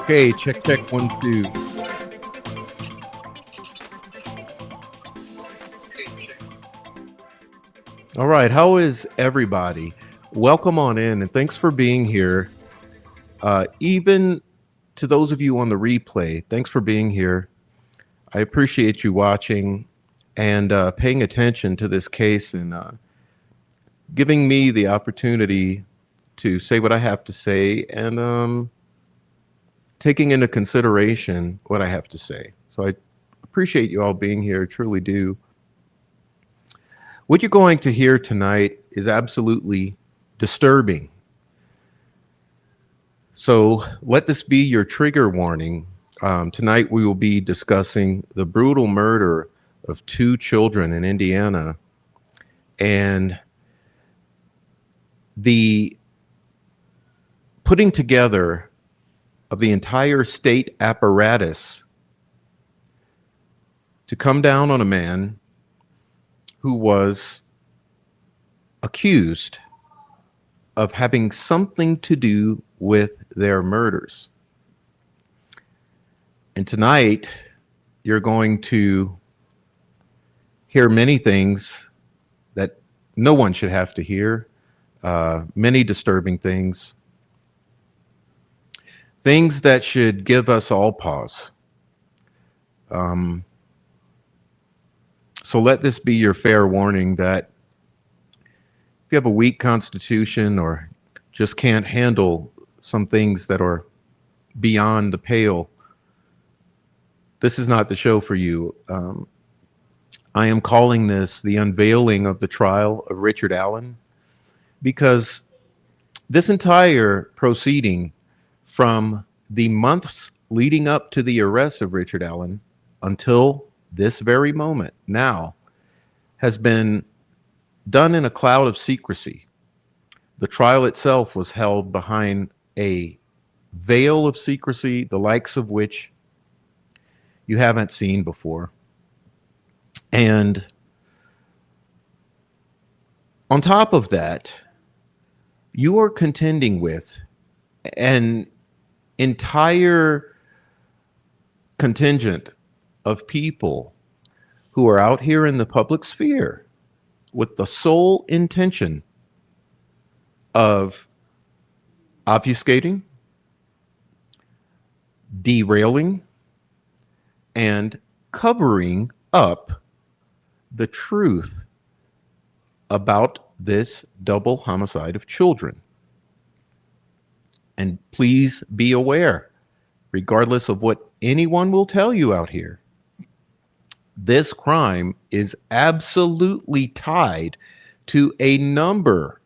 Okay, check, check, 1, 2. All right, how is everybody? Welcome on in, and thanks for being here. Even to those of you on the replay, thanks for being here. I appreciate you watching and paying attention to this case and giving me the opportunity to say what I have to say and taking into consideration what I have to say. So I appreciate you all being here, truly do. What you're going to hear tonight is absolutely disturbing. So let this be your trigger warning. Tonight we will be discussing the brutal murder of 2 children in Indiana and the putting together of the entire state apparatus to come down on a man who was accused of having something to do with their murders. And tonight, you're going to hear many things that no one should have to hear, many disturbing things. Things that should give us all pause. So let this be your fair warning that if you have a weak constitution or just can't handle some things that are beyond the pale, this is not the show for you. I am calling this the unveiling of the trial of Richard Allen because this entire proceeding from the months leading up to the arrest of Richard Allen until this very moment now has been done in a cloud of secrecy. The trial itself was held behind a veil of secrecy, the likes of which you haven't seen before. And on top of that, you are contending with an entire contingent of people who are out here in the public sphere with the sole intention of obfuscating, derailing, and covering up the truth about this double homicide of children. And please be aware, regardless of what anyone will tell you out here, this crime is absolutely tied to a number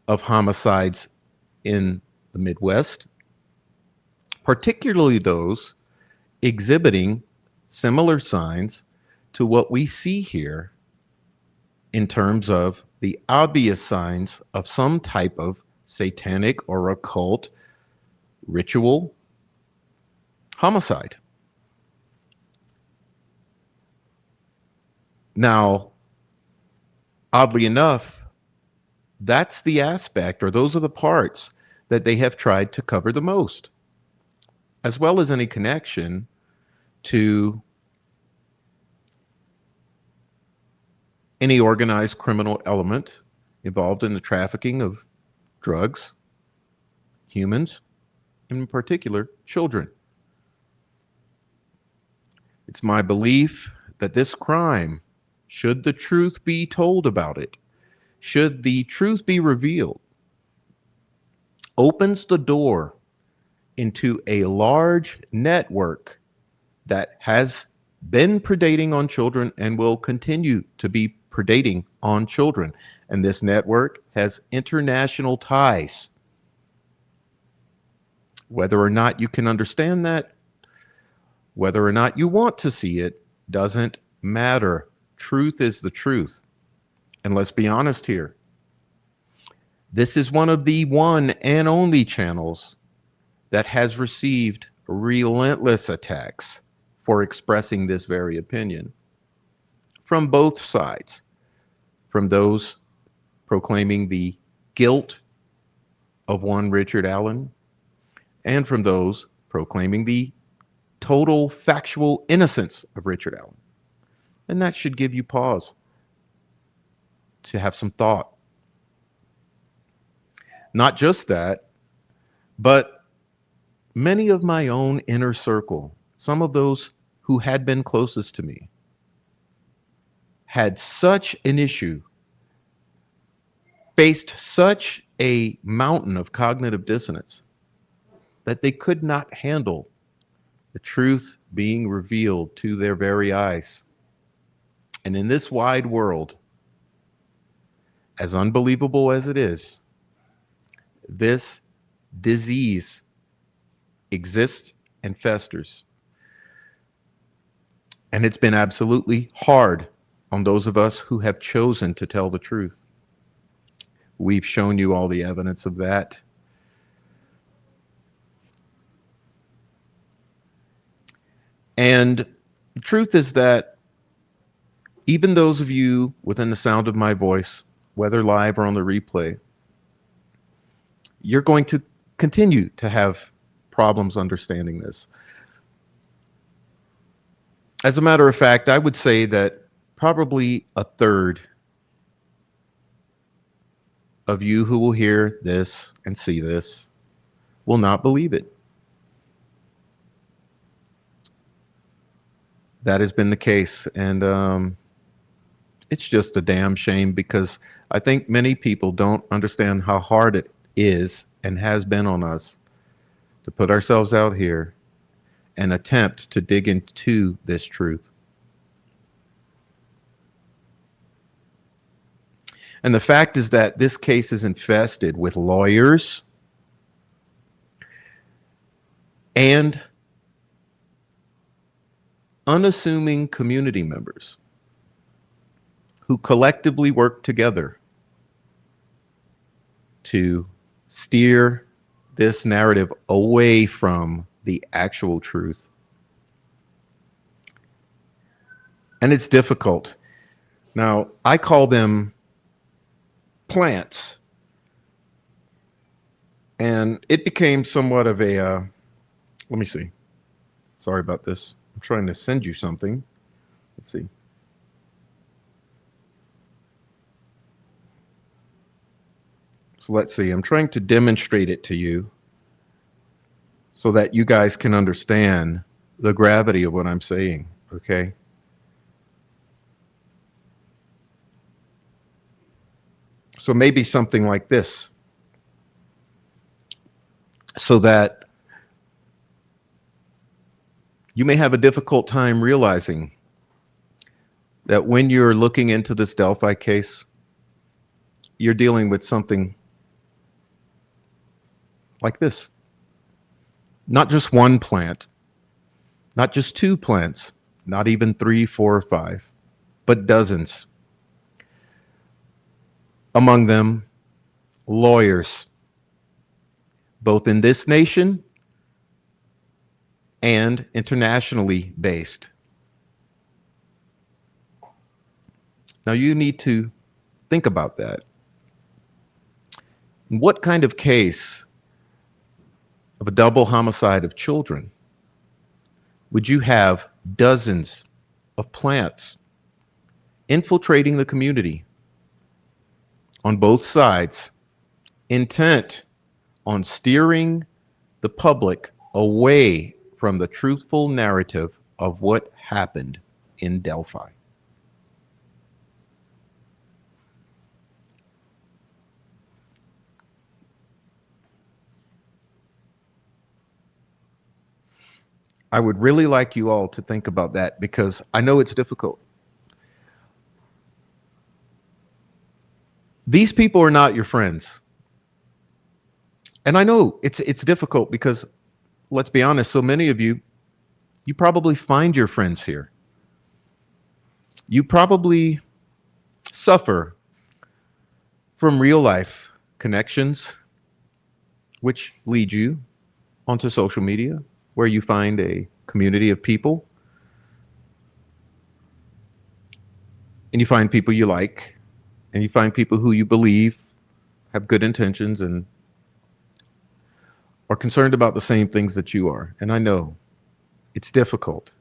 of homicides in the Midwest, particularly those exhibiting similar signs to what we see here in terms of the obvious signs of some type of satanic or occult ritual homicide. Now, oddly enough, that's the aspect, or those are the parts that they have tried to cover the most, as well as any connection to any organized criminal element involved in the trafficking of drugs, humans, and in particular, children. It's my belief that this crime, should the truth be told about it, should the truth be revealed, opens the door into a large network that has been predating on children and will continue to be predating on children. And this network has international ties. Whether or not you can understand that, whether or not you want to see it, doesn't matter. Truth is the truth. And let's be honest here. This is one of the one and only channels that has received relentless attacks for expressing this very opinion from both sides, from those proclaiming the guilt of one Richard Allen and from those proclaiming the total factual innocence of Richard Allen. And that should give you pause to have some thought. Not just that, but many of my own inner circle, some of those who had been closest to me, had such an issue, faced such a mountain of cognitive dissonance that they could not handle the truth being revealed to their very eyes. And in this wide world, as unbelievable as it is, this disease exists and festers. And it's been absolutely hard on those of us who have chosen to tell the truth. We've shown you all the evidence of that. And the truth is that even those of you within the sound of my voice, whether live or on the replay, you're going to continue to have problems understanding this. As a matter of fact, I would say that probably a third of you who will hear this and see this will not believe it. That has been the case. And it's just a damn shame because I think many people don't understand how hard it is and has been on us to put ourselves out here and attempt to dig into this truth. And the fact is that this case is infested with lawyers and unassuming community members who collectively work together to steer this narrative away from the actual truth. And it's difficult. Now, I call them plants. And it became somewhat of a, let me see. Sorry about this. I'm trying to send you something. Let's see. So let's see. I'm trying to demonstrate it to you so that you guys can understand the gravity of what I'm saying, okay? So maybe something like this, so that you may have a difficult time realizing that when you're looking into this Delphi case, you're dealing with something like this. Not just one plant, not just two plants, not even 3, 4, or 5, but dozens. Among them, lawyers, both in this nation and internationally based. Now you need to think about that. In what kind of case of a double homicide of children would you have dozens of plants infiltrating the community on both sides, intent on steering the public away from the truthful narrative of what happened in Delphi? I would really like you all to think about that because I know it's difficult. These people are not your friends. And I know it's difficult because, let's be honest, so many of you probably find your friends here. You probably suffer from real life connections, which lead you onto social media, where you find a community of people and you find people you like and you find people who you believe have good intentions and are concerned about the same things that you are. And I know it's difficult.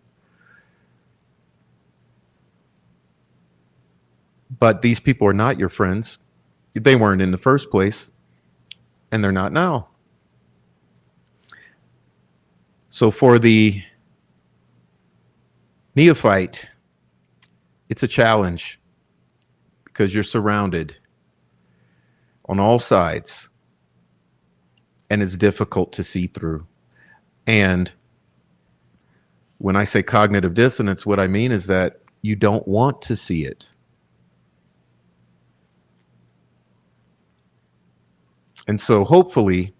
But these people are not your friends. They weren't in the first place, and they're not now. So for the neophyte, it's a challenge because you're surrounded on all sides and it's difficult to see through. And when I say cognitive dissonance, what I mean is that you don't want to see it. And so hopefully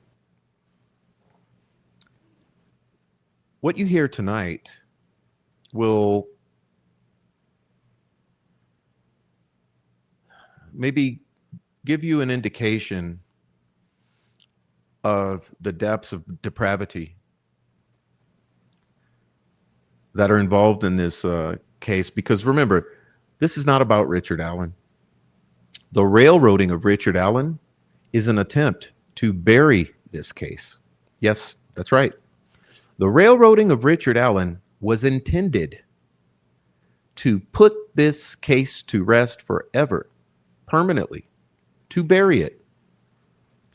what you hear tonight will maybe give you an indication of the depths of depravity that are involved in this case. Because remember, this is not about Richard Allen. The railroading of Richard Allen is an attempt to bury this case. Yes, that's right. The railroading of Richard Allen was intended to put this case to rest forever, permanently, to bury it,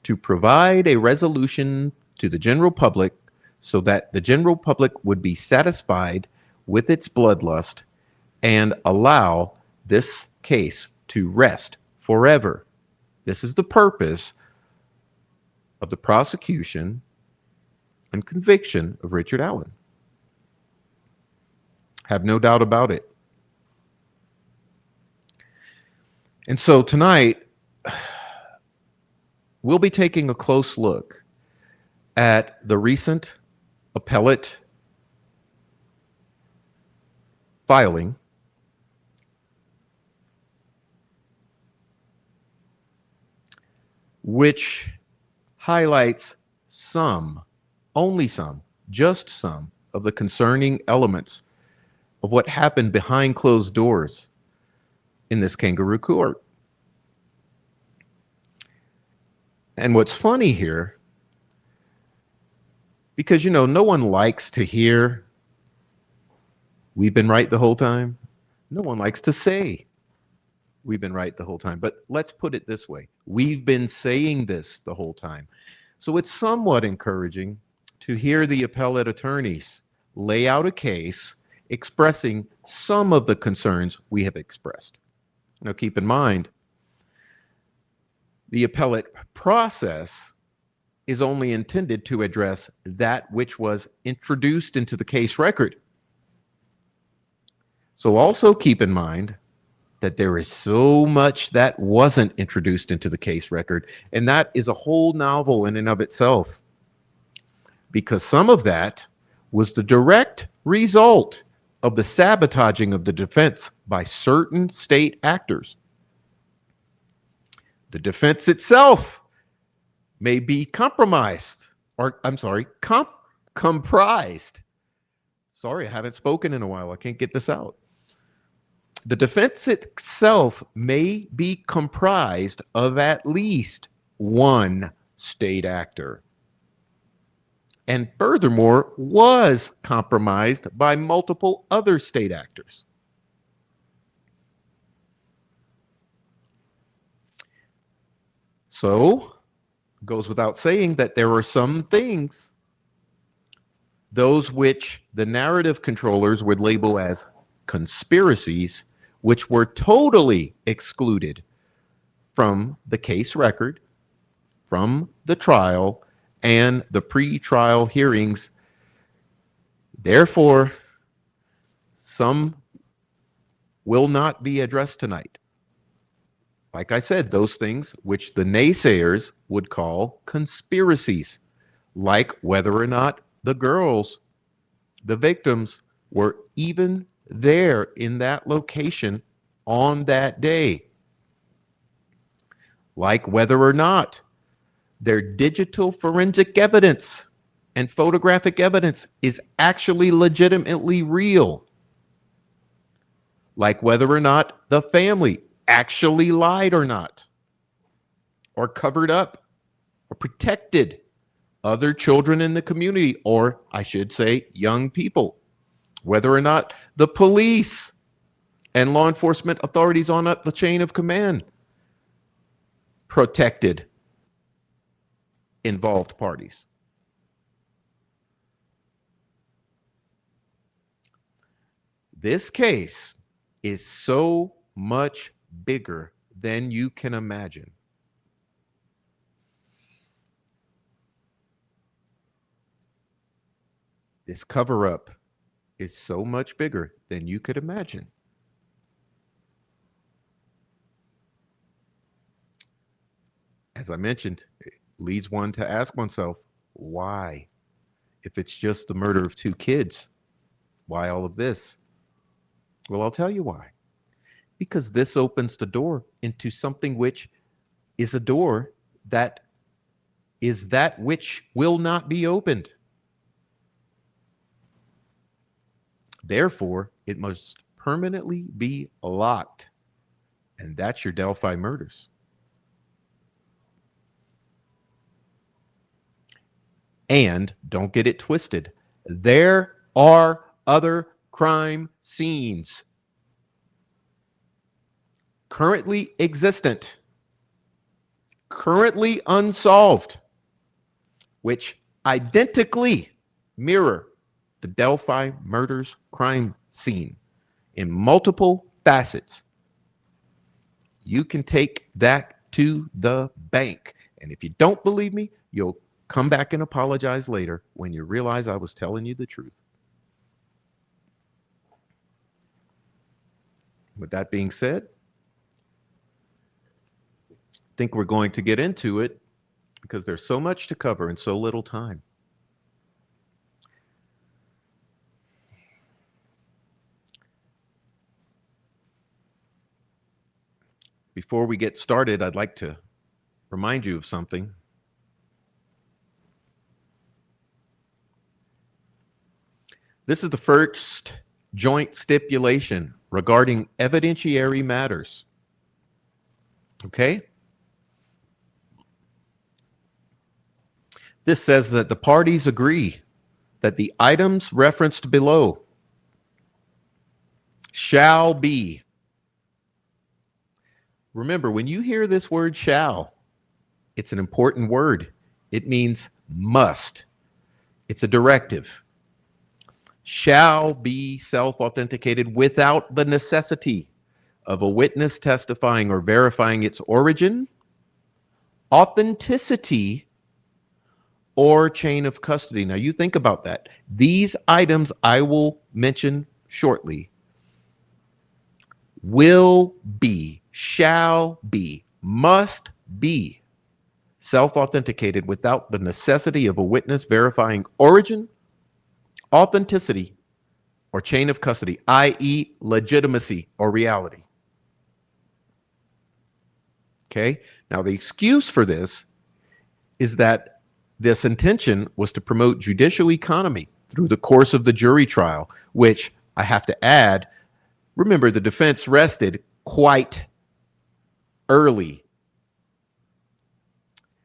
to provide a resolution to the general public so that the general public would be satisfied with its bloodlust and allow this case to rest forever. This is the purpose of the prosecution and conviction of Richard Allen. Have no doubt about it. And so tonight, we'll be taking a close look at the recent appellate filing which highlights some, only some, just some of the concerning elements of what happened behind closed doors in this kangaroo court. And what's funny here, because no one likes to hear we've been right the whole time. No one likes to say we've been right the whole time. But let's put it this way. We've been saying this the whole time. So it's somewhat encouraging to hear the appellate attorneys lay out a case expressing some of the concerns we have expressed. Now, keep in mind, the appellate process is only intended to address that which was introduced into the case record. So also keep in mind that there is so much that wasn't introduced into the case record, and that is a whole novel in and of itself, because some of that was the direct result of the sabotaging of the defense by certain state actors. The defense itself may be compromised, or comprised. Sorry, I haven't spoken in a while. I can't get this out. The defense itself may be comprised of at least one state actor, and furthermore was compromised by multiple other state actors. So, goes without saying that there are some things, those which the narrative controllers would label as conspiracies, which were totally excluded from the case record, from the trial, and the pre-trial hearings. Therefore, some will not be addressed tonight. Like I said, those things which the naysayers would call conspiracies, like whether or not the girls, the victims, were even there in that location on that day, like whether or not their digital forensic evidence and photographic evidence is actually legitimately real, like whether or not the family actually lied or not, or covered up, or protected other children in the community, or I should say young people, whether or not the police and law enforcement authorities on up the chain of command protected involved parties. This case is so much bigger than you can imagine. This cover-up is so much bigger than you could imagine. As I mentioned, it leads one to ask oneself, why? If it's just the murder of two kids, why all of this? Well, I'll tell you why. Because this opens the door into something which is a door that is that which will not be opened. Therefore, it must permanently be locked. And that's your Delphi murders. And don't get it twisted. There are other crime scenes currently existent, currently unsolved, which identically mirror the Delphi murders crime scene in multiple facets. You can take that to the bank. And if you don't believe me, you'll come back and apologize later when you realize I was telling you the truth. With that being said, think we're going to get into it because there's so much to cover in so little time. Before we get started, I'd like to remind you of something. This is the first joint stipulation regarding evidentiary matters. Okay? This says that the parties agree that the items referenced below shall be. Remember, when you hear this word shall, it's an important word. It means must. It's a directive. Shall be self-authenticated without the necessity of a witness testifying or verifying its origin, authenticity, or chain of custody. Now you think about that. These items I will mention shortly will be, shall be, must be self-authenticated without the necessity of a witness verifying origin, authenticity, or chain of custody, i.e. legitimacy or reality. Okay? Now the excuse for this is that this intention was to promote judicial economy through the course of the jury trial, which I have to add, remember the defense rested quite early.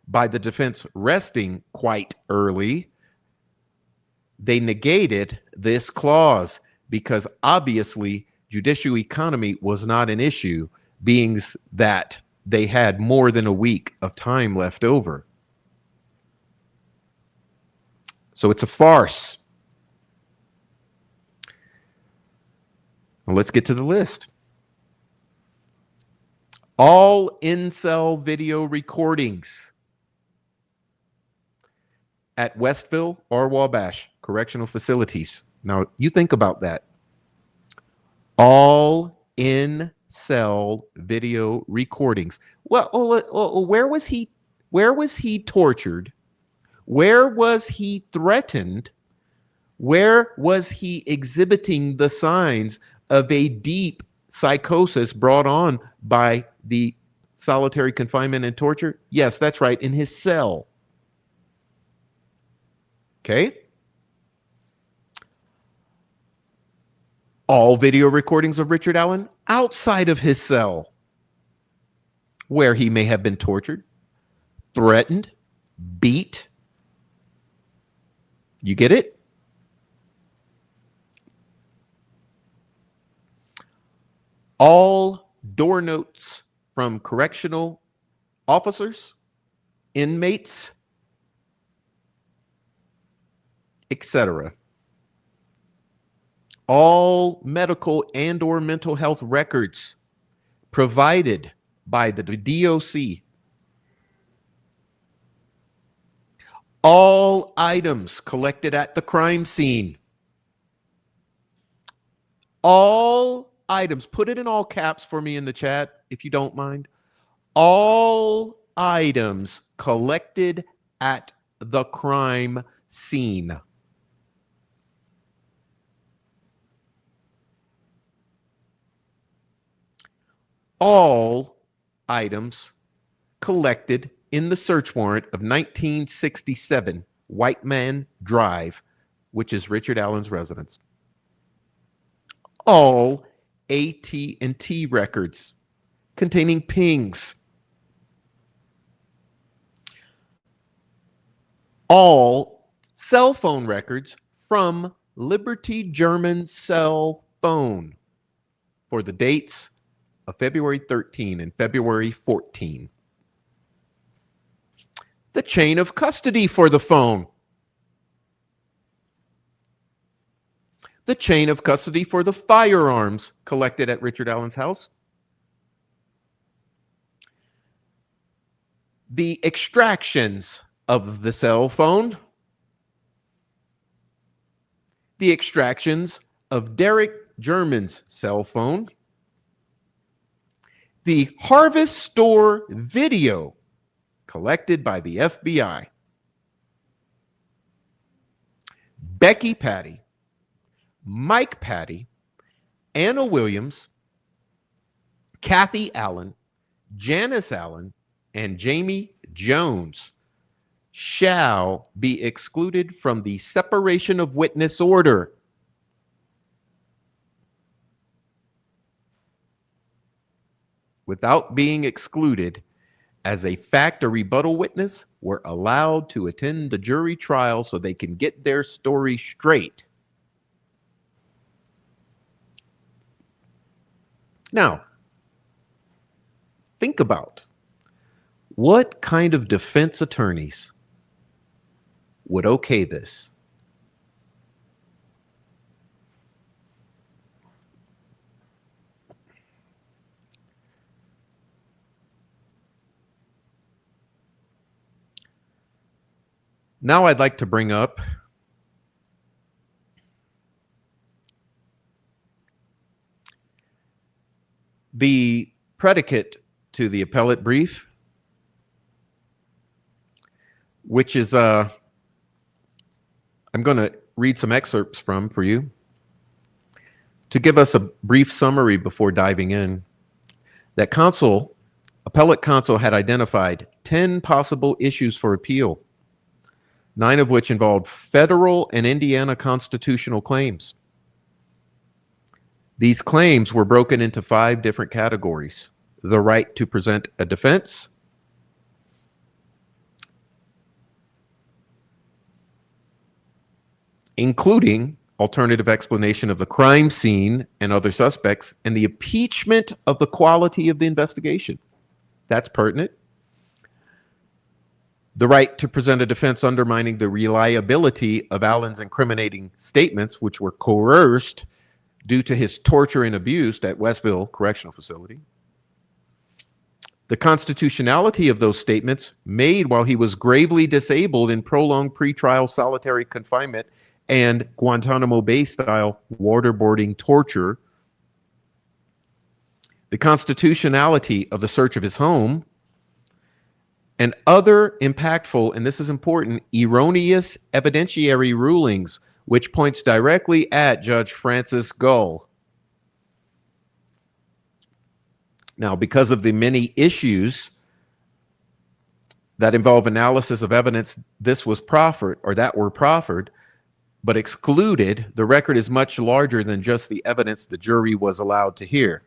By the defense resting quite early, they negated this clause because obviously judicial economy was not an issue, being that they had more than a week of time left over. So it's a farce. Well, let's get to the list. All in-cell video recordings at Westville or Wabash correctional facilities. Now, you think about that. All in-cell video recordings. Well, where was he? Where was he tortured? Where was he threatened? Where was he exhibiting the signs of a deep psychosis brought on by the solitary confinement and torture? Yes, that's right, in his cell. Okay? All video recordings of Richard Allen outside of his cell, where he may have been tortured, threatened, beat. You get it? All door notes from correctional officers, inmates, etc. All medical and or mental health records provided by the DOC. All items collected at the crime scene. All items, put it in all caps for me in the chat, if you don't mind. All items collected at the crime scene. All items collected in the search warrant of 1967 White Man Drive, which is Richard Allen's residence. All AT&T records containing pings. All cell phone records from Liberty German cell phone for the dates of February 13 and February 14. The chain of custody for the phone. The chain of custody for the firearms collected at Richard Allen's house. The extractions of the cell phone. The extractions of Derek German's cell phone. The Harvest Store video collected by the FBI. Becky Patty, Mike Patty, Anna Williams, Kathy Allen, Janice Allen, and Jamie Jones shall be excluded from the separation of witness order. Without being excluded as a fact or rebuttal witness, were allowed to attend the jury trial so they can get their story straight. Now, think about what kind of defense attorneys would okay this. Now I'd like to bring up the predicate to the appellate brief, which is, I'm going to read some excerpts from for you to give us a brief summary before diving in. That appellate counsel had identified 10 possible issues for appeal, 9 of which involved federal and Indiana constitutional claims. These claims were broken into 5 different categories: the right to present a defense, including alternative explanation of the crime scene and other suspects, and the impeachment of the quality of the investigation. That's pertinent. The right to present a defense undermining the reliability of Allen's incriminating statements, which were coerced due to his torture and abuse at Westville Correctional Facility. The constitutionality of those statements made while he was gravely disabled in prolonged pretrial solitary confinement and Guantanamo Bay style waterboarding torture. The constitutionality of the search of his home, and other impactful, and this is important, erroneous evidentiary rulings, which points directly at Judge Francis Gull. Now, because of the many issues that involve analysis of evidence, this was proffered, or that were proffered, but excluded. The record is much larger than just the evidence the jury was allowed to hear.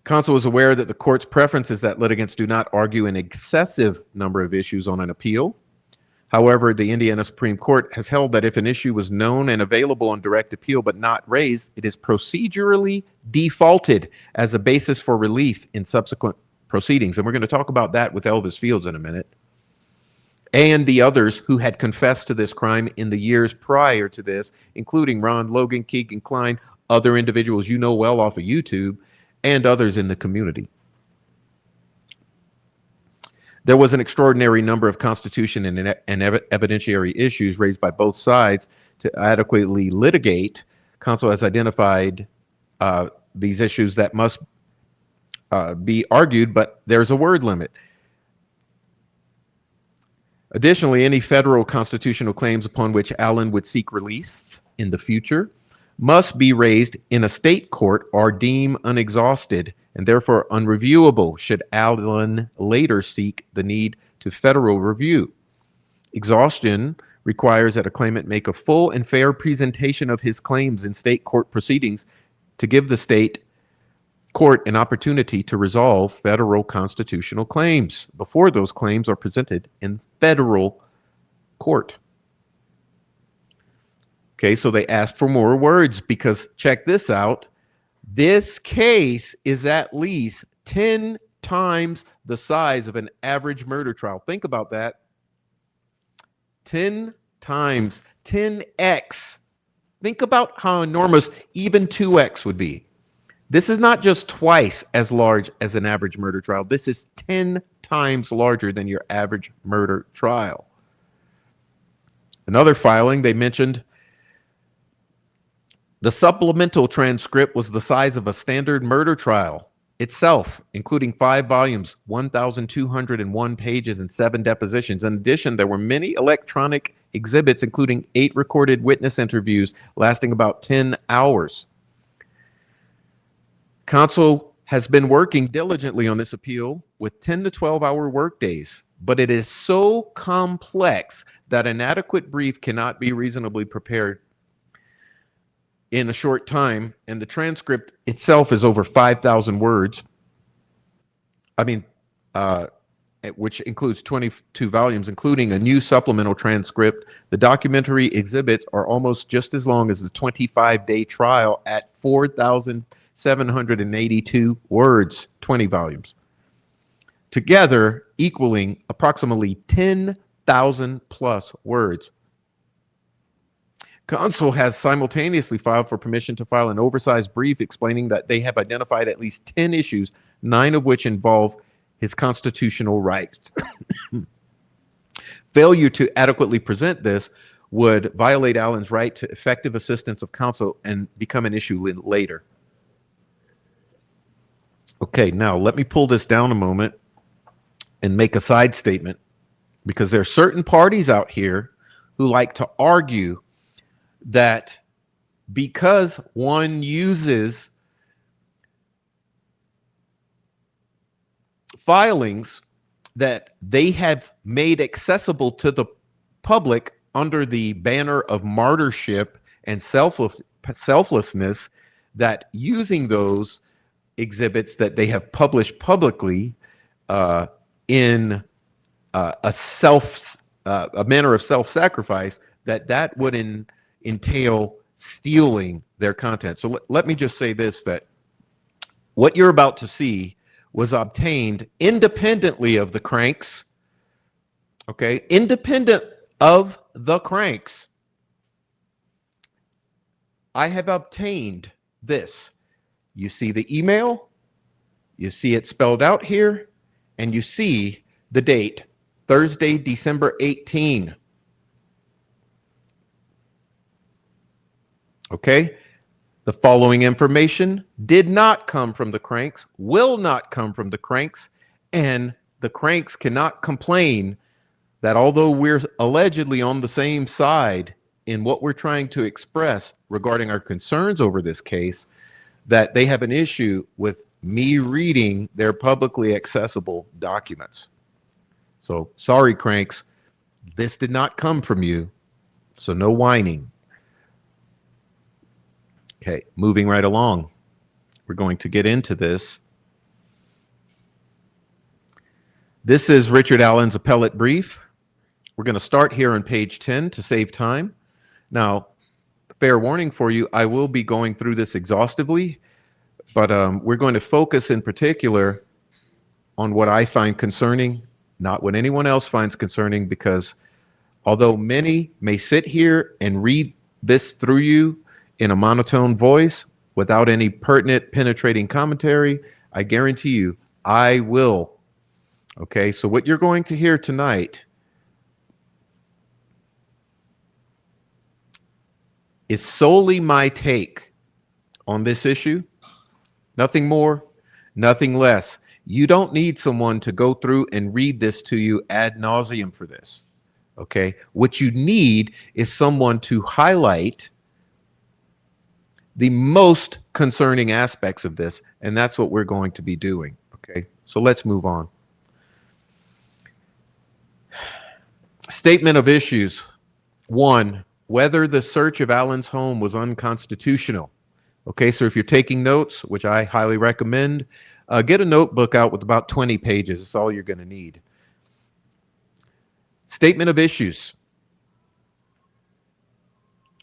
Counsel is aware that the court's preference is that litigants do not argue an excessive number of issues on an appeal. However, the Indiana Supreme Court has held that if an issue was known and available on direct appeal but not raised, it is procedurally defaulted as a basis for relief in subsequent proceedings. And we're going to talk about that with Elvis Fields in a minute. And the others who had confessed to this crime in the years prior to this, including Ron Logan, Keegan Klein, other individuals you know well off of YouTube, and others in the community. There was an extraordinary number of constitution and evidentiary issues raised by both sides to adequately litigate. Counsel has identified these issues that must be argued, but there's a word limit. Additionally, any federal constitutional claims upon which Allen would seek release in the future must be raised in a state court or deemed unexhausted and therefore unreviewable should Allen later seek the need to federal review. Exhaustion requires that a claimant make a full and fair presentation of his claims in state court proceedings to give the state court an opportunity to resolve federal constitutional claims before those claims are presented in federal court. Okay, so they asked for more words because check this out. This case is at least 10 times the size of an average murder trial. Think about that. 10 times, 10x. Think about how enormous even 2x would be. This is not just twice as large as an average murder trial. This is 10 times larger than your average murder trial. Another filing, they mentioned The supplemental transcript was the size of a standard murder trial itself, including 5 volumes, 1,201 pages, and 7 depositions. In addition, there were many electronic exhibits, including 8 recorded witness interviews lasting about 10 hours. Counsel has been working diligently on this appeal with 10 to 12-hour workdays, but it is so complex that an adequate brief cannot be reasonably prepared in a short time, and the transcript itself is over 5,000 words. I mean, which includes 22 volumes, including a new supplemental transcript. The documentary exhibits are almost just as long as the 25-day trial at 4,782 words, 20 volumes, together equaling approximately 10,000 plus words. Counsel has simultaneously filed for permission to file an oversized brief explaining that they have identified at least 10 issues, 9 of which involve his constitutional rights. Failure to adequately present this would violate Allen's right to effective assistance of counsel and become an issue later. Okay, now let me pull this down a moment and make a side statement, because there are certain parties out here who like to argue that because one uses filings that they have made accessible to the public under the banner of martyrship and selflessness, that using those exhibits that they have published publicly in a manner of self-sacrifice, that would entail stealing their content. So let me just say this, that what you're about to see was obtained independently of the cranks, okay? Independent of the cranks. I have obtained this. You see the email, you see it spelled out here, and you see the date, Thursday, December 18. Okay, the following information did not come from the cranks, will not come from the cranks, and the cranks cannot complain that although we're allegedly on the same side in what we're trying to express regarding our concerns over this case, that they have an issue with me reading their publicly accessible documents. So sorry, cranks, this did not come from you, so no whining. Okay, moving right along. We're going to get into this. This is Richard Allen's appellate brief. We're going to start here on page 10 to save time. Now, fair warning for you, I will be going through this exhaustively, but we're going to focus in particular on what I find concerning, not what anyone else finds concerning, because although many may sit here and read this through you in a monotone voice without any pertinent, penetrating commentary, I guarantee you, I will. Okay, so what you're going to hear tonight is solely my take on this issue. Nothing more, nothing less. You don't need someone to go through and read this to you ad nauseum for this. Okay, what you need is someone to highlight the most concerning aspects of this, and that's what we're going to be doing. Okay, so let's move on. Statement of issues. 1, whether the search of Allen's home was unconstitutional. Okay, so if you're taking notes, which I highly recommend, get a notebook out with about 20 pages. That's all you're going to need. Statement of issues.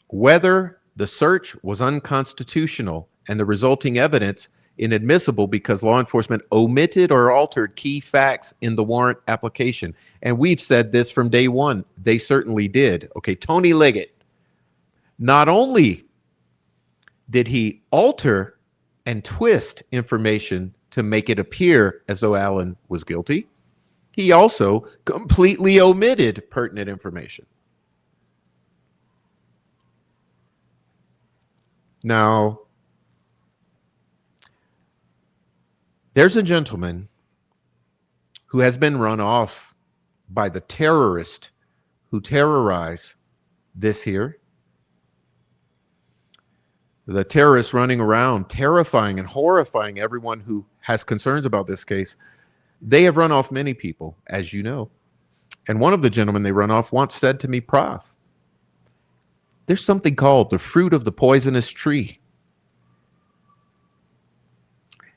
Whether the search was unconstitutional and the resulting evidence inadmissible because law enforcement omitted or altered key facts in the warrant application. And we've said this from day one. They certainly did. Okay, Tony Liggett, not only did he alter and twist information to make it appear as though Allen was guilty, he also completely omitted pertinent information. Now, there's a gentleman who has been run off by the terrorist who terrorize this here. The terrorists running around, terrifying and horrifying everyone who has concerns about this case. They have run off many people, as you know. And one of the gentlemen they run off once said to me, Prof, there's something called the fruit of the poisonous tree.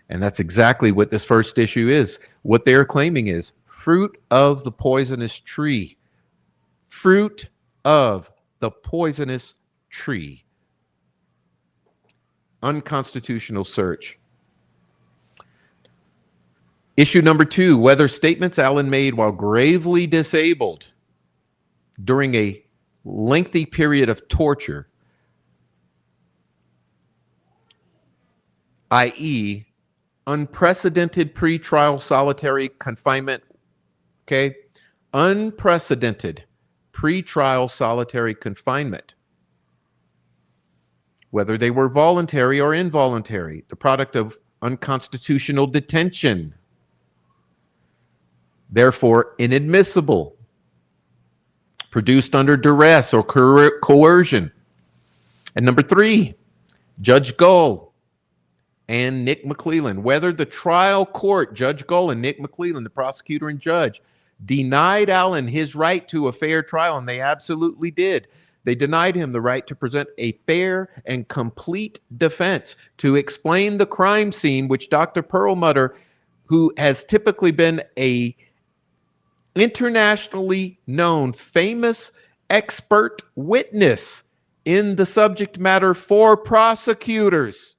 And that's exactly what this first issue is. What they're claiming is fruit of the poisonous tree. Fruit of the poisonous tree. Unconstitutional search. Issue number 2, whether statements Allen made while gravely disabled during a lengthy period of torture, i.e., unprecedented pretrial solitary confinement, okay? Unprecedented pretrial solitary confinement, whether they were voluntary or involuntary, the product of unconstitutional detention, therefore inadmissible, produced under duress or coercion. And number 3, Judge Gull and Nick McClellan, whether the trial court, Judge Gull and Nick McClellan, the prosecutor and judge, denied Allen his right to a fair trial, and they absolutely did. They denied him the right to present a fair and complete defense, to explain the crime scene, which Dr. Perlmutter, who has typically been a internationally known, famous expert witness in the subject matter for prosecutors,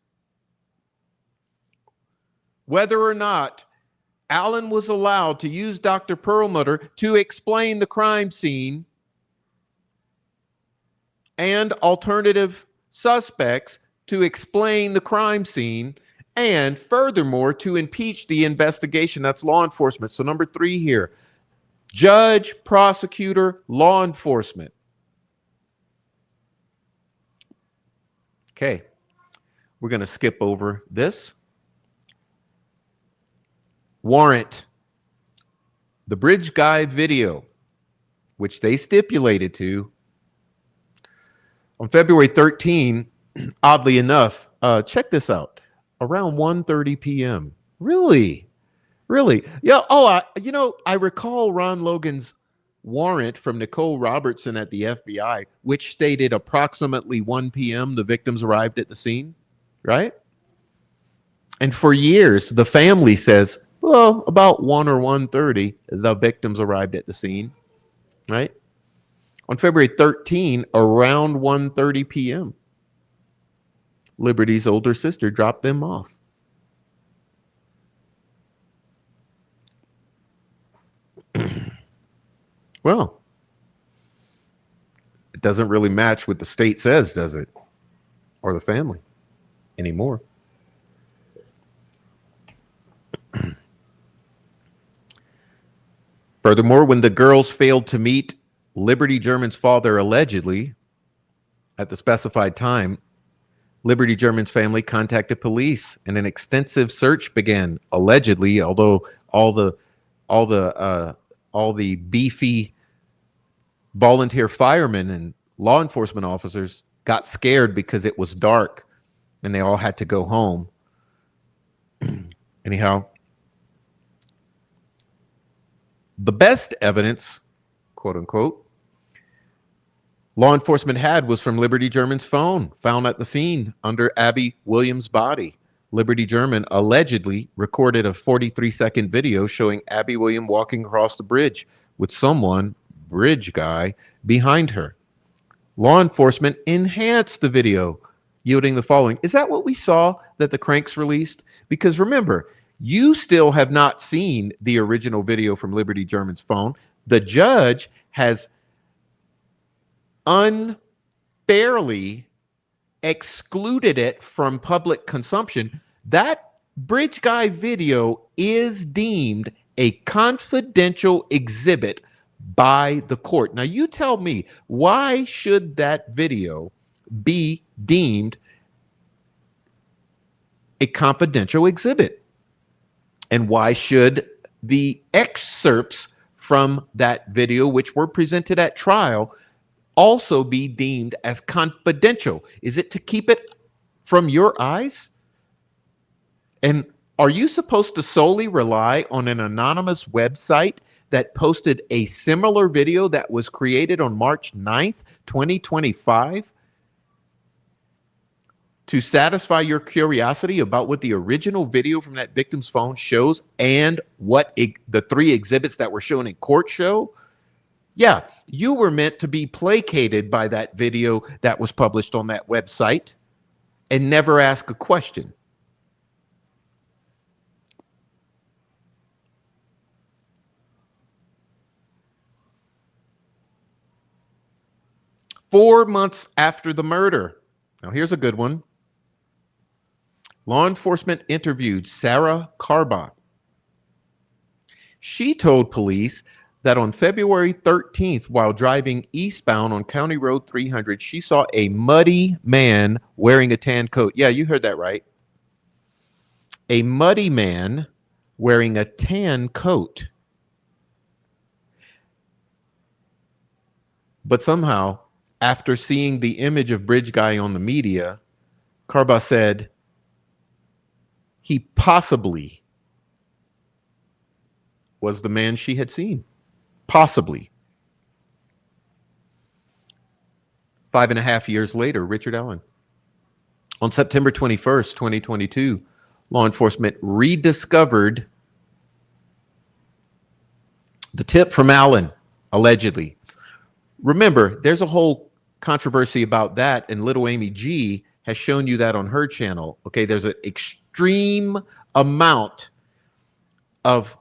whether or not Allen was allowed to use Dr. Perlmutter to explain the crime scene and alternative suspects to explain the crime scene, and furthermore, to impeach the investigation. That's law enforcement. So number 3 here, judge, prosecutor, law enforcement. Okay, we're going to skip over this. Warrant, the bridge guy video, which they stipulated to on February 13, oddly enough, check this out, around 1:30 p.m. Really? Yeah. Oh, I recall Ron Logan's warrant from Nicole Robertson at the FBI, which stated approximately 1 p.m. the victims arrived at the scene, right? And for years, the family says, well, about 1 or 1:30, the victims arrived at the scene, right? On February 13, around 1:30 p.m., Liberty's older sister dropped them off. Well, it doesn't really match what the state says, does it? Or the family anymore. Furthermore, when the girls failed to meet Liberty German's father allegedly at the specified time, Liberty German's family contacted police and an extensive search began, allegedly, although all the beefy volunteer firemen and law enforcement officers got scared because it was dark and they all had to go home. Anyhow, the best evidence, quote unquote, law enforcement had was from Liberty German's phone found at the scene under Abby Williams' body. Liberty German allegedly recorded a 43-second video showing Abby Williams walking across the bridge with someone, bridge guy, behind her. Law enforcement enhanced the video, yielding the following. Is that what we saw that the Cranks released? Because remember, you still have not seen the original video from Liberty German's phone. The judge has unfairly excluded it from public consumption. That bridge guy video is deemed a confidential exhibit by the court. Now you tell me, why should that video be deemed a confidential exhibit? And why should the excerpts from that video, which were presented at trial, also be deemed as confidential? Is it to keep it from your eyes? And are you supposed to solely rely on an anonymous website that posted a similar video that was created on March 9th, 2025, to satisfy your curiosity about what the original video from that victim's phone shows and what the three exhibits that were shown in court show? Yeah, you were meant to be placated by that video that was published on that website and never ask a question. Four months after the murder. Now, here's a good one. Law enforcement interviewed Sarah Carbach. She told police that on February 13th, while driving eastbound on County Road 300, she saw a muddy man wearing a tan coat. Yeah, you heard that right. A muddy man wearing a tan coat. But somehow, after seeing the image of Bridge Guy on the media, Carbach said he possibly was the man she had seen. Possibly. 5.5 years later, Richard Allen. On September 21st, 2022, law enforcement rediscovered the tip from Allen, allegedly. Remember, there's a whole controversy about that, and Little Amy G has shown you that on her channel. Okay, there's an extreme amount of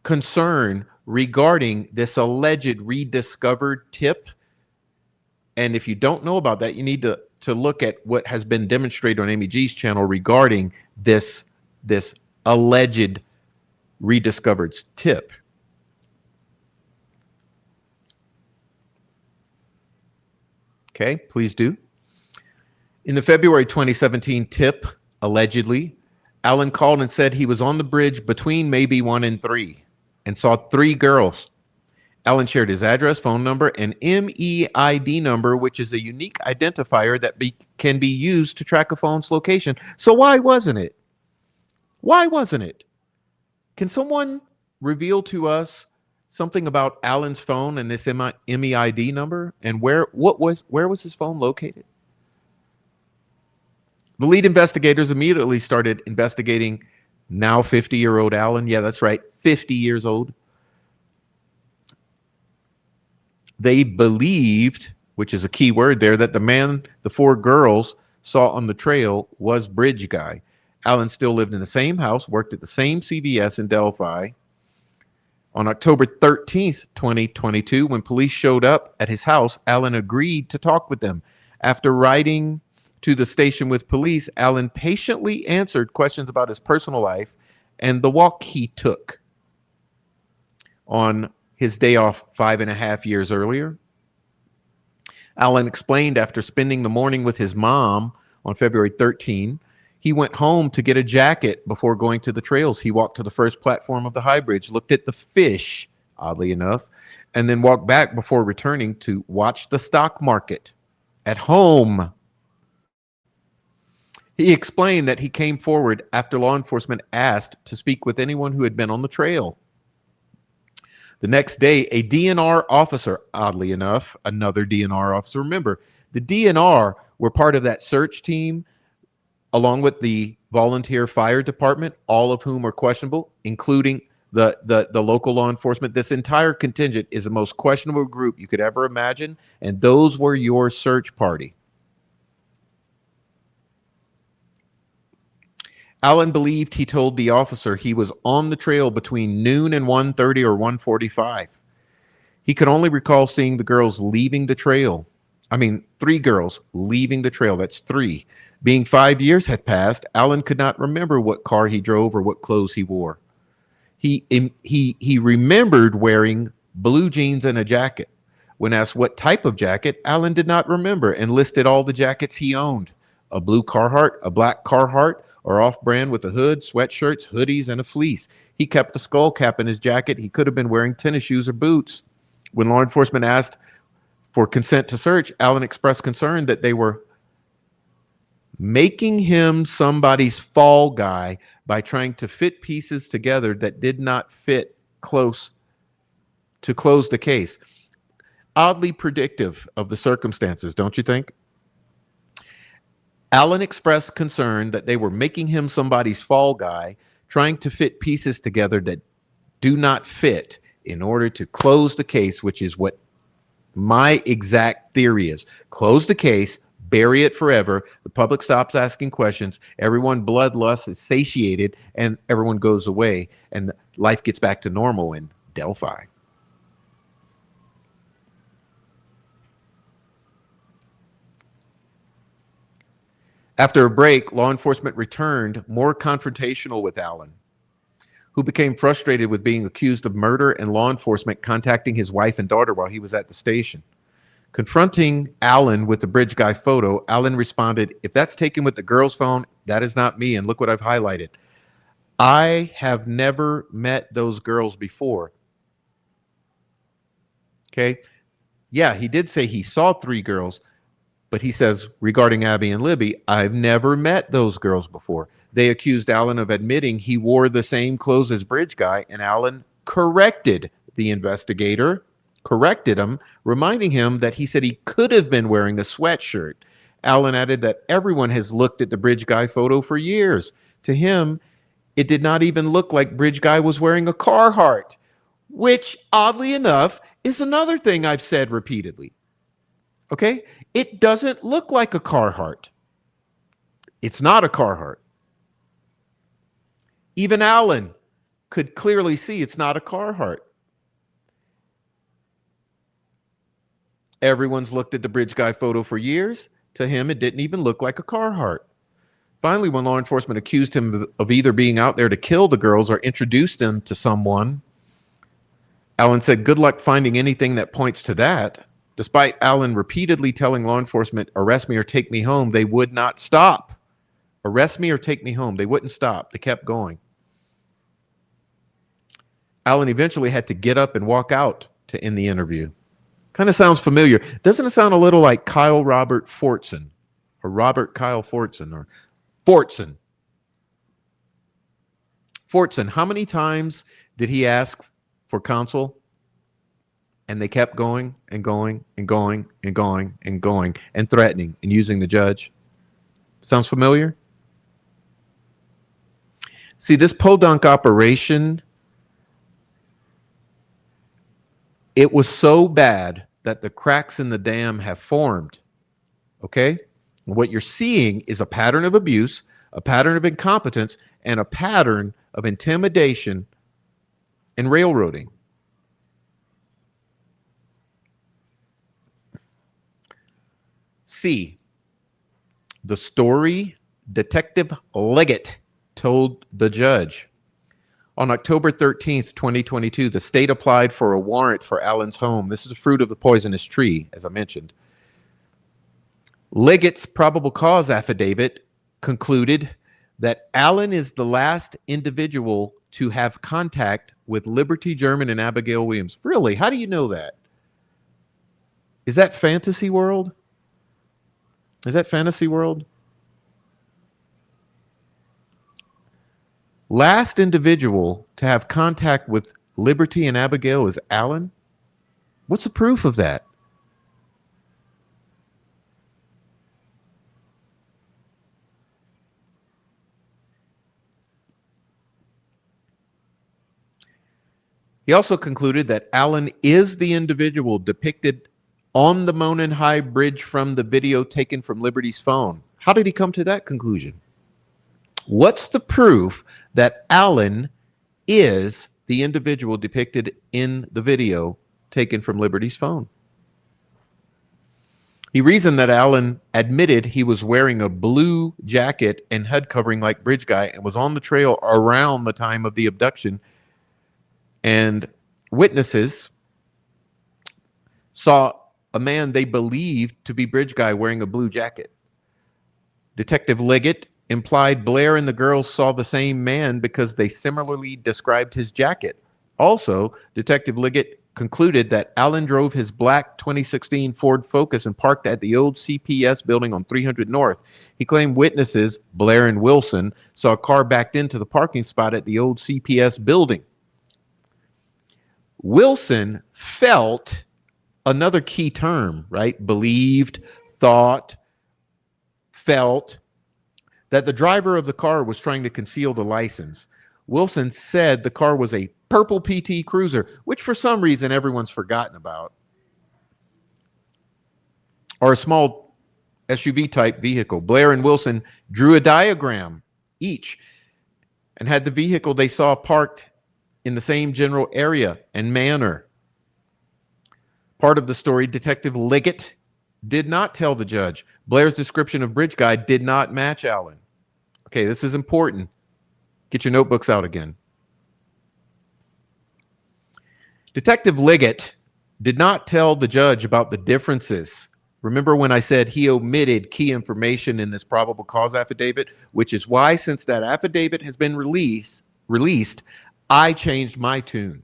concern regarding this alleged rediscovered tip. And if you don't know about that, you need to look at what has been demonstrated on Amy G's channel regarding this alleged rediscovered tip. Okay, please do. In the February 2017 tip, allegedly, Allen called and said he was on the bridge between maybe 1 and 3 and saw 3 girls. Allen shared his address, phone number, and MEID number, which is a unique identifier that can be used to track a phone's location. So why wasn't it? Why wasn't it? Can someone reveal to us something about Allen's phone and this MEID number, and where was his phone located? The lead investigators immediately started investigating now 50-year-old Allen. Yeah, that's right, 50 years old. They believed, which is a key word there, that the man the 4 girls saw on the trail was Bridge Guy. Allen still lived in the same house, worked at the same CVS in Delphi. On October 13th, 2022, when police showed up at his house, Allen agreed to talk with them. After riding to the station with police, Allen patiently answered questions about his personal life and the walk he took on his day off 5.5 years earlier. Allen explained after spending the morning with his mom on February 13, he went home to get a jacket before going to the trails. He walked to the first platform of the high bridge, looked at the fish, oddly enough, and then walked back before returning to watch the stock market at home. He explained that he came forward after law enforcement asked to speak with anyone who had been on the trail. The next day, a DNR officer, oddly enough, another DNR officer. Remember, the DNR were part of that search team along with the volunteer fire department, all of whom are questionable, including the local law enforcement. This entire contingent is the most questionable group you could ever imagine, and those were your search party. Allen believed he told the officer he was on the trail between noon and 1:30 or 1:45. He could only recall seeing the girls leaving the trail. 3 girls leaving the trail. That's 3. Being 5 years had passed, Allen could not remember what car he drove or what clothes he wore. He remembered wearing blue jeans and a jacket. When asked what type of jacket, Allen did not remember and listed all the jackets he owned: a blue Carhartt, a black Carhartt, or off-brand with a hood, sweatshirts, hoodies, and a fleece. He kept a skull cap in his jacket. He could have been wearing tennis shoes or boots. When law enforcement asked for consent to search, Allen expressed concern that they were making him somebody's fall guy by trying to fit pieces together that did not fit close to close the case. Oddly predictive of the circumstances, don't you think? Allen expressed concern that they were making him somebody's fall guy, trying to fit pieces together that do not fit in order to close the case, which is what my exact theory is. Close the case, bury it forever. The public stops asking questions. Everyone bloodlust is satiated, and everyone goes away, and life gets back to normal in Delphi. After a break, law enforcement returned, more confrontational with Allen, who became frustrated with being accused of murder and law enforcement contacting his wife and daughter while he was at the station. Confronting Allen with the bridge guy photo, Allen responded, "If that's taken with the girl's phone, that is not me, and look what I've highlighted. I have never met those girls before." Okay? Yeah, he did say he saw 3 girls, but he says, regarding Abby and Libby, "I've never met those girls before." They accused Allen of admitting he wore the same clothes as Bridge Guy, and Allen corrected the investigator, corrected him, reminding him that he said he could have been wearing a sweatshirt. Allen added that everyone has looked at the Bridge Guy photo for years. To him, it did not even look like Bridge Guy was wearing a Carhartt, which, oddly enough, is another thing I've said repeatedly. Okay? It doesn't look like a Carhartt. It's not a Carhartt. Even Allen could clearly see it's not a Carhartt. Everyone's looked at the Bridge Guy photo for years. To him, it didn't even look like a Carhartt. Finally, when law enforcement accused him of either being out there to kill the girls or introduced them to someone, Allen said, "Good luck finding anything that points to that." Despite Allen repeatedly telling law enforcement, "Arrest me or take me home," they would not stop. Arrest me or take me home. They wouldn't stop. They kept going. Allen eventually had to get up and walk out to end the interview. Kind of sounds familiar. Doesn't it sound a little like Kyle Robert Fortson, or Robert Kyle Fortson, or Fortson? Fortson, how many times did he ask for counsel? And they kept going and going and going and going and going and threatening and using the judge. Sounds familiar? See, this podunk operation, it was so bad that the cracks in the dam have formed. Okay? What you're seeing is a pattern of abuse, a pattern of incompetence, and a pattern of intimidation and railroading. C, the story Detective Leggett told the judge. On October 13th, 2022, the state applied for a warrant for Allen's home. This is the fruit of the poisonous tree, as I mentioned. Leggett's probable cause affidavit concluded that Allen is the last individual to have contact with Liberty German and Abigail Williams. Really? How do you know that? Is that fantasy world? Is that fantasy world? Last individual to have contact with Liberty and Abigail is Allen? What's the proof of that? He also concluded that Allen is the individual depicted on the Monon High Bridge from the video taken from Liberty's phone. How did he come to that conclusion? What's the proof that Allen is the individual depicted in the video taken from Liberty's phone? He reasoned that Allen admitted he was wearing a blue jacket and head covering like Bridge Guy and was on the trail around the time of the abduction. And witnesses saw a man they believed to be Bridge Guy wearing a blue jacket. Detective Leggett implied Blair and the girls saw the same man because they similarly described his jacket. Also, Detective Liggett concluded that Allen drove his black 2016 Ford Focus and parked at the old CPS building on 300 North. He claimed witnesses, Blair and Wilson, saw a car backed into the parking spot at the old CPS building. Wilson felt, another key term, right? Believed, thought, felt, that the driver of the car was trying to conceal the license. Wilson said the car was a purple PT Cruiser, which for some reason everyone's forgotten about, or a small SUV type vehicle. Blair and Wilson drew a diagram each and had the vehicle they saw parked in the same general area and manner. Part of the story, Detective Liggett did not tell the judge Blair's description of Bridge Guy did not match Allen. Okay, this is important. Get your notebooks out again. Detective Liggett did not tell the judge about the differences. Remember when I said he omitted key information in this probable cause affidavit, which is why, since that affidavit has been released, I changed my tune.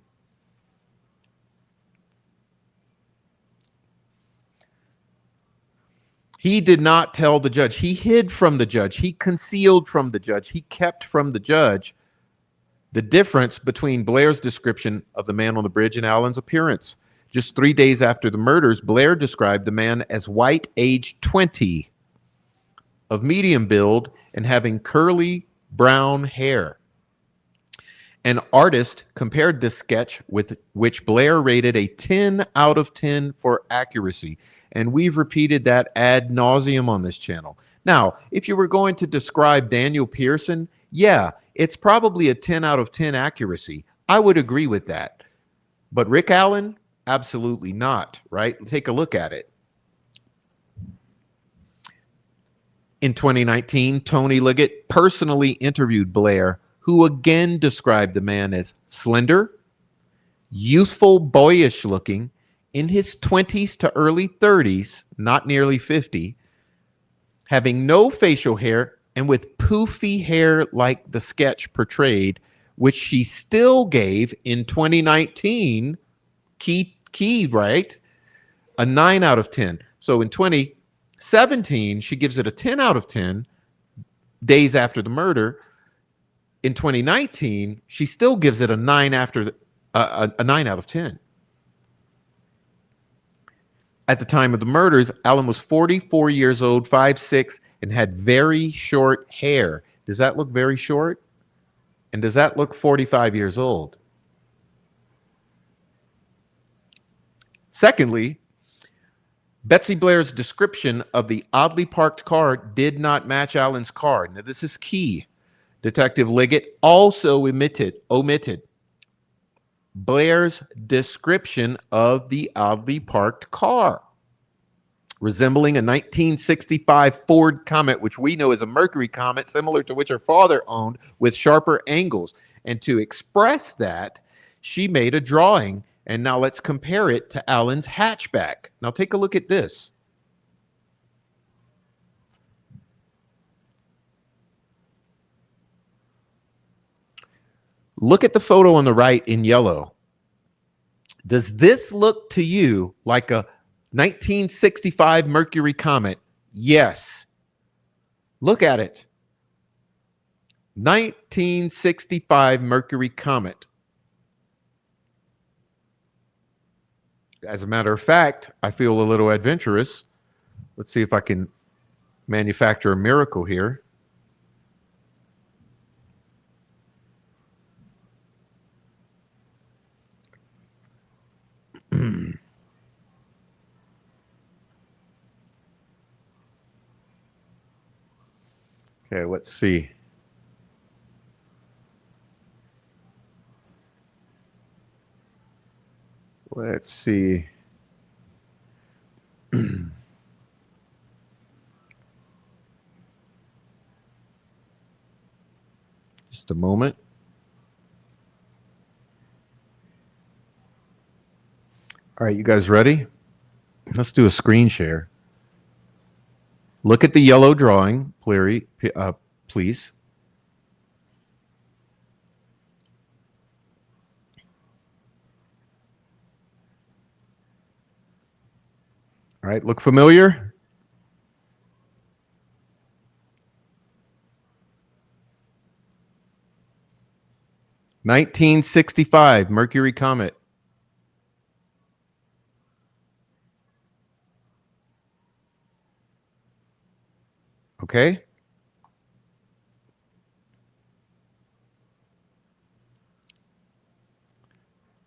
He did not tell the judge. He hid from the judge. He concealed from the judge. He kept from the judge the difference between Blair's description of the man on the bridge and Allen's appearance. Just 3 days after the murders, Blair described the man as white, aged 20, of medium build, and having curly brown hair. An artist compared this sketch with which Blair rated a 10 out of 10 for accuracy. And we've repeated that ad nauseum on this channel. Now, if you were going to describe Daniel Pearson, yeah, it's probably a 10 out of 10 accuracy. I would agree with that. But Rick Allen, absolutely not, right? Take a look at it. In 2019, Tony Liggett personally interviewed Blair, who again described the man as slender, youthful, boyish looking, in his 20s to early 30s, not nearly 50, having no facial hair and with poofy hair like the sketch portrayed, which she still gave in 2019, key, right? A 9 out of 10. So in 2017, she gives it a 10 out of 10 days after the murder. In 2019, she still gives it a 9 after a 9 out of 10. At the time of the murders, Allen was 44 years old, 5'6", and had very short hair. Does that look very short? And does that look 45 years old? Secondly, Betsy Blair's description of the oddly parked car did not match Allen's car. Now, this is key. Detective Liggett also omitted Blair's description of the oddly parked car, resembling a 1965 Ford Comet, which we know is a Mercury Comet, similar to which her father owned, with sharper angles. And to express that, she made a drawing. And now let's compare it to Allen's hatchback. Now take a look at this. Look at the photo on the right in yellow. Does this look to you like a 1965 Mercury Comet? Yes. Look at it. 1965 Mercury Comet. As a matter of fact, I feel a little adventurous. Let's see if I can manufacture a miracle here. Okay, let's see. Let's see. Just a moment. All right, you guys ready? Let's do a screen share. Look at the yellow drawing, please. All right, look familiar? (1965) Mercury comet. Okay?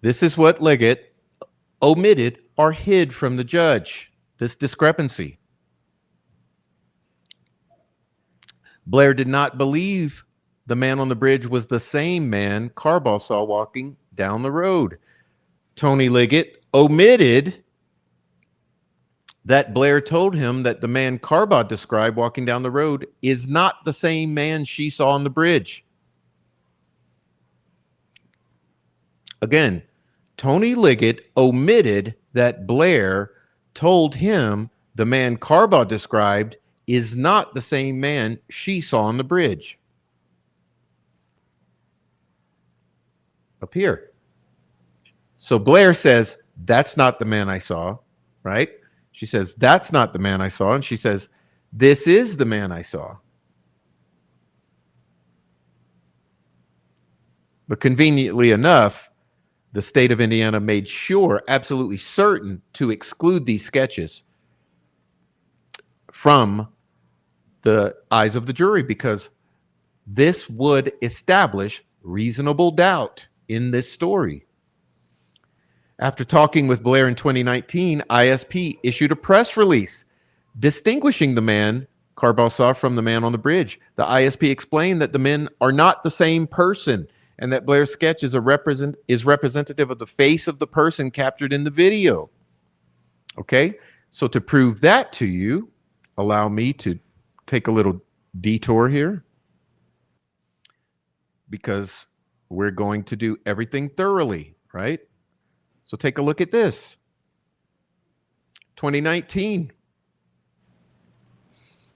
This is what Liggett omitted or hid from the judge, this discrepancy. Blair did not believe the man on the bridge was the same man Carbaugh saw walking down the road. Tony Liggett omitted that Blair told him that the man Carbaugh described walking down the road is not the same man she saw on the bridge. Again, Tony Liggett omitted that Blair told him the man Carbaugh described is not the same man she saw on the bridge. Up here. So Blair says, that's not the man I saw, right? She says, that's not the man I saw. And she says, this is the man I saw. But conveniently enough, the state of Indiana made sure, absolutely certain, to exclude these sketches from the eyes of the jury because this would establish reasonable doubt in this story. After talking with Blair in 2019, ISP issued a press release distinguishing the man Carbaugh saw from the man on the bridge. The ISP explained that the men are not the same person and that Blair's sketch is representative of the face of the person captured in the video. Okay, so to prove that to you, allow me to take a little detour here because we're going to do everything thoroughly, right? So take a look at this. 2019.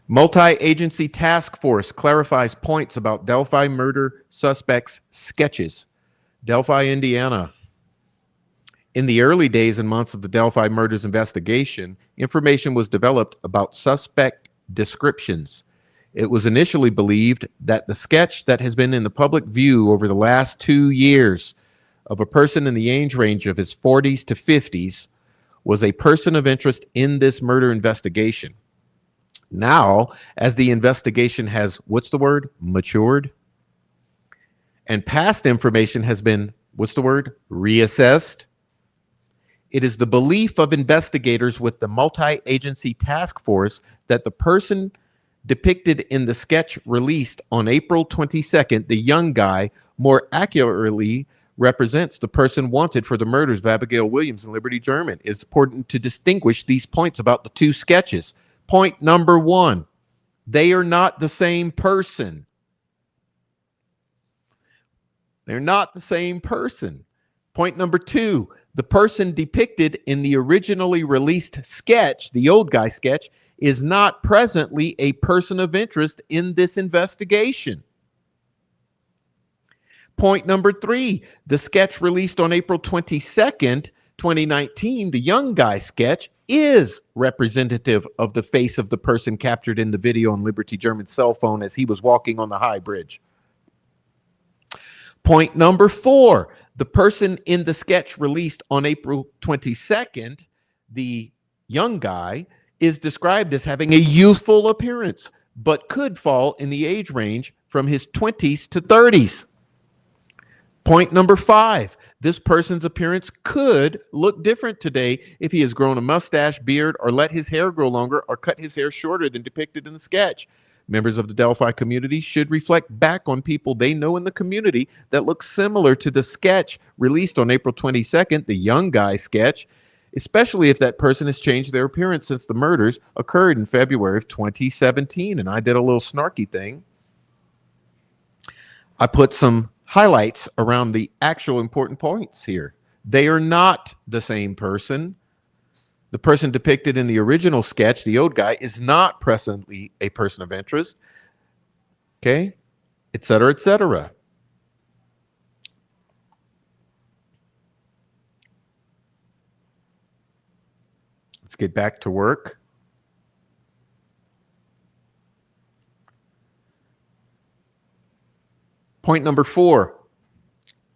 Multi-agency task force clarifies points about Delphi murder suspects' sketches. Delphi, Indiana. In the early days and months of the Delphi murders investigation, information was developed about suspect descriptions. It was initially believed that the sketch that has been in the public view over the last 2 years of a person in the age range of his 40s to 50s was a person of interest in this murder investigation. Now, as the investigation has, matured, and past information has been, reassessed, it is the belief of investigators with the multi-agency task force that the person depicted in the sketch released on April 22nd, the young guy, more accurately represents the person wanted for the murders of Abigail Williams and Liberty German. It's important to distinguish these points about the two sketches. Point number one, they are not the same person. They're not the same person. Point number two, the person depicted in the originally released sketch, the old guy sketch, is not presently a person of interest in this investigation. Point number three, the sketch released on April 22nd, 2019, the young guy sketch, is representative of the face of the person captured in the video on Liberty German's cell phone as he was walking on the high bridge. Point number four, the person in the sketch released on April 22nd, the young guy, is described as having a youthful appearance, but could fall in the age range from his 20s to 30s. Point number five, this person's appearance could look different today if he has grown a mustache, beard, or let his hair grow longer or cut his hair shorter than depicted in the sketch. Members of the Delphi community should reflect back on people they know in the community that look similar to the sketch released on April 22nd, the young guy sketch, especially if that person has changed their appearance since the murders occurred in February of 2017. And I did a little snarky thing. I put some highlights around the actual important points here. They are not the same person. The person depicted in the original sketch, the old guy, is not presently a person of interest. Okay, et cetera, et cetera. Let's get back to work. Point number 4.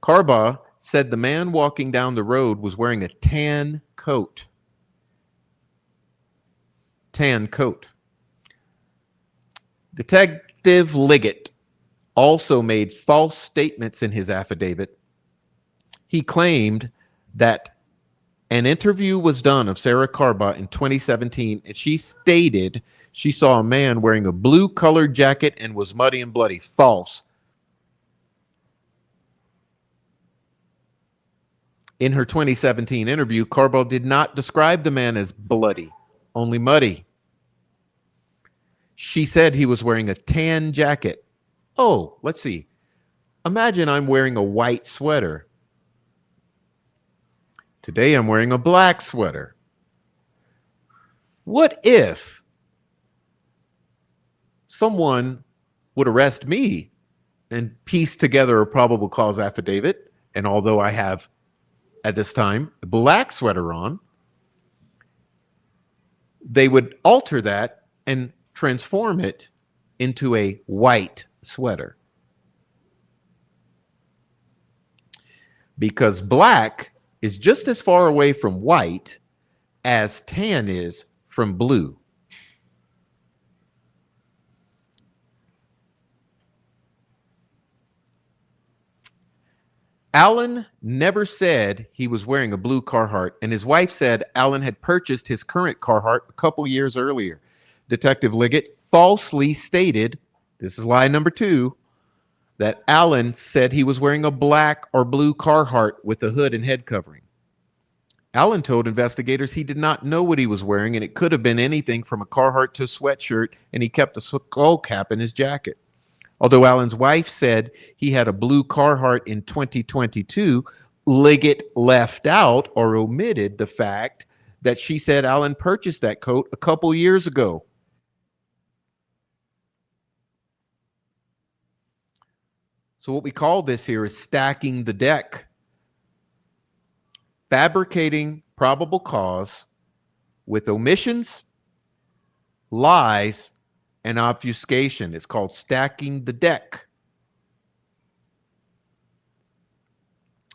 Karba said the man walking down the road was wearing a tan coat. Tan coat. Detective Liggett also made false statements in his affidavit. He claimed that an interview was done of Sarah Karba in 2017, and she stated she saw a man wearing a blue colored jacket and was muddy and bloody. False. In her 2017 interview, Karba did not describe the man as bloody, only muddy. She said he was wearing a tan jacket. Oh, let's see. Imagine I'm wearing a white sweater. Today I'm wearing a black sweater. What if someone would arrest me and piece together a probable cause affidavit? And although I have, at this time, a black sweater on, they would alter that and transform it into a white sweater. Because black is just as far away from white as tan is from blue. Allen never said he was wearing a blue Carhartt, and his wife said Allen had purchased his current Carhartt a couple years earlier. Detective Liggett falsely stated, this is lie number 2, that Allen said he was wearing a black or blue Carhartt with a hood and head covering. Allen told investigators he did not know what he was wearing, and it could have been anything from a Carhartt to a sweatshirt, and he kept a skull cap in his jacket. Although Allen's wife said he had a blue Carhartt in 2022, Liggett left out or omitted the fact that she said Allen purchased that coat a couple years ago. So what we call this here is stacking the deck. Fabricating probable cause with omissions, lies, and obfuscation. It's called stacking the deck.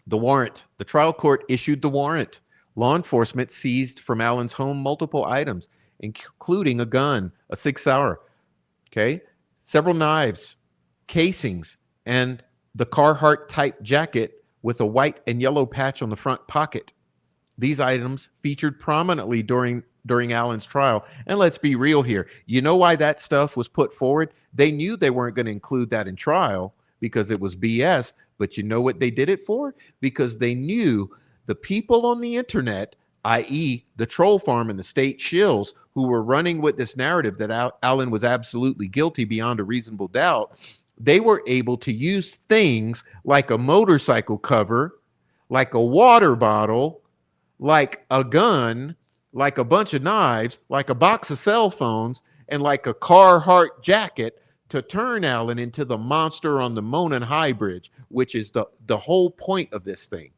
The warrant. The trial court issued the warrant. Law enforcement seized from Allen's home multiple items, including a gun, a 6-hour, okay, several knives, casings, and the Carhartt type jacket with a white and yellow patch on the front pocket. These items featured prominently during Allen's trial. And let's be real here. You know why that stuff was put forward? They knew they weren't going to include that in trial because it was BS. But you know what they did it for? Because they knew the people on the internet, i.e. the troll farm and the state shills who were running with this narrative that Allen was absolutely guilty beyond a reasonable doubt, they were able to use things like a motorcycle cover, like a water bottle, like a gun, like a bunch of knives, like a box of cell phones, and like a Carhartt jacket to turn Allen into the monster on the Monon High Bridge, which is the whole point of this thing.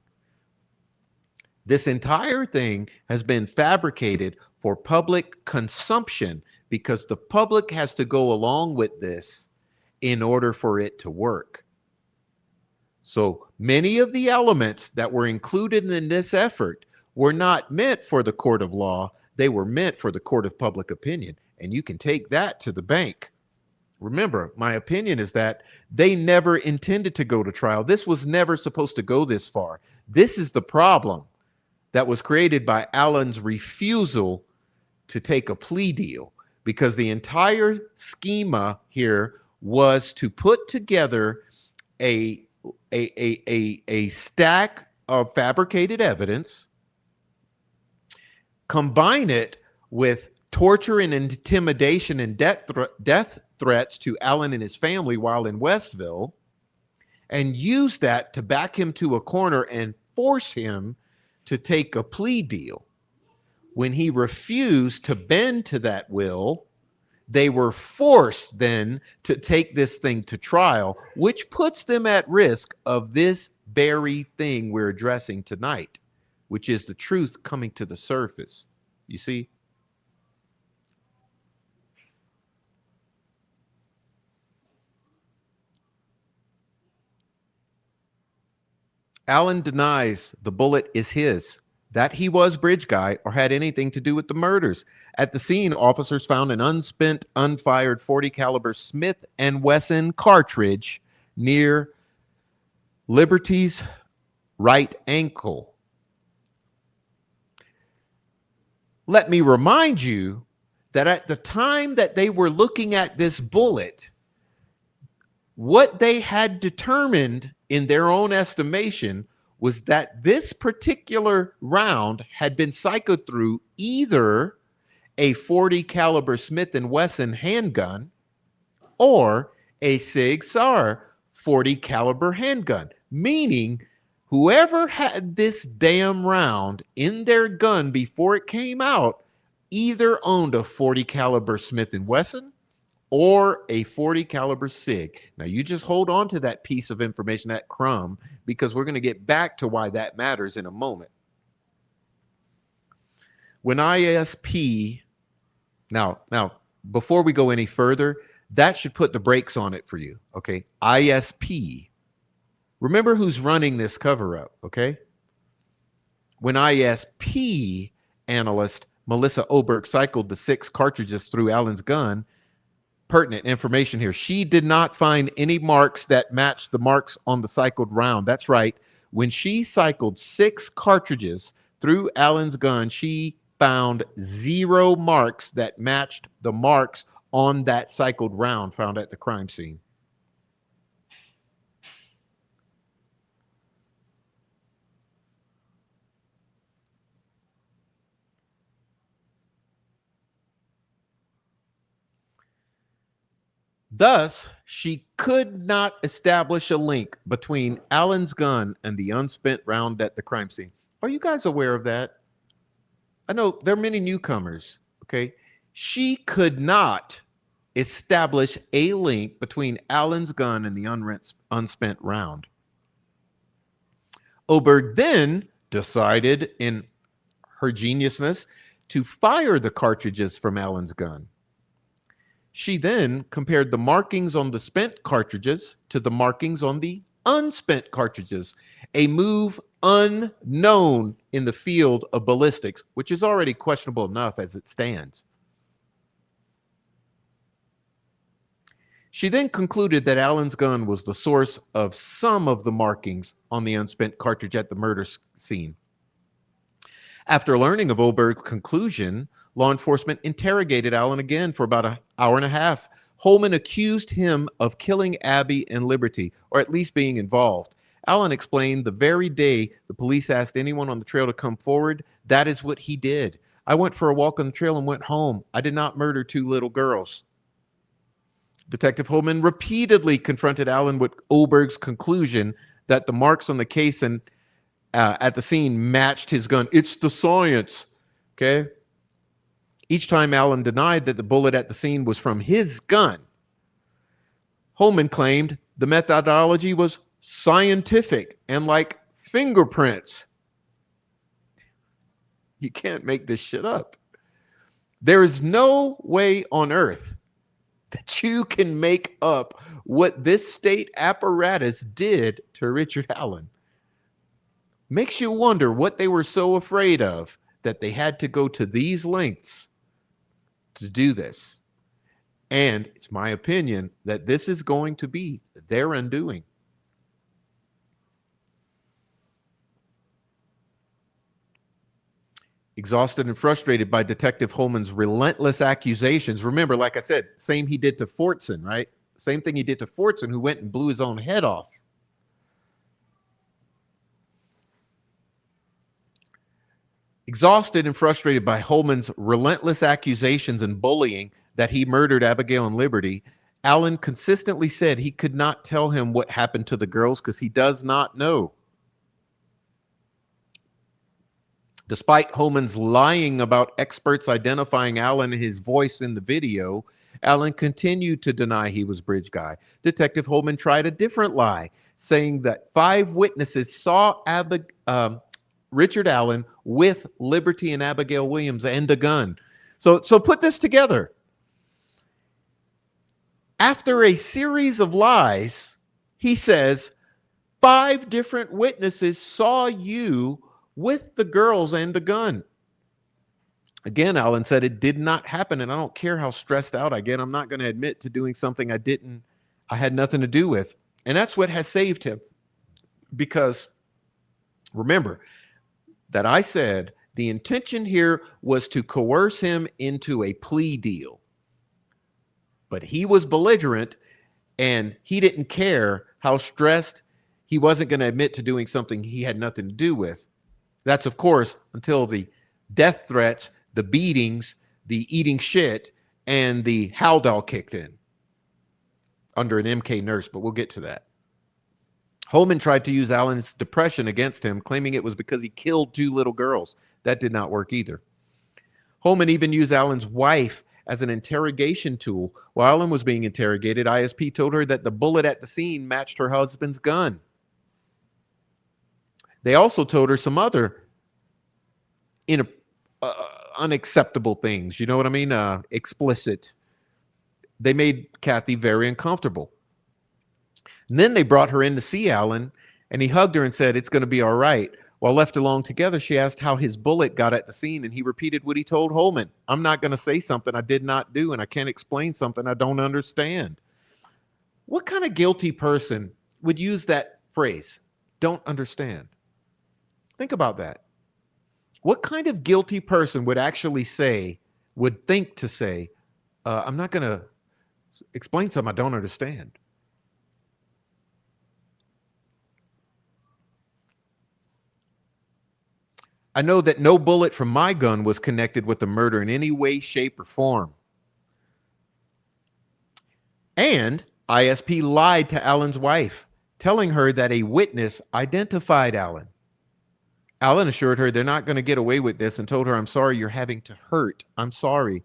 This entire thing has been fabricated for public consumption because the public has to go along with this in order for it to work. So many of the elements that were included in this effort were not meant for the court of law. They were meant for the court of public opinion. And you can take that to the bank. Remember, my opinion is that they never intended to go to trial. This was never supposed to go this far. This is the problem that was created by Allen's refusal to take a plea deal, because the entire schema here was to put together a stack of fabricated evidence, combine it with torture and intimidation and death threats to Allen and his family while in Westville, and use that to back him to a corner and force him to take a plea deal. When he refused to bend to that will, They were forced then to take this thing to trial, which puts them at risk of this very thing we're addressing tonight, which is the truth coming to the surface. You see? Allen denies the bullet is his, that he was bridge guy or had anything to do with the murders. At the scene, officers found an unspent, unfired 40 caliber Smith and Wesson cartridge near Liberty's right ankle. Let me remind you that at the time that they were looking at this bullet, what they had determined in their own estimation was that this particular round had been cycled through either a 40 caliber Smith and Wesson handgun or a Sig Sauer 40 caliber handgun, meaning whoever had this damn round in their gun before it came out either owned a 40 caliber Smith and Wesson or a 40 caliber Sig. Now you just hold on to that piece of information, that crumb, because we're going to get back to why that matters in a moment. When ISP, now before we go any further, that should put the brakes on it for you, okay? ISP. Remember who's running this cover up, okay? When ISP analyst Melissa Oberg cycled the 6 cartridges through Allen's gun, pertinent information here. She did not find any marks that matched the marks on the cycled round. That's right. When she cycled 6 cartridges through Allen's gun, she found 0 marks that matched the marks on that cycled round found at the crime scene. Thus, she could not establish a link between Allen's gun and the unspent round at the crime scene. Are you guys aware of that? I know there are many newcomers, okay? She could not establish a link between Allen's gun and the unspent round. Oberg then decided, in her geniusness, to fire the cartridges from Allen's gun. She then compared the markings on the spent cartridges to the markings on the unspent cartridges, a move unknown in the field of ballistics, which is already questionable enough as it stands. She then concluded that Allen's gun was the source of some of the markings on the unspent cartridge at the murder scene. After learning of Oberg's conclusion, law enforcement interrogated Allen again for about an hour and a half. Holman accused him of killing Abby and Liberty, or at least being involved. Allen explained the very day the police asked anyone on the trail to come forward, that is what he did. I went for a walk on the trail and went home. I did not murder 2 little girls. Detective Holman repeatedly confronted Allen with Oberg's conclusion that the marks on the case and at the scene matched his gun. It's the science, okay? Each time Allen denied that the bullet at the scene was from his gun. Holman claimed the methodology was scientific and like fingerprints. You can't make this shit up. There is no way on earth that you can make up what this state apparatus did to Richard Allen. Makes you wonder what they were so afraid of that they had to go to these lengths to do this. And it's my opinion that this is going to be their undoing. Exhausted and frustrated by Detective Holman's relentless accusations. Remember, like I said, same he did to Fortson, right? Same thing he did to Fortson, who went and blew his own head off. Exhausted and frustrated by Holman's relentless accusations and bullying that he murdered Abigail and Liberty, Allen consistently said he could not tell him what happened to the girls because he does not know. Despite Holman's lying about experts identifying Allen and his voice in the video, Allen continued to deny he was Bridge Guy. Detective Holman tried a different lie, saying that 5 witnesses saw Richard Allen with Liberty and Abigail Williams and a gun. So put this together. After a series of lies, he says 5 different witnesses saw you with the girls and a gun. Again, Allen said it did not happen, and I don't care how stressed out I get. I'm not going to admit to doing something I had nothing to do with. And that's what has saved him. Because remember that I said the intention here was to coerce him into a plea deal. But he was belligerent, and he didn't care how stressed. He wasn't going to admit to doing something he had nothing to do with. That's, of course, until the death threats, the beatings, the eating shit, and the Haldol kicked in under an MK nurse, but we'll get to that. Holman tried to use Allen's depression against him, claiming it was because he killed 2 little girls. That did not work either. Holman even used Allen's wife as an interrogation tool. While Allen was being interrogated, ISP told her that the bullet at the scene matched her husband's gun. They also told her some other unacceptable things. You know what I mean? Explicit. They made Kathy very uncomfortable. And then they brought her in to see Allen, and he hugged her and said, "It's going to be all right." While left alone together, she asked how his bullet got at the scene, and he repeated what he told Holman. "I'm not going to say something I did not do, and I can't explain something I don't understand." What kind of guilty person would use that phrase, "don't understand"? Think about that. What kind of guilty person would actually think to say, "I'm not going to explain something I don't understand"? I know that no bullet from my gun was connected with the murder in any way, shape, or form. And ISP lied to Allen's wife, telling her that a witness identified Allen. Allen assured her they're not going to get away with this and told her, "I'm sorry you're having to hurt. I'm sorry."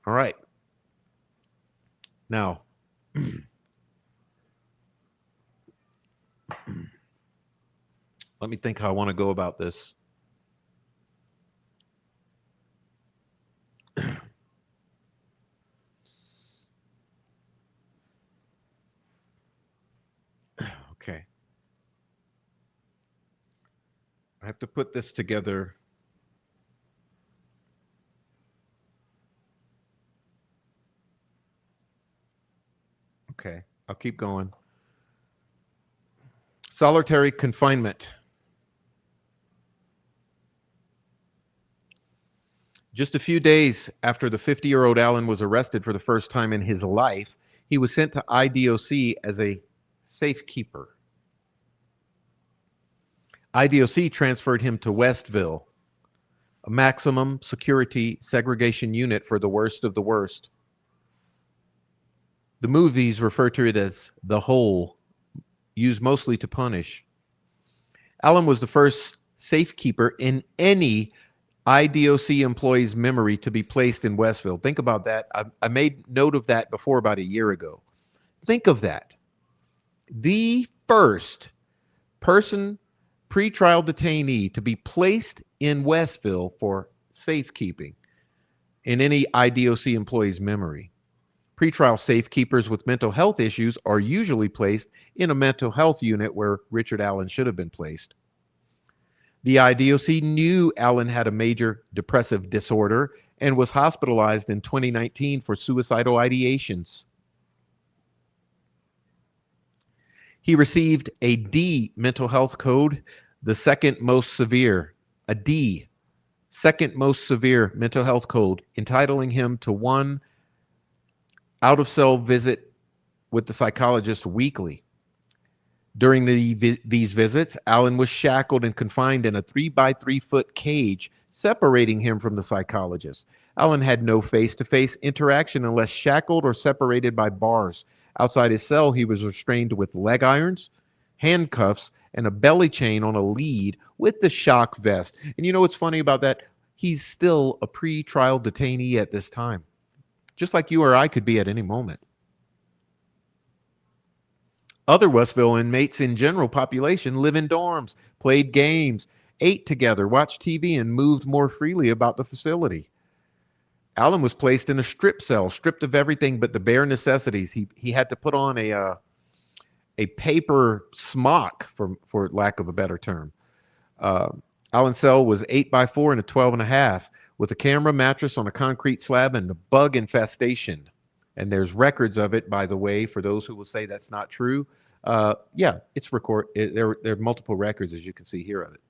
All right. Now, let me think how I want to go about this. Okay. I have to put this together. Okay, I'll keep going. Solitary confinement. Just a few days after the 50-year-old Allen was arrested for the first time in his life, he was sent to IDOC as a safekeeper. IDOC transferred him to Westville, a maximum security segregation unit for the worst of the worst. The movies refer to it as the hole, used mostly to punish. Allen was the first safekeeper in any IDOC employee's memory to be placed in Westville. Think about that. I made note of that before about a year ago. Think of that. The first person, pretrial detainee, to be placed in Westville for safekeeping in any IDOC employee's memory. Pretrial safekeepers with mental health issues are usually placed in a mental health unit where Richard Allen should have been placed. The IDOC knew Allen had a major depressive disorder and was hospitalized in 2019 for suicidal ideations. He received a D mental health code, the second most severe, a D, second most severe mental health code, entitling him to 1 out-of-cell visit with the psychologist weekly. During these visits, Allen was shackled and confined in a 3-by-3 foot cage, separating him from the psychologist. Allen had no face-to-face interaction unless shackled or separated by bars. Outside his cell, he was restrained with leg irons, handcuffs, and a belly chain on a lead with the shock vest. And you know what's funny about that? He's still a pre-trial detainee at this time, just like you or I could be at any moment. Other Westville inmates in general population live in dorms, played games, ate together, watched TV, and moved more freely about the facility. Alan was placed in a strip cell, stripped of everything but the bare necessities. He had to put on a paper smock, for lack of a better term. Alan's cell was 8x4 and a 12.5, with a camera, mattress on a concrete slab, and a bug infestation. And there's records of it, by the way, for those who will say that's not true. Yeah, it's there are multiple records, as you can see here, of it.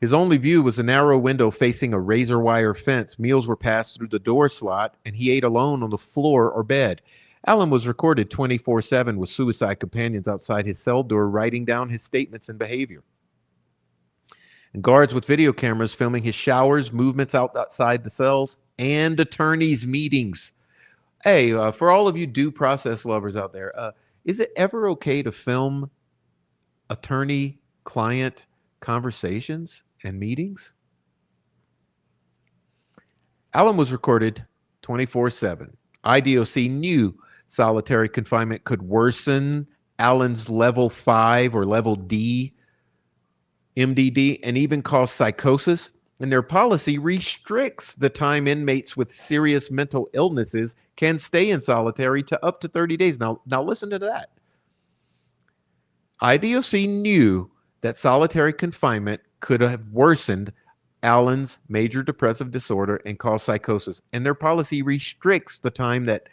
His only view was a narrow window facing a razor wire fence. Meals were passed through the door slot, and he ate alone on the floor or bed. Alan was recorded 24/7 with suicide companions outside his cell door, writing down his statements and behavior. And guards with video cameras filming his showers, movements outside the cells, and attorneys' meetings. Hey, for all of you due process lovers out there, is it ever okay to film attorney-client conversations and meetings? Alan was recorded 24/7. IDOC knew solitary confinement could worsen Alan's level 5 or level D MDD and even cause psychosis. And their policy restricts the time inmates with serious mental illnesses can stay in solitary to up to 30 days. Now listen to that. IDOC knew that solitary confinement could have worsened Alan's major depressive disorder and caused psychosis. And their policy restricts the time that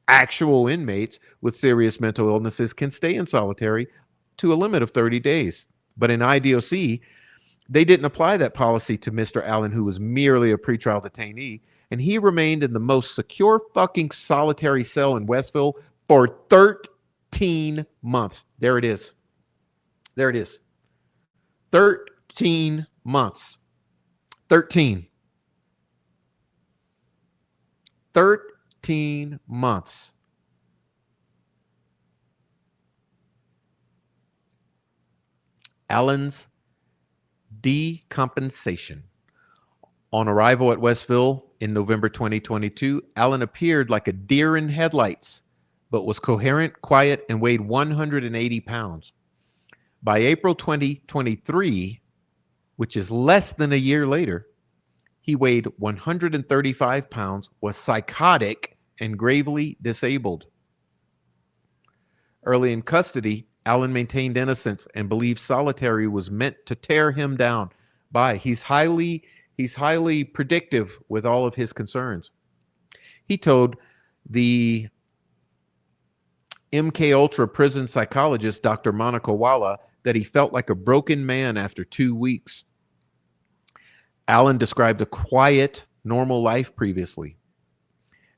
actual inmates with serious mental illnesses can stay in solitary to a limit of 30 days. But in IDOC, they didn't apply that policy to Mr. Allen, who was merely a pretrial detainee, and he remained in the most secure fucking solitary cell in Westville for 13 months. There it is. There it is. 13 months. 13 months. Alan's decompensation. On arrival at Westville in November 2022, Alan appeared like a deer in headlights, but was coherent, quiet, and weighed 180 pounds. By April 2023, which is less than a year later, he weighed 135 pounds, was psychotic, and gravely disabled. Early in custody, Alan maintained innocence and believed solitary was meant to tear him down. He's highly predictive with all of his concerns. He told the MK Ultra prison psychologist, Dr. Monica Walla, that he felt like a broken man after 2 weeks. Alan described a quiet, normal life previously.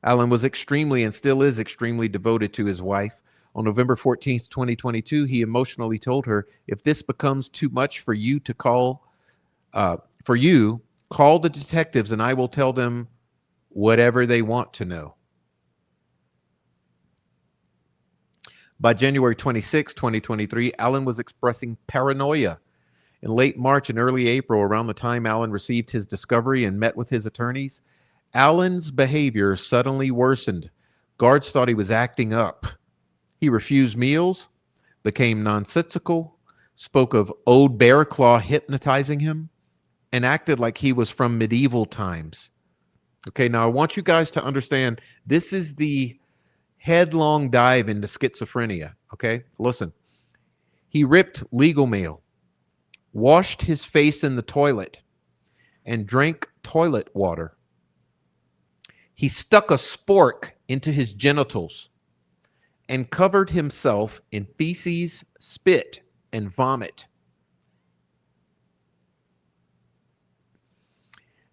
Alan was extremely and still is extremely devoted to his wife. On November 14th, 2022, he emotionally told her, "If this becomes too much for you to call the detectives and I will tell them whatever they want to know." By January 26, 2023, Alan was expressing paranoia. In late March and early April, around the time Alan received his discovery and met with his attorneys, Alan's behavior suddenly worsened. Guards thought he was acting up. He refused meals, became nonsensical, spoke of old bear claw hypnotizing him, and acted like he was from medieval times. Okay, now I want you guys to understand this is the headlong dive into schizophrenia. Okay, listen. He ripped legal mail, washed his face in the toilet, and drank toilet water. He stuck a spork into his genitals and covered himself in feces, spit, and vomit.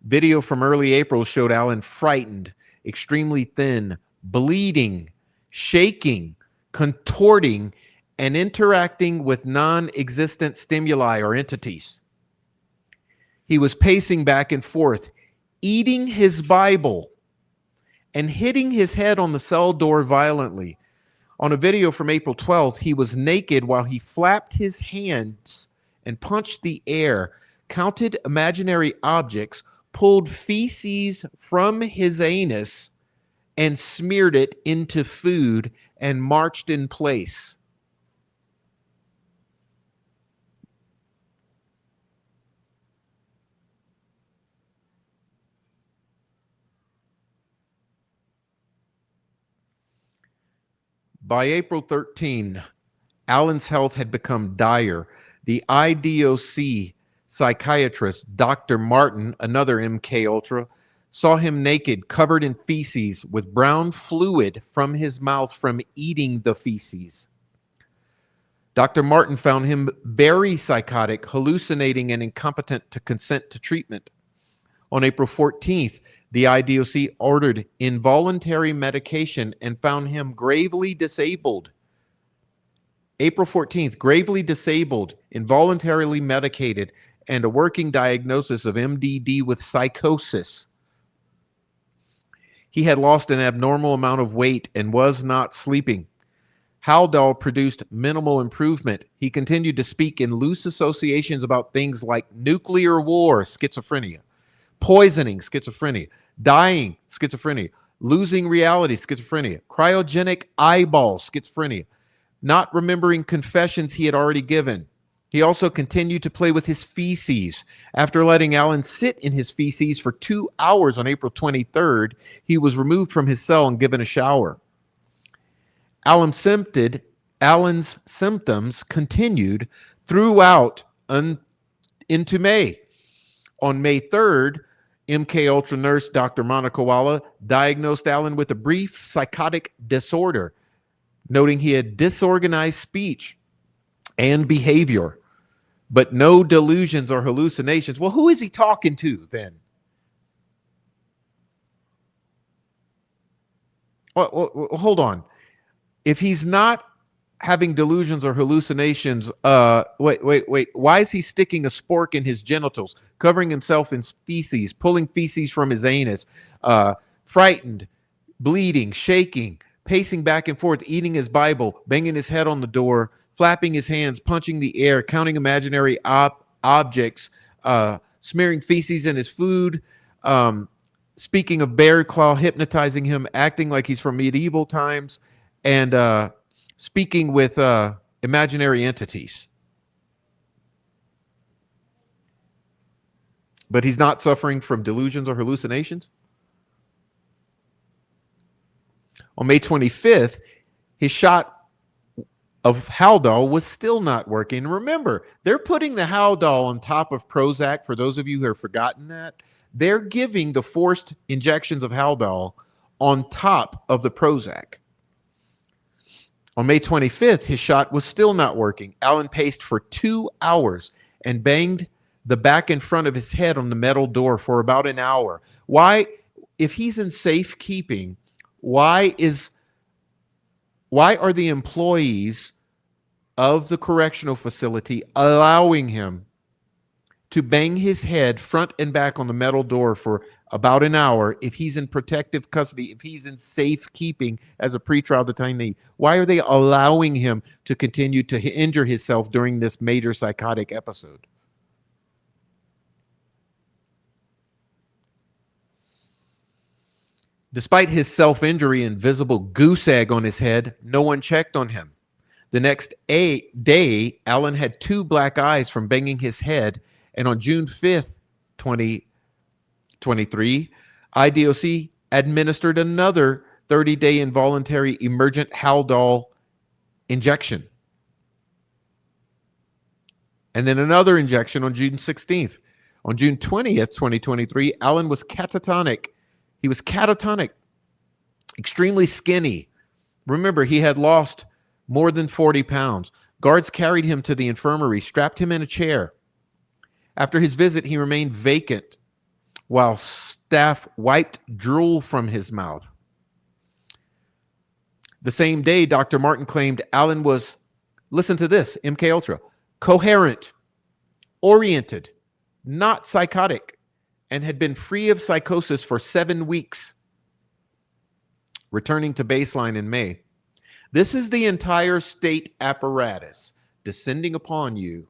Video from early April showed Alan frightened, extremely thin, bleeding, shaking, contorting, and interacting with non-existent stimuli or entities. He was pacing back and forth, eating his Bible, and hitting his head on the cell door violently. On a video from April 12th, he was naked while he flapped his hands and punched the air, counted imaginary objects, pulled feces from his anus and smeared it into food and marched in place. By April 13, Allen's health had become dire. The IDOC psychiatrist, Dr. Martin, another MK Ultra, saw him naked, covered in feces, with brown fluid from his mouth from eating the feces. Dr. Martin found him very psychotic, hallucinating, and incompetent to consent to treatment. On April 14th, the IDOC ordered involuntary medication and found him gravely disabled. April 14th, gravely disabled, involuntarily medicated, and a working diagnosis of MDD with psychosis. He had lost an abnormal amount of weight and was not sleeping. Haldol produced minimal improvement. He continued to speak in loose associations about things like nuclear war, schizophrenia, poisoning, schizophrenia, dying, schizophrenia, losing reality, schizophrenia, cryogenic eyeballs, schizophrenia, not remembering confessions he had already given. He also continued to play with his feces. After letting Allen sit in his feces for 2 hours on April 23rd, he was removed from his cell and given a shower. Allen's symptoms continued throughout into May. On May 3rd, MK Ultra nurse Dr. Monica Walla diagnosed Allen with a brief psychotic disorder, noting he had disorganized speech and behavior, but no delusions or hallucinations. Well, who is he talking to then? Well, hold on. If he's not having delusions or hallucinations, wait. Why is he sticking a spork in his genitals, covering himself in feces, pulling feces from his anus, frightened, bleeding, shaking, pacing back and forth, eating his Bible, banging his head on the door, flapping his hands, punching the air, counting imaginary objects, smearing feces in his food, speaking of bear claw, hypnotizing him, acting like he's from medieval times, and speaking with imaginary entities. But he's not suffering from delusions or hallucinations? On May 25th, his shot of Haldol was still not working. Remember, they're putting the Haldol on top of Prozac. For those of you who have forgotten that, they're giving the forced injections of Haldol on top of the Prozac. On May 25th, his shot was still not working. Allen paced for 2 hours and banged the back and front of his head on the metal door for about an hour. Why, if he's in safekeeping, why are the employees of the correctional facility allowing him to bang his head front and back on the metal door for about an hour if he's in protective custody, if he's in safekeeping as a pretrial detainee? Why are they allowing him to continue to injure himself during this major psychotic episode? Despite his self-injury and visible goose egg on his head, no one checked on him. The next day, Allen had 2 black eyes from banging his head, and on June 5th, 2023, IDOC administered another 30-day involuntary emergent Haldol injection. And then another injection on June 16th. On June 20th, 2023, Allen was catatonic. He was catatonic, extremely skinny. Remember, he had lost more than 40 pounds. Guards carried him to the infirmary, strapped him in a chair. After his visit, he remained vacant while staff wiped drool from his mouth. The same day, Dr. Martin claimed Allen was, listen to this, MK Ultra, coherent, oriented, not psychotic, and had been free of psychosis for 7 weeks, returning to baseline in May. This is the entire state apparatus descending upon you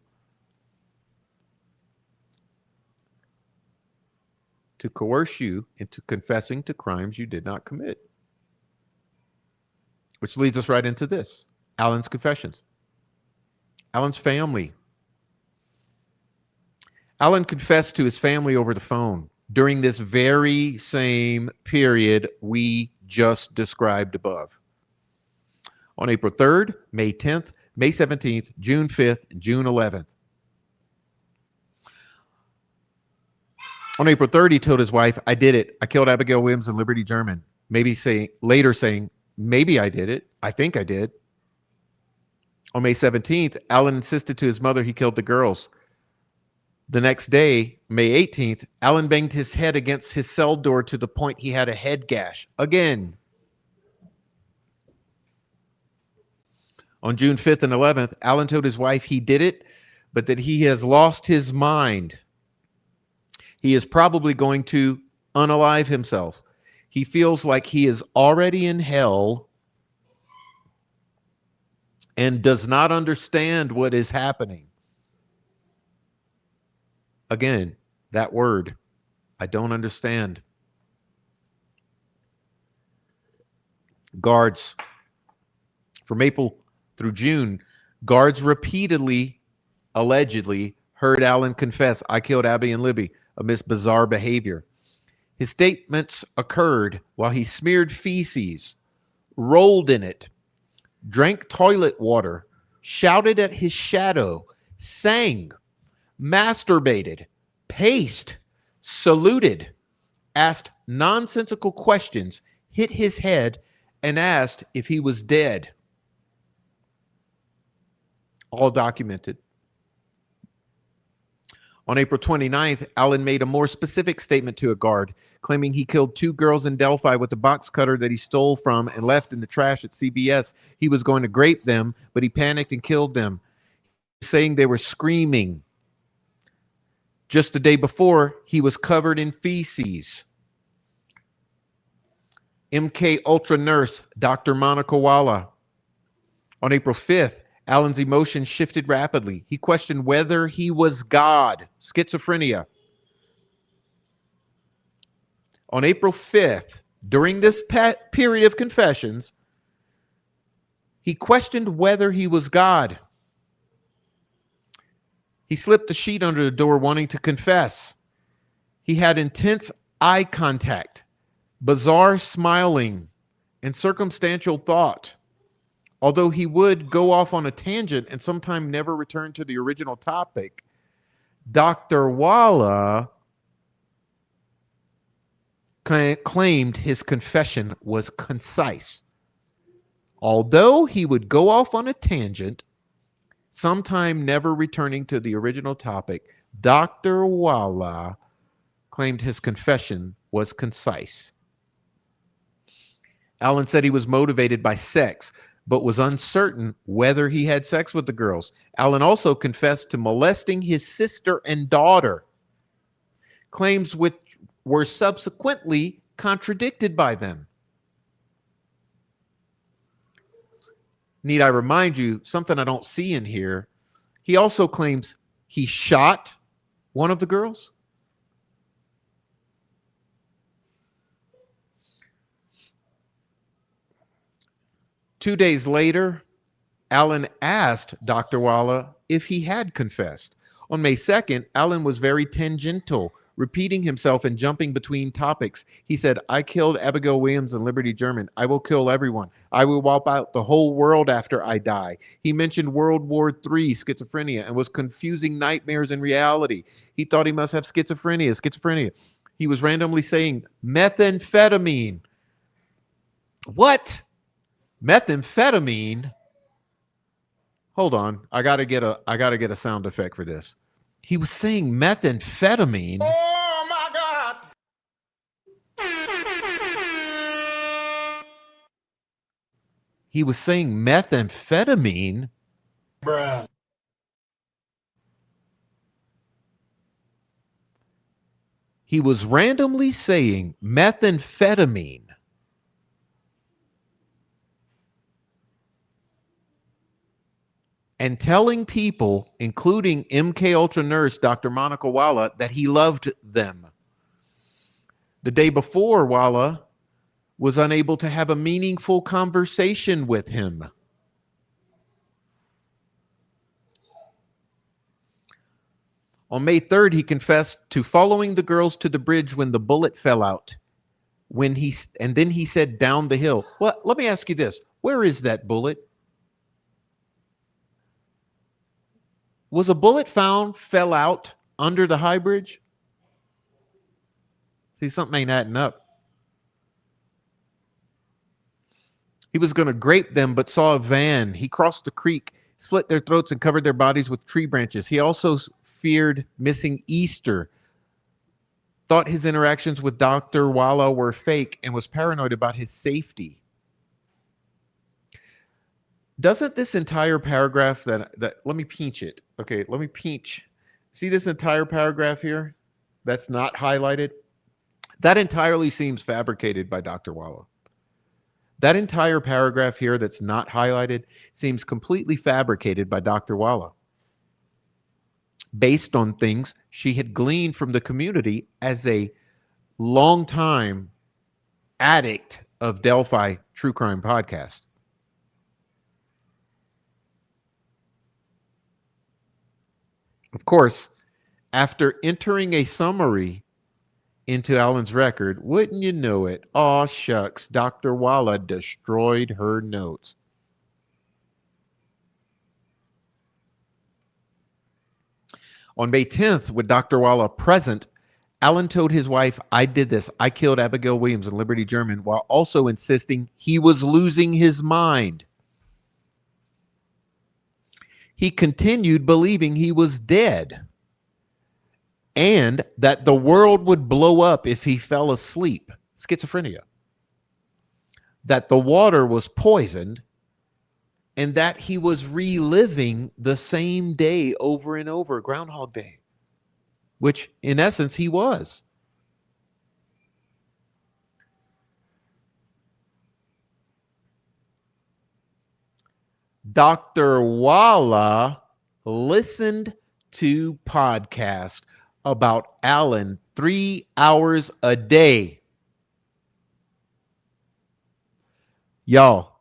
to coerce you into confessing to crimes you did not commit. Which leads us right into this. Alan's confessions. Alan's family. Alan confessed to his family over the phone during this very same period we just described above. On April 3rd, May 10th, May 17th, June 5th, and June 11th. On April 3rd, he told his wife, I did it. I killed Abigail Williams and Liberty German. Later saying, maybe I did it. I think I did. On May 17th, Alan insisted to his mother he killed the girls. The next day, May 18th, Alan banged his head against his cell door to the point he had a head gash. Again. On June 5th and 11th, Alan told his wife he did it, but that he has lost his mind. He is probably going to unalive himself. He feels like he is already in hell and does not understand what is happening. Again, that word, I don't understand. Guards. From April through June, guards repeatedly, allegedly, heard Alan confess, I killed Abby and Libby, amidst bizarre behavior. His statements occurred while he smeared feces, rolled in it, drank toilet water, shouted at his shadow, sang, masturbated, paced, saluted, asked nonsensical questions, hit his head, and asked if he was dead. All documented. On April 29th, Alan made a more specific statement to a guard, claiming he killed 2 girls in Delphi with a box cutter that he stole from and left in the trash at CBS. He was going to grape them, but he panicked and killed them, saying they were screaming. Just the day before, he was covered in feces. MK Ultra nurse Dr. Monica Walla. On April 5th, Alan's emotions shifted rapidly. He questioned whether he was God, schizophrenia. On April 5th, during this period of confessions, he questioned whether he was God. He slipped the sheet under the door wanting to confess. He had intense eye contact, bizarre smiling, and circumstantial thought. Although he would go off on a tangent and sometimes never return to the original topic, Dr. Walla claimed his confession was concise. Although he would go off on a tangent, sometime never returning to the original topic, Dr. Walla claimed his confession was concise. Alan said he was motivated by sex, but was uncertain whether he had sex with the girls. Alan also confessed to molesting his sister and daughter, claims which were subsequently contradicted by them. Need I remind you, something I don't see in here, he also claims he shot one of the girls. Two days later, Alan asked Dr. Walla if he had confessed. On May 2nd, Alan was very tangential, repeating himself and jumping between topics. He said, I killed Abigail Williams and Liberty German. I will kill everyone. I will wipe out the whole world after I die. He mentioned World War III, schizophrenia, and was confusing nightmares and reality. He thought he must have schizophrenia. He was randomly saying methamphetamine. What? Methamphetamine? Hold on. I gotta get a sound effect for this. He was saying methamphetamine. Oh my God! He was saying methamphetamine. Bruh. He was randomly saying methamphetamine. And telling people, including MK Ultra nurse Dr. Monica Walla, that he loved them. The day before, Walla was unable to have a meaningful conversation with him. On May 3rd, he confessed to following the girls to the bridge when the bullet fell out. And then he said down the hill. Well, let me ask you this. Where is that bullet? Was a bullet found, fell out under the high bridge? See, something ain't adding up. He was going to grape them, but saw a van. He crossed the creek, slit their throats, and covered their bodies with tree branches. He also feared missing Easter, thought his interactions with Dr. Walla were fake, and was paranoid about his safety. Doesn't this entire paragraph that let me pinch it. Okay, let me pinch. See this entire paragraph here that's not highlighted? That entirely seems fabricated by Dr. Walla. That entire paragraph here that's not highlighted seems completely fabricated by Dr. Walla, based on things she had gleaned from the community as a longtime addict of Delphi true crime podcast. Of course, after entering a summary into Alan's record, wouldn't you know it? Aw, shucks, Dr. Walla destroyed her notes. On May 10th, with Dr. Walla present, Alan told his wife, I did this. I killed Abigail Williams and Liberty German, while also insisting he was losing his mind. He continued believing he was dead and that the world would blow up if he fell asleep. Schizophrenia. That the water was poisoned and that he was reliving the same day over and over, Groundhog Day, which in essence he was. Dr. Walla listened to podcasts about Alan 3 hours a day. Y'all,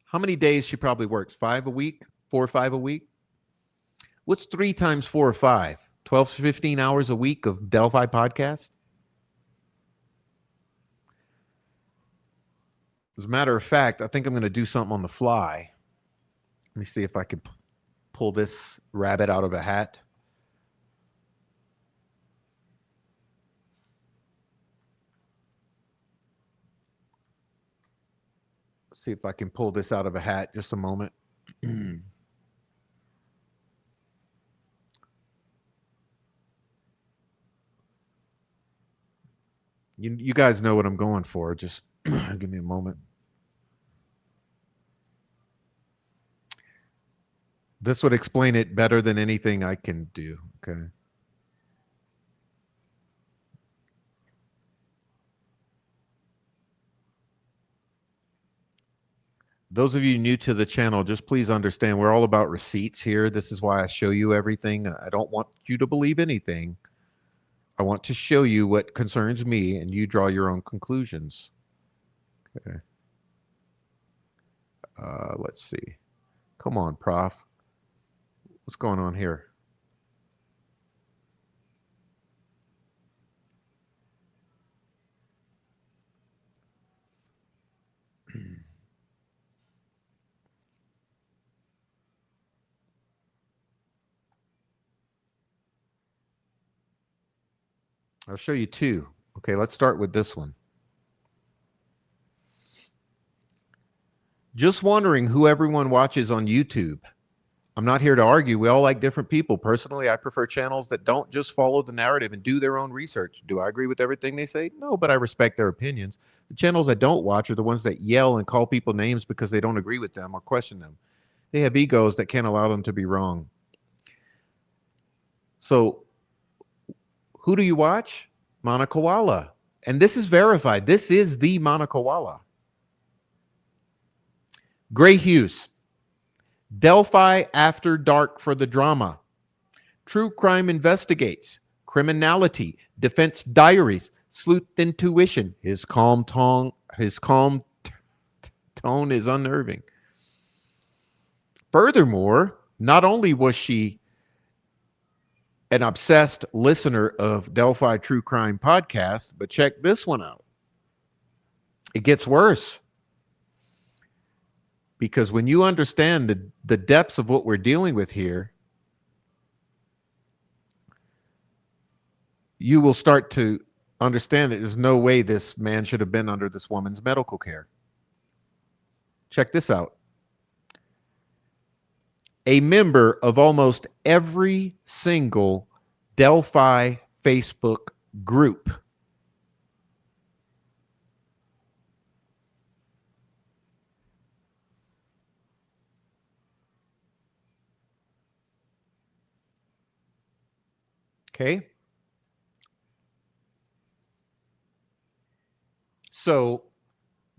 how many days she probably works? 5 a week? 4 or 5 a week? What's 3 times 4 or 5? 12 to 15 hours a week of Delphi podcast? As a matter of fact, I think I'm going to do something on the fly. Let me see if I can pull this rabbit out of a hat. See if I can pull this out of a hat. Just a moment. You guys know what I'm going for. Just give me a moment. This would explain it better than anything I can do. Okay. Those of you new to the channel, just please understand we're all about receipts here. This is why I show you everything. I don't want you to believe anything. I want to show you what concerns me, and you draw your own conclusions. Okay. Let's see. Come on, Prof. What's going on here? I'll show you 2. Okay, let's start with this one. Just wondering who everyone watches on YouTube. I'm not here to argue. We all like different people. Personally, I prefer channels that don't just follow the narrative and do their own research. Do I agree with everything they say? No, but I respect their opinions. The channels I don't watch are the ones that yell and call people names because they don't agree with them or question them. They have egos that can't allow them to be wrong. So, who do you watch? Monica Walla. And this is verified. This is the Monica Walla. Gray Hughes. Delphi After Dark for the drama. True Crime Investigates. criminality, defense diaries, sleuth intuition. His calm tone is unnerving. Furthermore, not only was she an obsessed listener of Delphi True Crime Podcast, but check this one out. It gets worse. Because when you understand the depths of what we're dealing with here, you will start to understand that there's no way this man should have been under this woman's medical care. Check this out. A member of almost every single Delphi Facebook group okay? So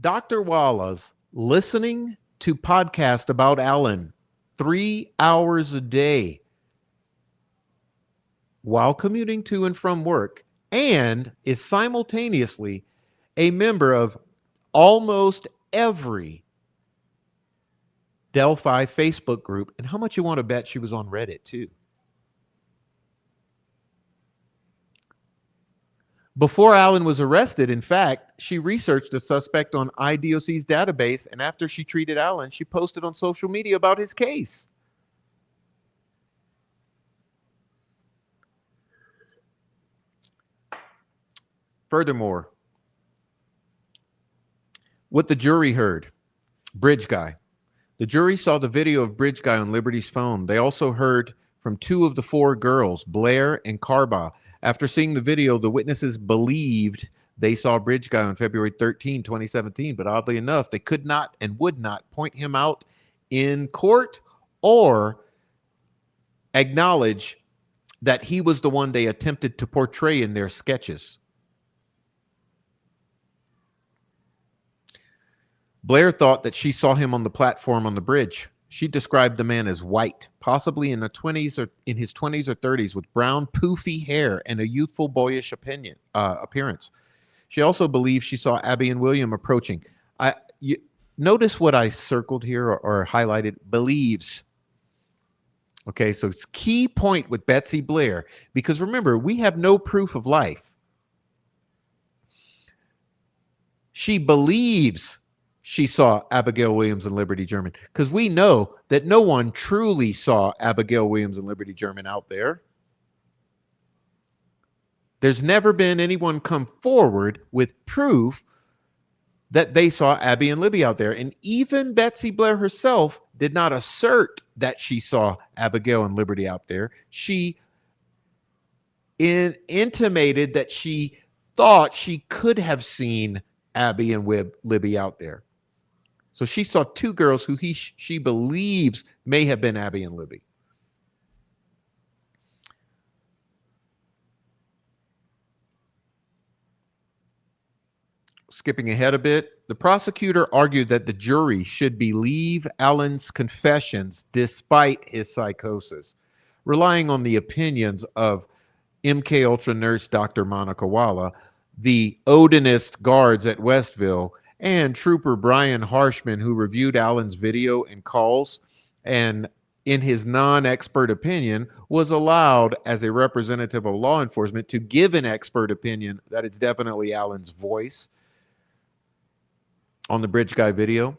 Dr. Walla's listening to podcast about Alan 3 hours a day while commuting to and from work, and is simultaneously a member of almost every Delphi Facebook group. And how much you want to bet she was on Reddit too? Before Alan was arrested, in fact, she researched the suspect on IDOC's database, and after she treated Alan, she posted on social media about his case. Furthermore, what the jury heard, Bridge Guy. The jury saw the video of Bridge Guy on Liberty's phone. They also heard from 2 of the 4 girls, Blair and Carba. After seeing the video, the witnesses believed they saw Bridge Guy on February 13, 2017, but oddly enough, they could not and would not point him out in court or acknowledge that he was the one they attempted to portray in their sketches. Blair thought that she saw him on the platform on the bridge. She described the man as white, possibly in his 20s or 30s, with brown, poofy hair and a youthful, boyish appearance. She also believed she saw Abby and William approaching. Notice what I circled here or highlighted, believes. Okay, so it's key point with Betsy Blair, because remember, we have no proof of life. She believes she saw Abigail Williams and Liberty German, because we know that no one truly saw Abigail Williams and Liberty German out there. There's never been anyone come forward with proof that they saw Abby and Libby out there. And even Betsy Blair herself did not assert that she saw Abigail and Liberty out there. She intimated that she thought she could have seen Abby and Libby out there. So she saw 2 girls who she believes may have been Abby and Libby. Skipping ahead a bit, the prosecutor argued that the jury should believe Alan's confessions despite his psychosis, relying on the opinions of MK Ultra nurse Dr. Monica Walla, the Odinist guards at Westville, and Trooper Brian Harshman, who reviewed Alan's video and calls, and in his non-expert opinion, was allowed as a representative of law enforcement to give an expert opinion that it's definitely Alan's voice on the Bridge Guy video.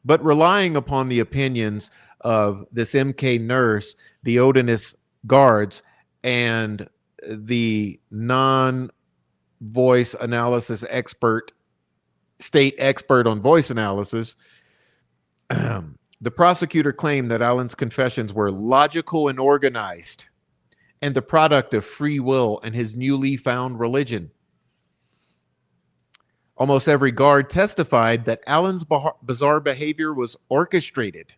But relying upon the opinions of this MK nurse, the Odinist guards, and the non-voice analysis expert, state expert on voice analysis, the prosecutor claimed that Alan's confessions were logical and organized and the product of free will and his newly found religion. Almost every guard testified that Alan's bizarre behavior was orchestrated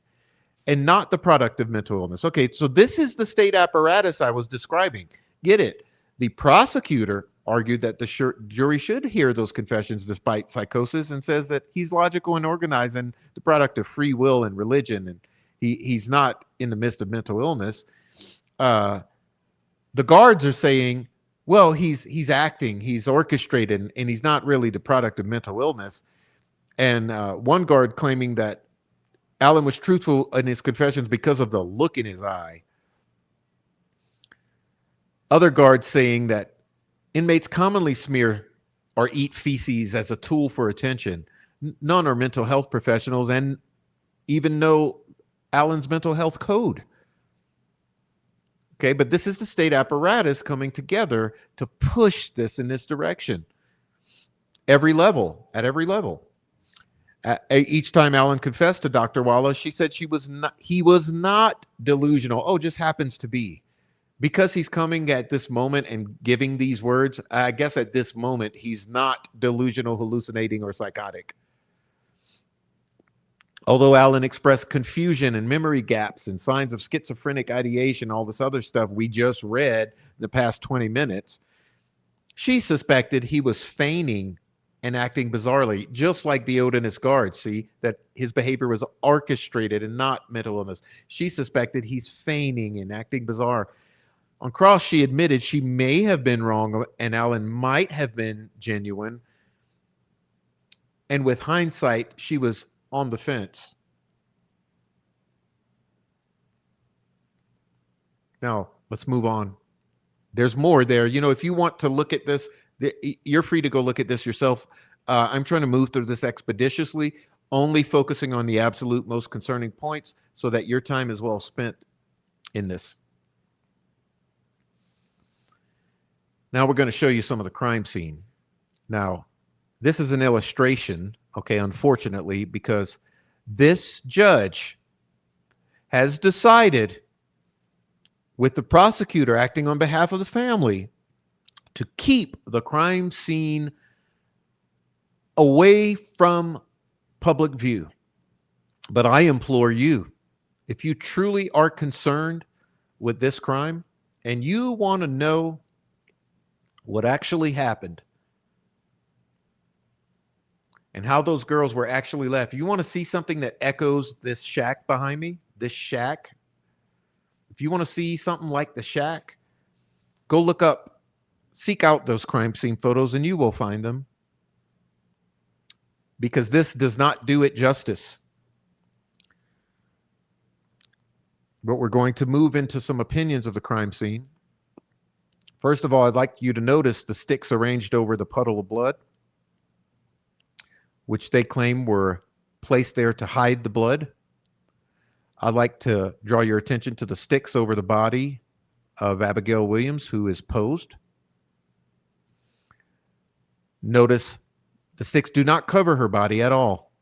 and not the product of mental illness. Okay, so this is the state apparatus I was describing. Get it? The prosecutor argued that the jury should hear those confessions despite psychosis, and says that he's logical and organized and the product of free will and religion, and he's not in the midst of mental illness. The guards are saying, well, he's acting, he's orchestrated, and he's not really the product of mental illness. And one guard claiming that Allen was truthful in his confessions because of the look in his eye. Other guards saying that inmates commonly smear or eat feces as a tool for attention. None are mental health professionals and even know Allen's mental health code. Okay, but this is the state apparatus coming together to push this in this direction. Every level, at every level. Each time Allen confessed to Dr. Wallace, she said he was not delusional. Oh, just happens to be. Because he's coming at this moment and giving these words, I guess at this moment, he's not delusional, hallucinating, or psychotic. Although Allen expressed confusion and memory gaps and signs of schizophrenic ideation, all this other stuff we just read in the past 20 minutes, she suspected he was feigning and acting bizarrely, just like the Odinist guard. See, that his behavior was orchestrated and not mental illness. She suspected he's feigning and acting bizarre. On cross, she admitted she may have been wrong and Allen might have been genuine. And with hindsight, she was on the fence. Now, let's move on. There's more there. You know, if you want to look at this, you're free to go look at this yourself. I'm trying to move through this expeditiously, only focusing on the absolute most concerning points so that your time is well spent in this. Now we're going to show you some of the crime scene. Now, this is an illustration, okay, unfortunately, because this judge has decided, with the prosecutor acting on behalf of the family, to keep the crime scene away from public view. But I implore you, if you truly are concerned with this crime and you want to know what actually happened and how those girls were actually left, you want to see something that echoes this shack behind me, this shack. If you want to see something like the shack, go look up, seek out those crime scene photos, and you will find them. Because this does not do it justice. But we're going to move into some opinions of the crime scene. First of all, I'd like you to notice the sticks arranged over the puddle of blood, which they claim were placed there to hide the blood. I'd like to draw your attention to the sticks over the body of Abigail Williams, who is posed. Notice the sticks do not cover her body at all,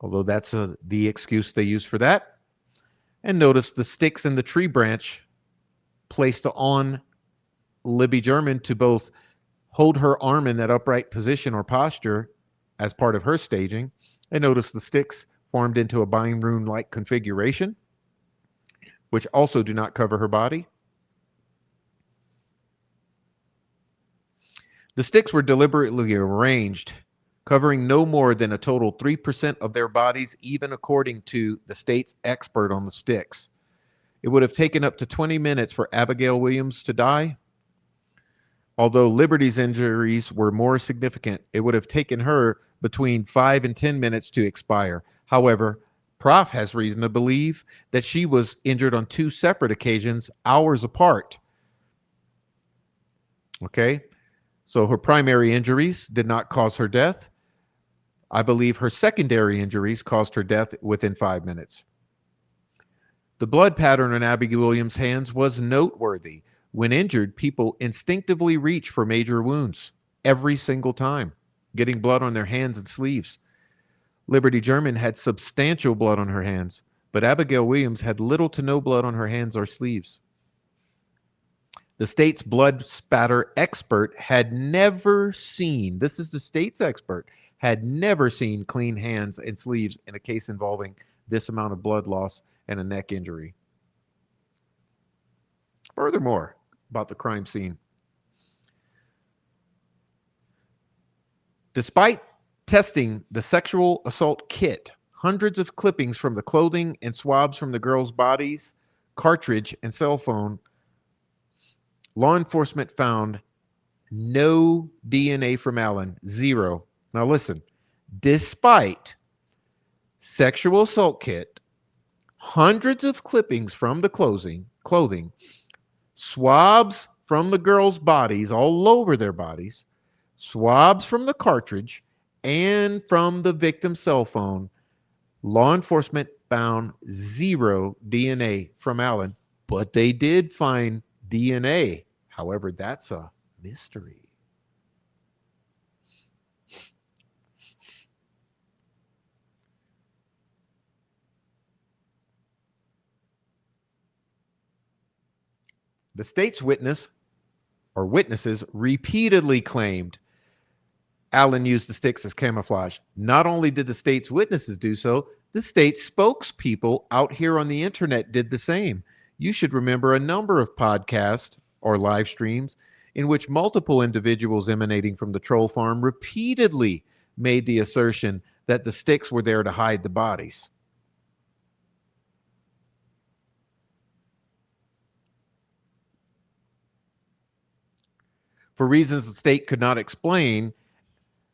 although that's the excuse they use for that. And notice the sticks in the tree branch placed on Libby German to both hold her arm in that upright position or posture as part of her staging. And notice the sticks formed into a bind rune-like configuration, which also do not cover her body. The sticks were deliberately arranged, covering no more than a total 3% of their bodies, even according to the state's expert on the sticks. It would have taken up to 20 minutes for Abigail Williams to die. Although Liberty's injuries were more significant, it would have taken her between 5 and 10 minutes to expire. However, Prof has reason to believe that she was injured on 2 separate occasions, hours apart. Okay, so her primary injuries did not cause her death. I believe her secondary injuries caused her death within 5 minutes. The blood pattern on Abigail Williams' hands was noteworthy. When injured, people instinctively reach for major wounds every single time, getting blood on their hands and sleeves. Liberty German had substantial blood on her hands, but Abigail Williams had little to no blood on her hands or sleeves. The state's blood spatter expert had never seen, this is the state's expert, had never seen clean hands and sleeves in a case involving this amount of blood loss and a neck injury. Furthermore, about the crime scene. Despite testing the sexual assault kit, hundreds of clippings from the clothing and swabs from the girls' bodies, cartridge, and cell phone Law enforcement found no DNA from Allen, zero. Now listen, despite sexual assault kit, hundreds of clippings from the clothing, swabs from the girls' bodies all over their bodies, swabs from the cartridge, and from the victim's cell phone, law enforcement found zero DNA from Allen, but they did find DNA. However, that's a mystery. The state's witnesses repeatedly claimed Allen used the sticks as camouflage. Not only did the state's witnesses do so, the state's spokespeople out here on the internet did the same. You should remember a number of podcasts or live streams in which multiple individuals emanating from the troll farm repeatedly made the assertion that the sticks were there to hide the bodies. For reasons the state could not explain,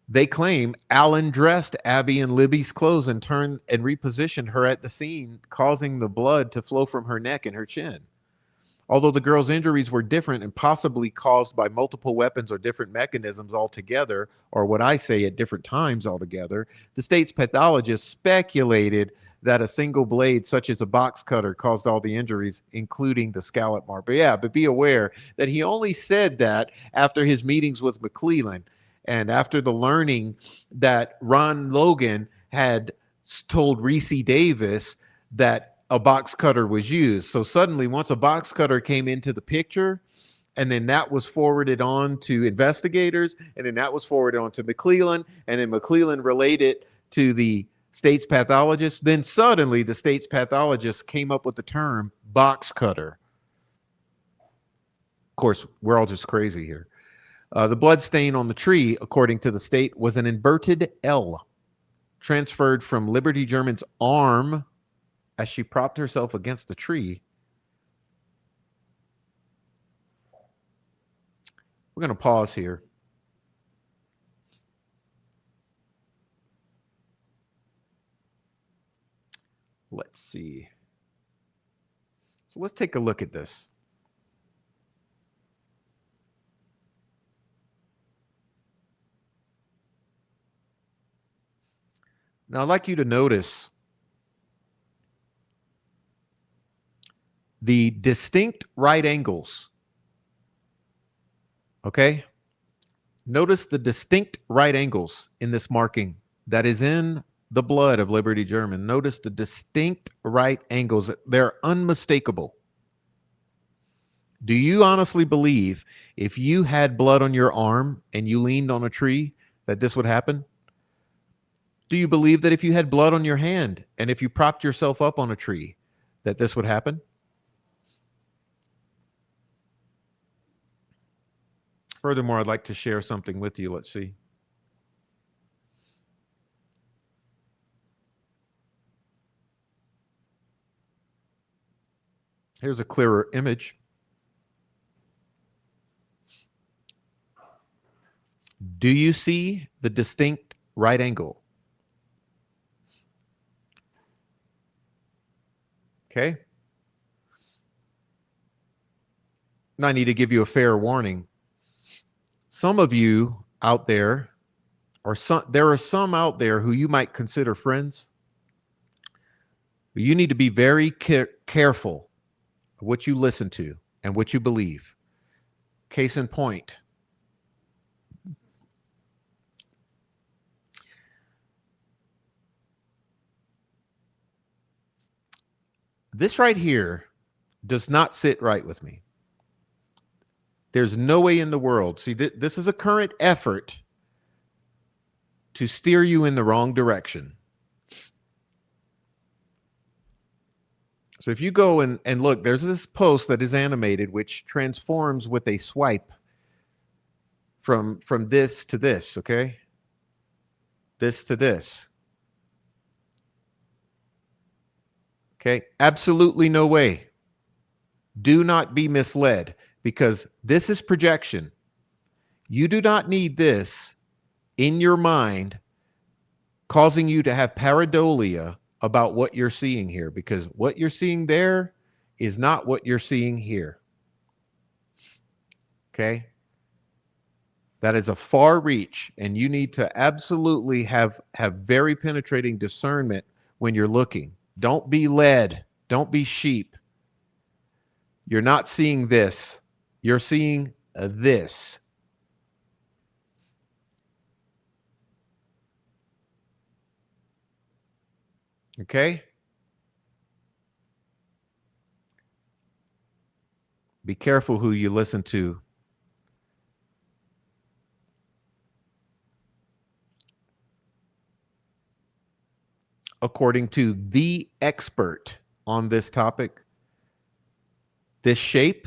they claim Allen dressed Abby in Libby's clothes and turned and repositioned her at the scene, causing the blood to flow from her neck and her chin. Although the girl's injuries were different and possibly caused by multiple weapons or different mechanisms altogether, or what I say at different times altogether, the state's pathologist speculated that a single blade, such as a box cutter, caused all the injuries, including the scallop mark. But be aware that he only said that after his meetings with McClellan and after the learning that Ron Logan had told Reese Davis that a box cutter was used. So suddenly, once a box cutter came into the picture, and then that was forwarded on to investigators, and then that was forwarded on to McClellan, and then McClellan related to the state's pathologist, then suddenly the state's pathologist came up with the term box cutter. Of course, we're all just crazy here. The blood stain on the tree, according to the state, was an inverted L, transferred from Liberty German's arm as she propped herself against the tree. We're going to pause here. Let's see. So let's take a look at this. Now, I'd like you to notice the distinct right angles. Okay? Notice the distinct right angles in this marking that is in the blood of Liberty German. Notice the distinct right angles. They're unmistakable. Do you honestly believe if you had blood on your arm and you leaned on a tree that this would happen? Do you believe that if you had blood on your hand and if you propped yourself up on a tree that this would happen? Furthermore, I'd like to share something with you. Let's see. Here's a clearer image. Do you see the distinct right angle? Okay. Now I need to give you a fair warning. Some of you out there, there are some out there who you might consider friends. You need to be very careful of what you listen to and what you believe. Case in point. This right here does not sit right with me. There's no way in the world. See, this is a current effort to steer you in the wrong direction. So if you go and look, there's this post that is animated, which transforms with a swipe from this to this, okay? This to this. Okay? Absolutely no way. Do not be misled, because this is projection. You do not need this in your mind causing you to have pareidolia about what you're seeing here, because what you're seeing there is not what you're seeing here. Okay? That is a far reach, and you need to absolutely have very penetrating discernment when you're looking. Don't be led. Don't be sheep. You're not seeing this. You're seeing this. Okay? Be careful who you listen to. According to the expert on this topic, this shape,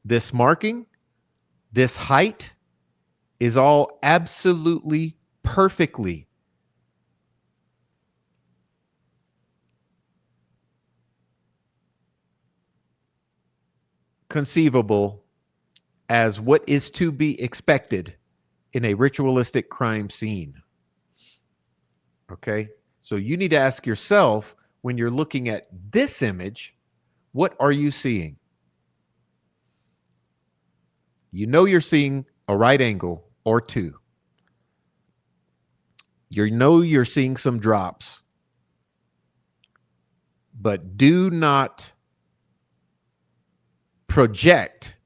this marking, this height is all absolutely perfectly conceivable as what is to be expected in a ritualistic crime scene. Okay? So you need to ask yourself, when you're looking at this image, what are you seeing? You know you're seeing a right angle or two. You know you're seeing some drops. But do not project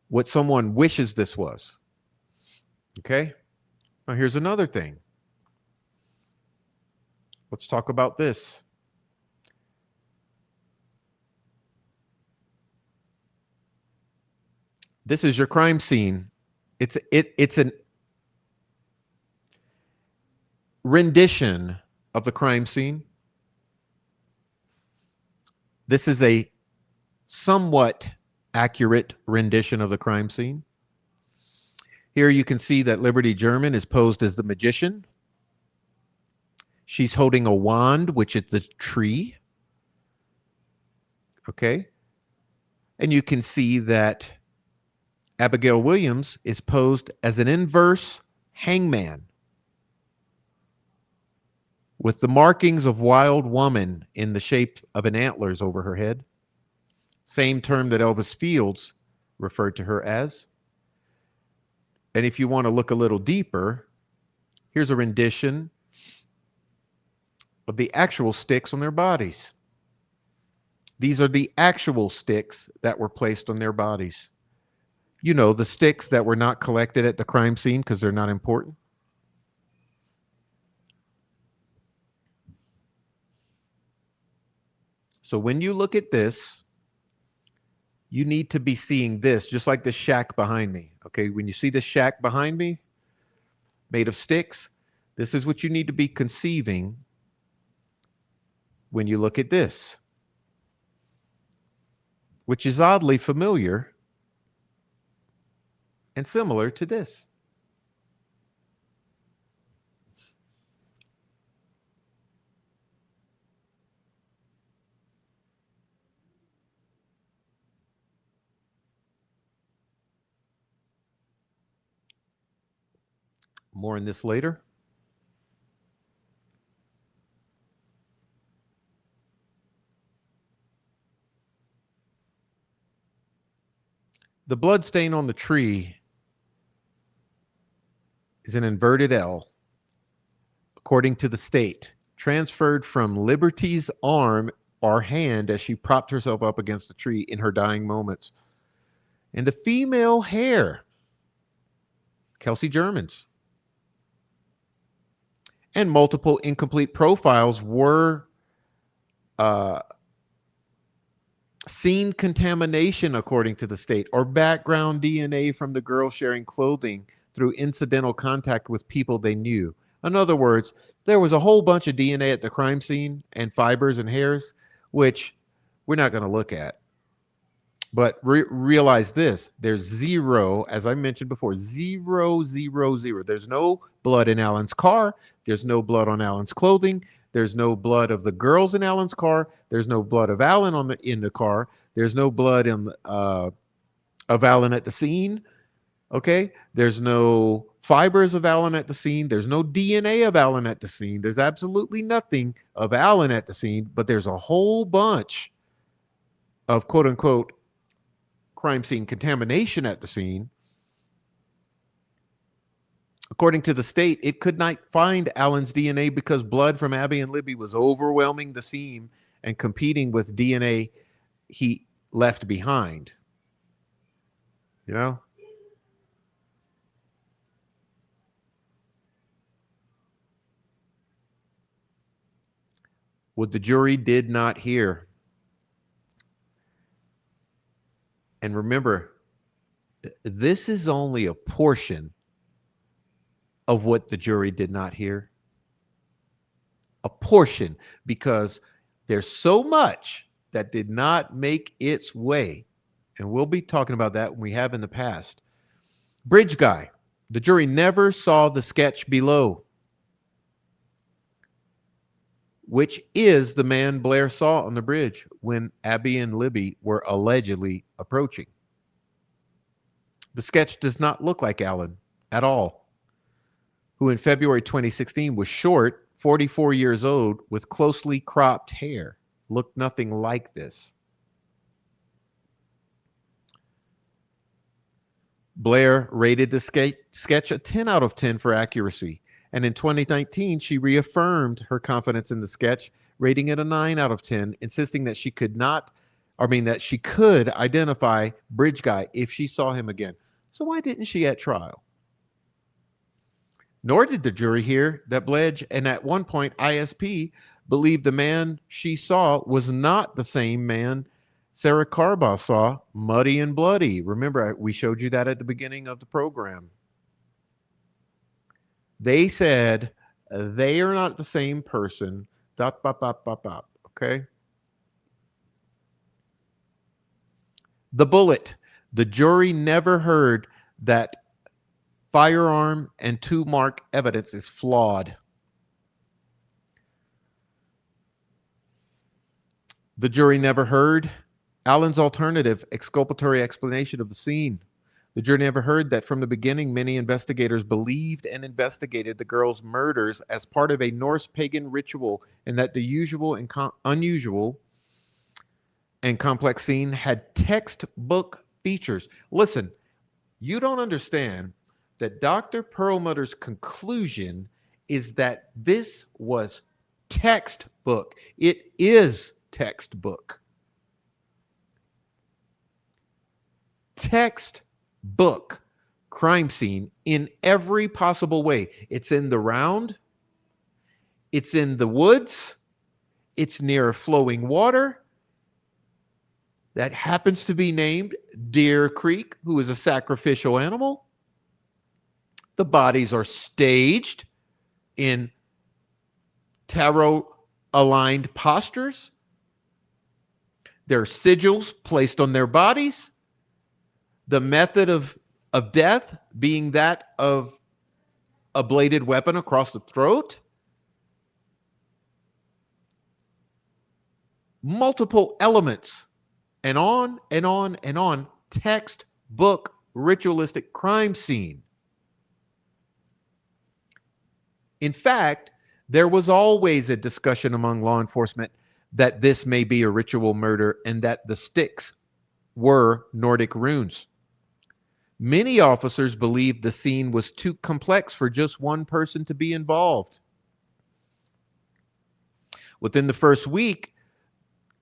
what someone wishes this was. Okay? Now here's another thing. Let's talk about this. This is your crime scene. It's an rendition of the crime scene. This is a somewhat accurate rendition of the crime scene. Here you can see that Liberty German is posed as the magician. She's holding a wand, which is the tree. Okay. And you can see that Abigail Williams is posed as an inverse hangman with the markings of wild woman in the shape of an antlers over her head. Same term that Elvis Fields referred to her as. And if you want to look a little deeper, here's a rendition of the actual sticks on their bodies. These are the actual sticks that were placed on their bodies. You know, the sticks that were not collected at the crime scene because they're not important. So when you look at this, you need to be seeing this, just like the shack behind me. Okay, when you see the shack behind me, made of sticks, this is what you need to be conceiving when you look at this, which is oddly familiar and similar to this. More on this later. The blood stain on the tree is an inverted L, according to the state, transferred from Liberty's arm or hand as she propped herself up against the tree in her dying moments. And the female hair, Kelsey German's, and multiple incomplete profiles were scene contamination, according to the state, or background DNA from the girl sharing clothing through incidental contact with people they knew. In other words, there was a whole bunch of DNA at the crime scene and fibers and hairs, which we're not going to look at. But realize this, there's zero, as I mentioned before, zero, zero, zero. There's no blood in Alan's car. There's no blood on Alan's clothing. There's no blood of the girls in Alan's car. There's no blood of Alan in the car. There's no blood in of Allen at the scene. Okay. There's no fibers of Allen at the scene. There's no DNA of Allen at the scene. There's absolutely nothing of Allen at the scene, but there's a whole bunch of quote unquote crime scene contamination at the scene. According to the state, it could not find Allen's DNA because blood from Abby and Libby was overwhelming the scene and competing with DNA he left behind. You know? What the jury did not hear. And remember, this is only a portion of what the jury did not hear. A portion, because there's so much that did not make its way. And we'll be talking about that when we have in the past. Bridge guy. The jury never saw the sketch below, which is the man Blair saw on the bridge when Abby and Libby were allegedly approaching. The sketch does not look like Allen at all, who in February 2016 was short, 44 years old, with closely cropped hair. Looked nothing like this. Blair rated the sketch a 10 out of 10 for accuracy. And in 2019, she reaffirmed her confidence in the sketch, rating it a 9 out of 10, insisting that she could identify Bridge Guy if she saw him again. So why didn't she at trial? Nor did the jury hear that Bledge and at one point ISP believed the man she saw was not the same man Sarah Carbaugh saw, muddy and bloody. Remember, we showed you that at the beginning of the program. They said they are not the same person. Okay. The bullet. The jury never heard that firearm and two mark evidence is flawed. The jury never heard Allen's alternative exculpatory explanation of the scene. The jury never heard that from the beginning, many investigators believed and investigated the girls' murders as part of a Norse pagan ritual, and that the usual and unusual and complex scene had textbook features. Listen, you don't understand that Dr. Perlmutter's conclusion is that this was textbook. It is textbook. Textbook crime scene in every possible way. It's in the round. It's in the woods. It's near flowing water that happens to be named Deer Creek, who is a sacrificial animal. The bodies are staged in tarot-aligned postures. There are sigils placed on their bodies. The method of death being that of a bladed weapon across the throat. Multiple elements, and on and on and on. Textbook ritualistic crime scene. In fact, there was always a discussion among law enforcement that this may be a ritual murder and that the sticks were Nordic runes. Many officers believed the scene was too complex for just one person to be involved. Within the first week,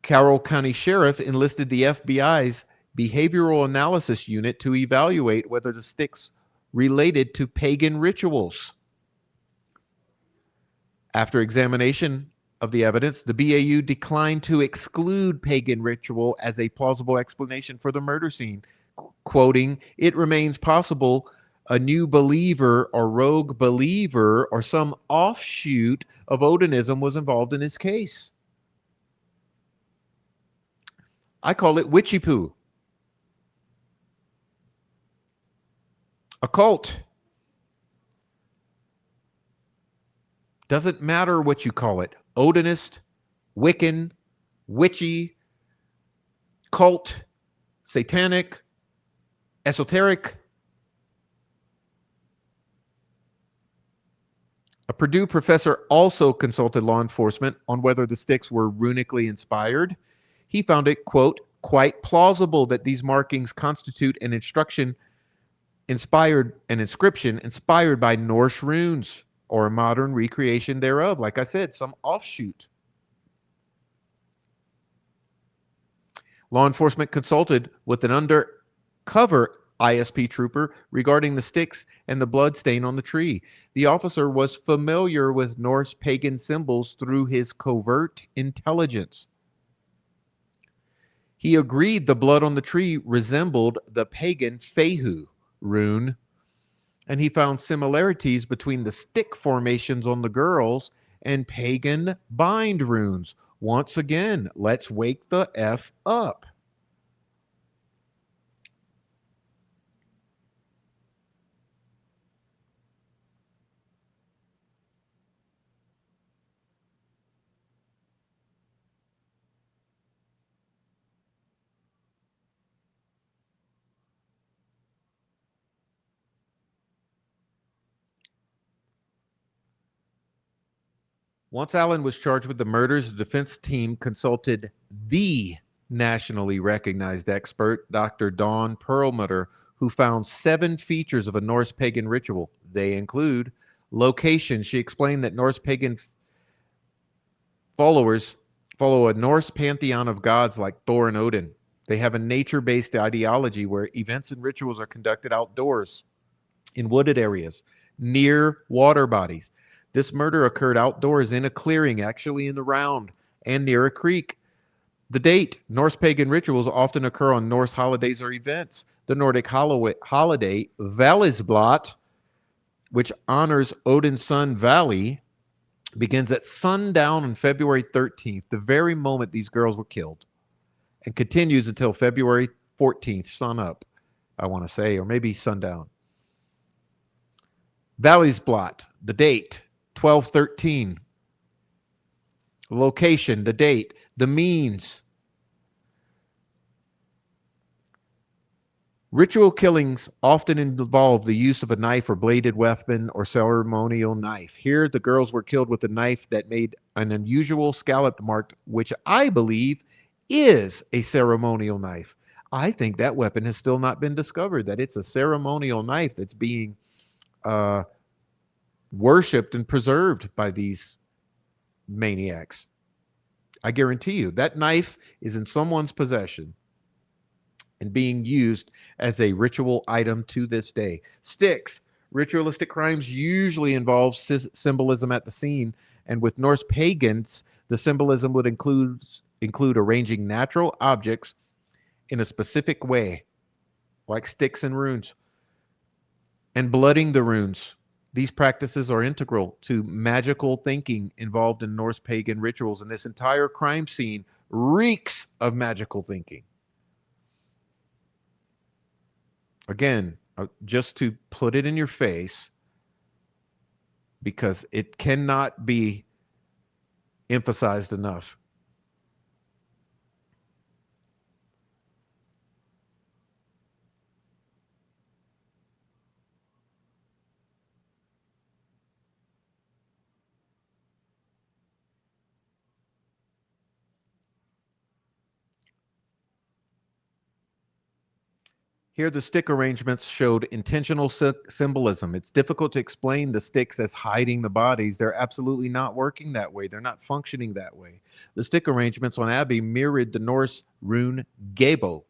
Carroll County Sheriff enlisted the FBI's Behavioral Analysis Unit to evaluate whether the sticks related to pagan rituals. After examination of the evidence, the BAU declined to exclude pagan ritual as a plausible explanation for the murder scene, quoting, "It remains possible a new believer or rogue believer or some offshoot of Odinism was involved in this case." I call it witchy poo. A cult. Doesn't matter what you call it. Odinist, Wiccan, witchy, cult, satanic, Esoteric. A Purdue professor also consulted law enforcement on whether the sticks were runically inspired. He found it, quote, quite plausible that these markings constitute an inscription inspired by Norse runes or a modern recreation thereof. Like I said, some offshoot. Law enforcement consulted with an undercover ISP trooper regarding the sticks and the blood stain on the tree. The officer was familiar with Norse pagan symbols through his covert intelligence. He agreed the blood on the tree resembled the pagan Fehu rune, and he found similarities between the stick formations on the girls and pagan bind runes. Once again, let's wake the F up. Once Allen was charged with the murders, the defense team consulted the nationally recognized expert, Dr. Dawn Perlmutter, who found 7 features of a Norse pagan ritual. They include location. She explained that Norse pagan followers follow a Norse pantheon of gods like Thor and Odin. They have a nature-based ideology where events and rituals are conducted outdoors, in wooded areas, near water bodies. This murder occurred outdoors in a clearing, actually in the round, and near a creek. The date. Norse pagan rituals often occur on Norse holidays or events. The Nordic holiday, Valisblot, which honors Odin's son Vali, begins at sundown on February 13th, the very moment these girls were killed, and continues until February 14th, sun up, I want to say, or maybe sundown. Valisblot, the date, 12/13. Location, the date. The means. Ritual killings often involve the use of a knife or bladed weapon or ceremonial knife. Here, the girls were killed with a knife that made an unusual scalloped mark, which I believe is a ceremonial knife. I think that weapon has still not been discovered, that it's a ceremonial knife that's being worshipped and preserved by these maniacs. I guarantee you that knife is in someone's possession and being used as a ritual item to this day. Sticks. Ritualistic crimes usually involve symbolism at the scene, and with Norse pagans, the symbolism would include arranging natural objects in a specific way, like sticks and runes, and blooding the runes. These practices are integral to magical thinking involved in Norse pagan rituals, and this entire crime scene reeks of magical thinking. Again, just to put it in your face, because it cannot be emphasized enough. Here, the stick arrangements showed intentional symbolism. It's difficult to explain the sticks as hiding the bodies. They're absolutely not working that way. They're not functioning that way. The stick arrangements on Abbey mirrored the Norse rune Gabo,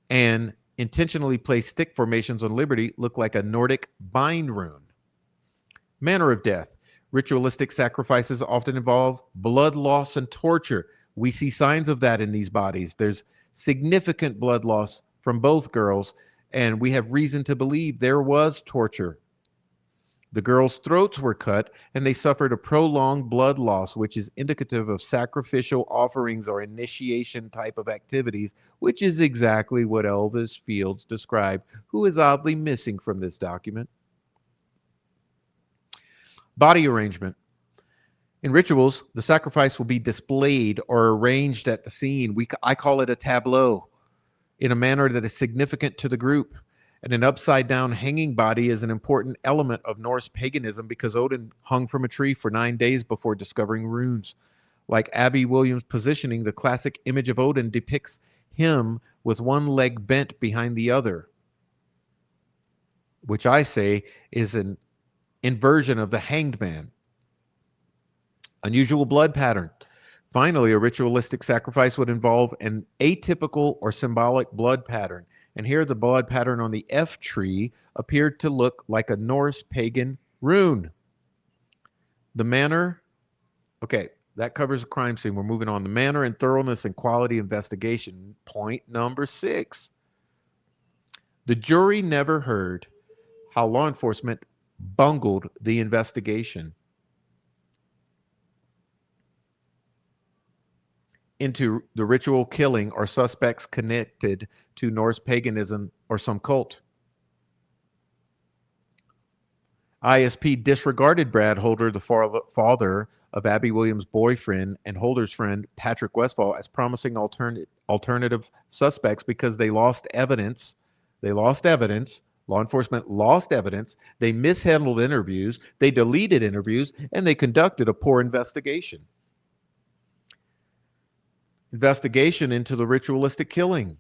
and intentionally placed stick formations on Liberty look like a Nordic bind rune. Manner of death. Ritualistic sacrifices often involve blood loss and torture. We see signs of that in these bodies. There's significant blood loss from both girls, and we have reason to believe there was torture. The girls' throats were cut, and they suffered a prolonged blood loss, which is indicative of sacrificial offerings or initiation type of activities, which is exactly what Elvis Fields described, who is oddly missing from this document. Body arrangement. In rituals, the sacrifice will be displayed or arranged at the scene. I call it a tableau. in a manner that is significant to the group. And an upside down hanging body is an important element of Norse paganism because Odin hung from a tree for 9 days before discovering runes. Like Abby Williams' positioning, the classic image of Odin depicts him with one leg bent behind the other, which I say is an inversion of the hanged man. Unusual blood pattern. Finally, a ritualistic sacrifice would involve an atypical or symbolic blood pattern. And here the blood pattern on the F tree appeared to look like a Norse pagan rune. The manner, okay, that covers the crime scene. We're moving on. The manner and thoroughness and quality investigation. Point number 6. The jury never heard how law enforcement bungled the investigation into the ritual killing or suspects connected to Norse paganism or some cult. ISP disregarded Brad Holder, the father of Abby Williams' boyfriend and Holder's friend, Patrick Westfall, as promising alternative suspects because they lost evidence. They lost evidence. Law enforcement lost evidence. They mishandled interviews. They deleted interviews, and they conducted a poor investigation. Investigation into the ritualistic killing.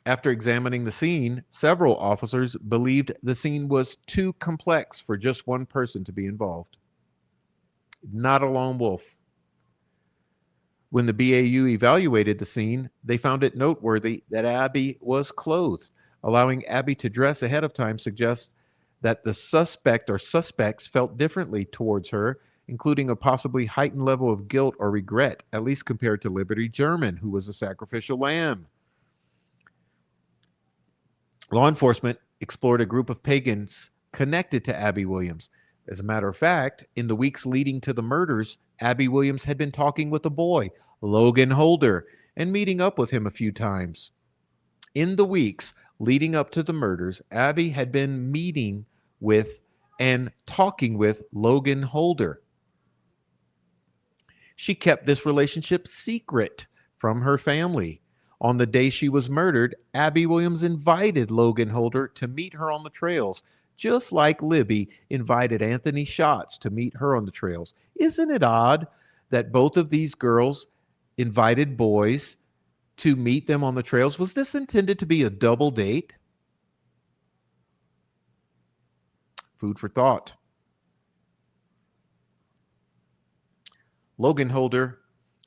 After examining the scene, several officers believed the scene was too complex for just one person to be involved. Not a lone wolf. When the BAU evaluated the scene, they found it noteworthy that Abby was clothed. Allowing Abby to dress ahead of time suggests that the suspect or suspects felt differently towards her, including a possibly heightened level of guilt or regret, at least compared to Liberty German, who was a sacrificial lamb. Law enforcement explored a group of pagans connected to Abby Williams. As a matter of fact, in the weeks leading to the murders, Abby Williams had been talking with a boy, Logan Holder, and meeting up with him a few times. In the weeks leading up to the murders, Abby had been meeting with and talking with Logan Holder. She kept this relationship secret from her family. On the day she was murdered, Abby Williams invited Logan Holder to meet her on the trails, just like Libby invited Anthony Schatz to meet her on the trails. Isn't it odd that both of these girls invited boys to meet them on the trails? Was this intended to be a double date? Food for thought. Logan Holder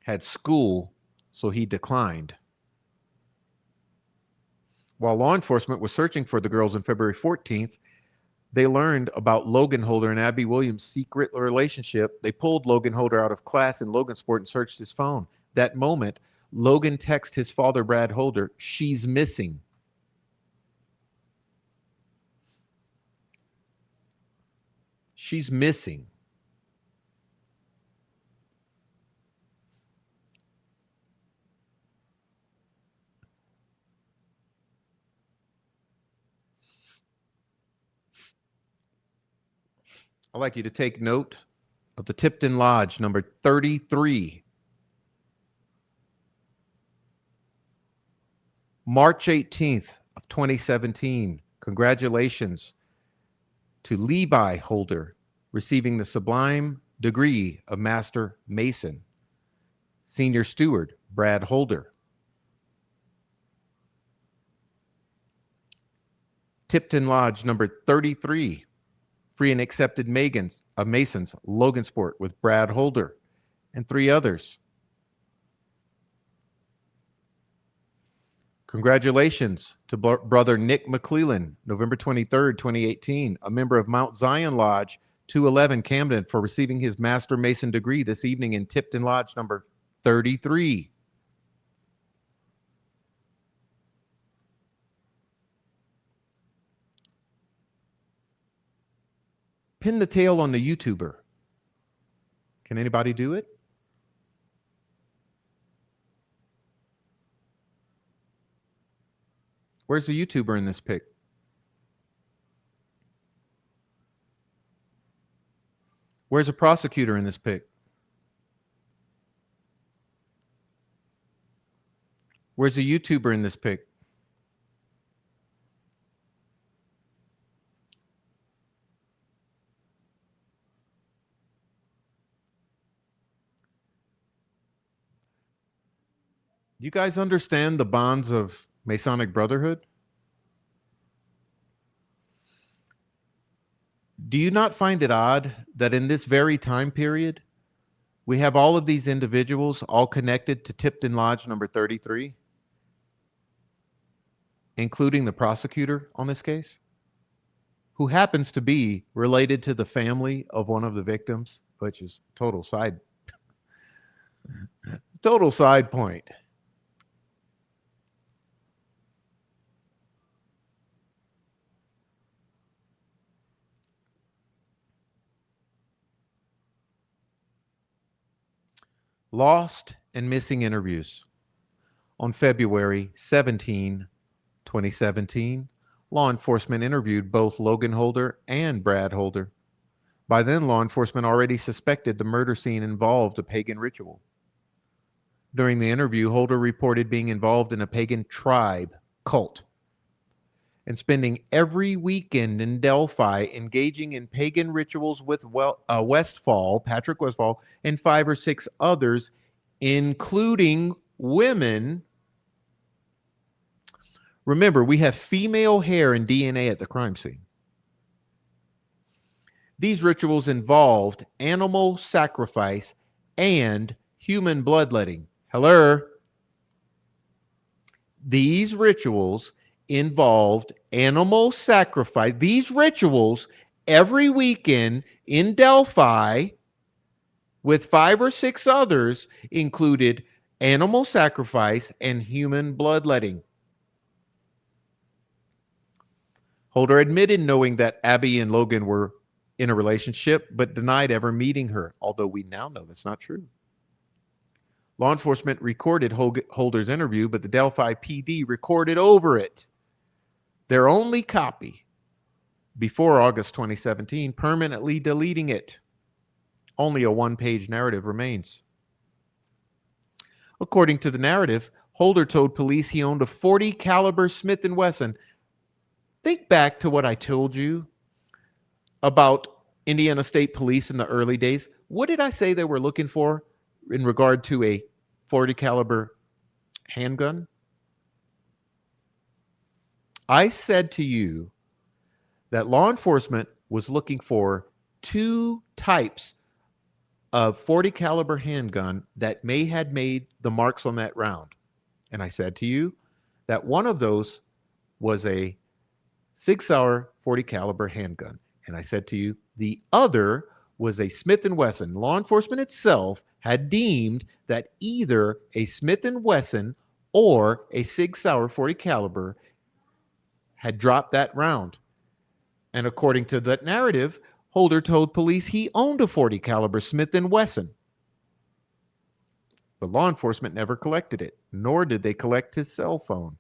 had school, so he declined. While law enforcement was searching for the girls on February 14th, they learned about Logan Holder and Abby Williams' secret relationship. They pulled Logan Holder out of class in Logansport and searched his phone. That moment, Logan texted his father, Brad Holder, "She's missing." She's missing. I'd like you to take note of the Tipton Lodge, number 33. March 18th of 2017. Congratulations to Levi Holder, receiving the sublime degree of Master Mason. Senior Steward, Brad Holder. Tipton Lodge, number 33. Free and accepted Masons, Logansport with Brad Holder and 3 others. Congratulations to brother Nick McClellan, November 23rd, 2018, a member of Mount Zion Lodge 211 Camden, for receiving his Master Mason degree this evening in Tipton Lodge number 33. Pin the tail on the YouTuber. Can anybody do it? Where's the YouTuber in this pic? Where's the prosecutor in this pic? Where's the YouTuber in this pic? You guys understand the bonds of Masonic Brotherhood? Do you not find it odd that in this very time period, we have all of these individuals all connected to Tipton Lodge number 33, including the prosecutor on this case, who happens to be related to the family of one of the victims, which is total side point. Lost and missing interviews. On February 17, 2017, law enforcement interviewed both Logan Holder and Brad Holder. By then, law enforcement already suspected the murder scene involved a pagan ritual. During the interview, Holder reported being involved in a pagan tribe cult and spending every weekend in Delphi engaging in pagan rituals with Patrick Westfall, and 5 or 6 others, including women. Remember, we have female hair and DNA at the crime scene. These rituals involved animal sacrifice and human bloodletting. Hello? These rituals involved animal sacrifice. These rituals every weekend in Delphi with 5 or 6 others included animal sacrifice and human bloodletting. Holder admitted knowing that Abby and Logan were in a relationship, but denied ever meeting her, although we now know that's not true. Law enforcement recorded Holder's interview, but the Delphi PD recorded over it their only copy before August 2017, permanently deleting it. Only a 1-page narrative remains. According to the narrative, Holder told police he owned a .40 caliber Smith & Wesson. Think back to what I told you about Indiana State Police in the early days. What did I say they were looking for in regard to a .40 caliber handgun? I said to you that law enforcement was looking for 2 types of .40 caliber handgun that may had made the marks on that round. And I said to you that one of those was a Sig Sauer .40 caliber handgun. And I said to you the other was a Smith & Wesson. Law enforcement itself had deemed that either a Smith & Wesson or a Sig Sauer .40 caliber had dropped that round. And according to that narrative, Holder told police he owned a .40 caliber Smith & Wesson. But law enforcement never collected it, nor did they collect his cell phone.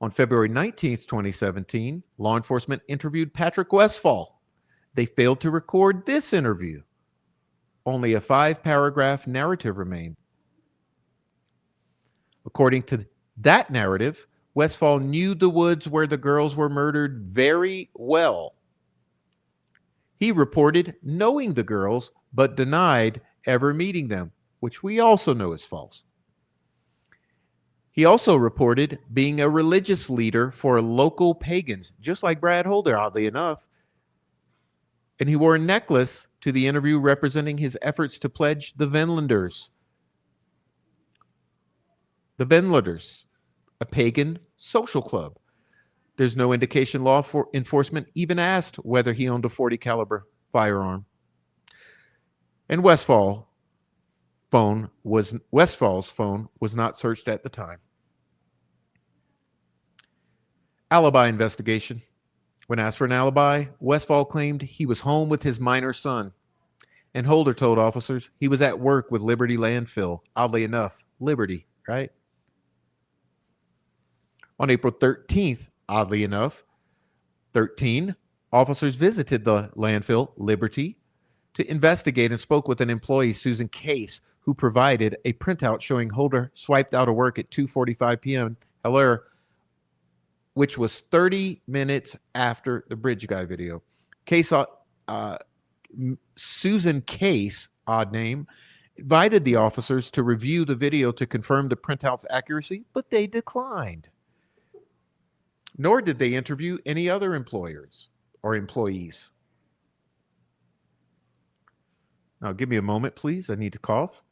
On February 19th, 2017, law enforcement interviewed Patrick Westfall. They failed to record this interview. Only a 5-paragraph narrative remained. According to that narrative, Westfall knew the woods where the girls were murdered very well. He reported knowing the girls, but denied ever meeting them, which we also know is false. He also reported being a religious leader for local pagans, just like Brad Holder, oddly enough. And he wore a necklace to the interview representing his efforts to pledge the Venlanders. The Venlanders, a pagan social club. There's no indication law enforcement even asked whether he owned a .40 caliber firearm. And Westfall's phone was not searched at the time. Alibi investigation. When asked for an alibi, Westfall claimed he was home with his minor son. And Holder told officers he was at work with Liberty Landfill. Oddly enough, Liberty, right? On April 13th, oddly enough, officers visited the landfill, Liberty, to investigate and spoke with an employee, Susan Case, who provided a printout showing Holder swiped out of work at 2:45 p.m. Which was 30 minutes after the Bridge Guy video. Susan Case, odd name, invited the officers to review the video to confirm the printout's accuracy, but they declined. Nor did they interview any other employers or employees. Now, give me a moment, please. I need to cough.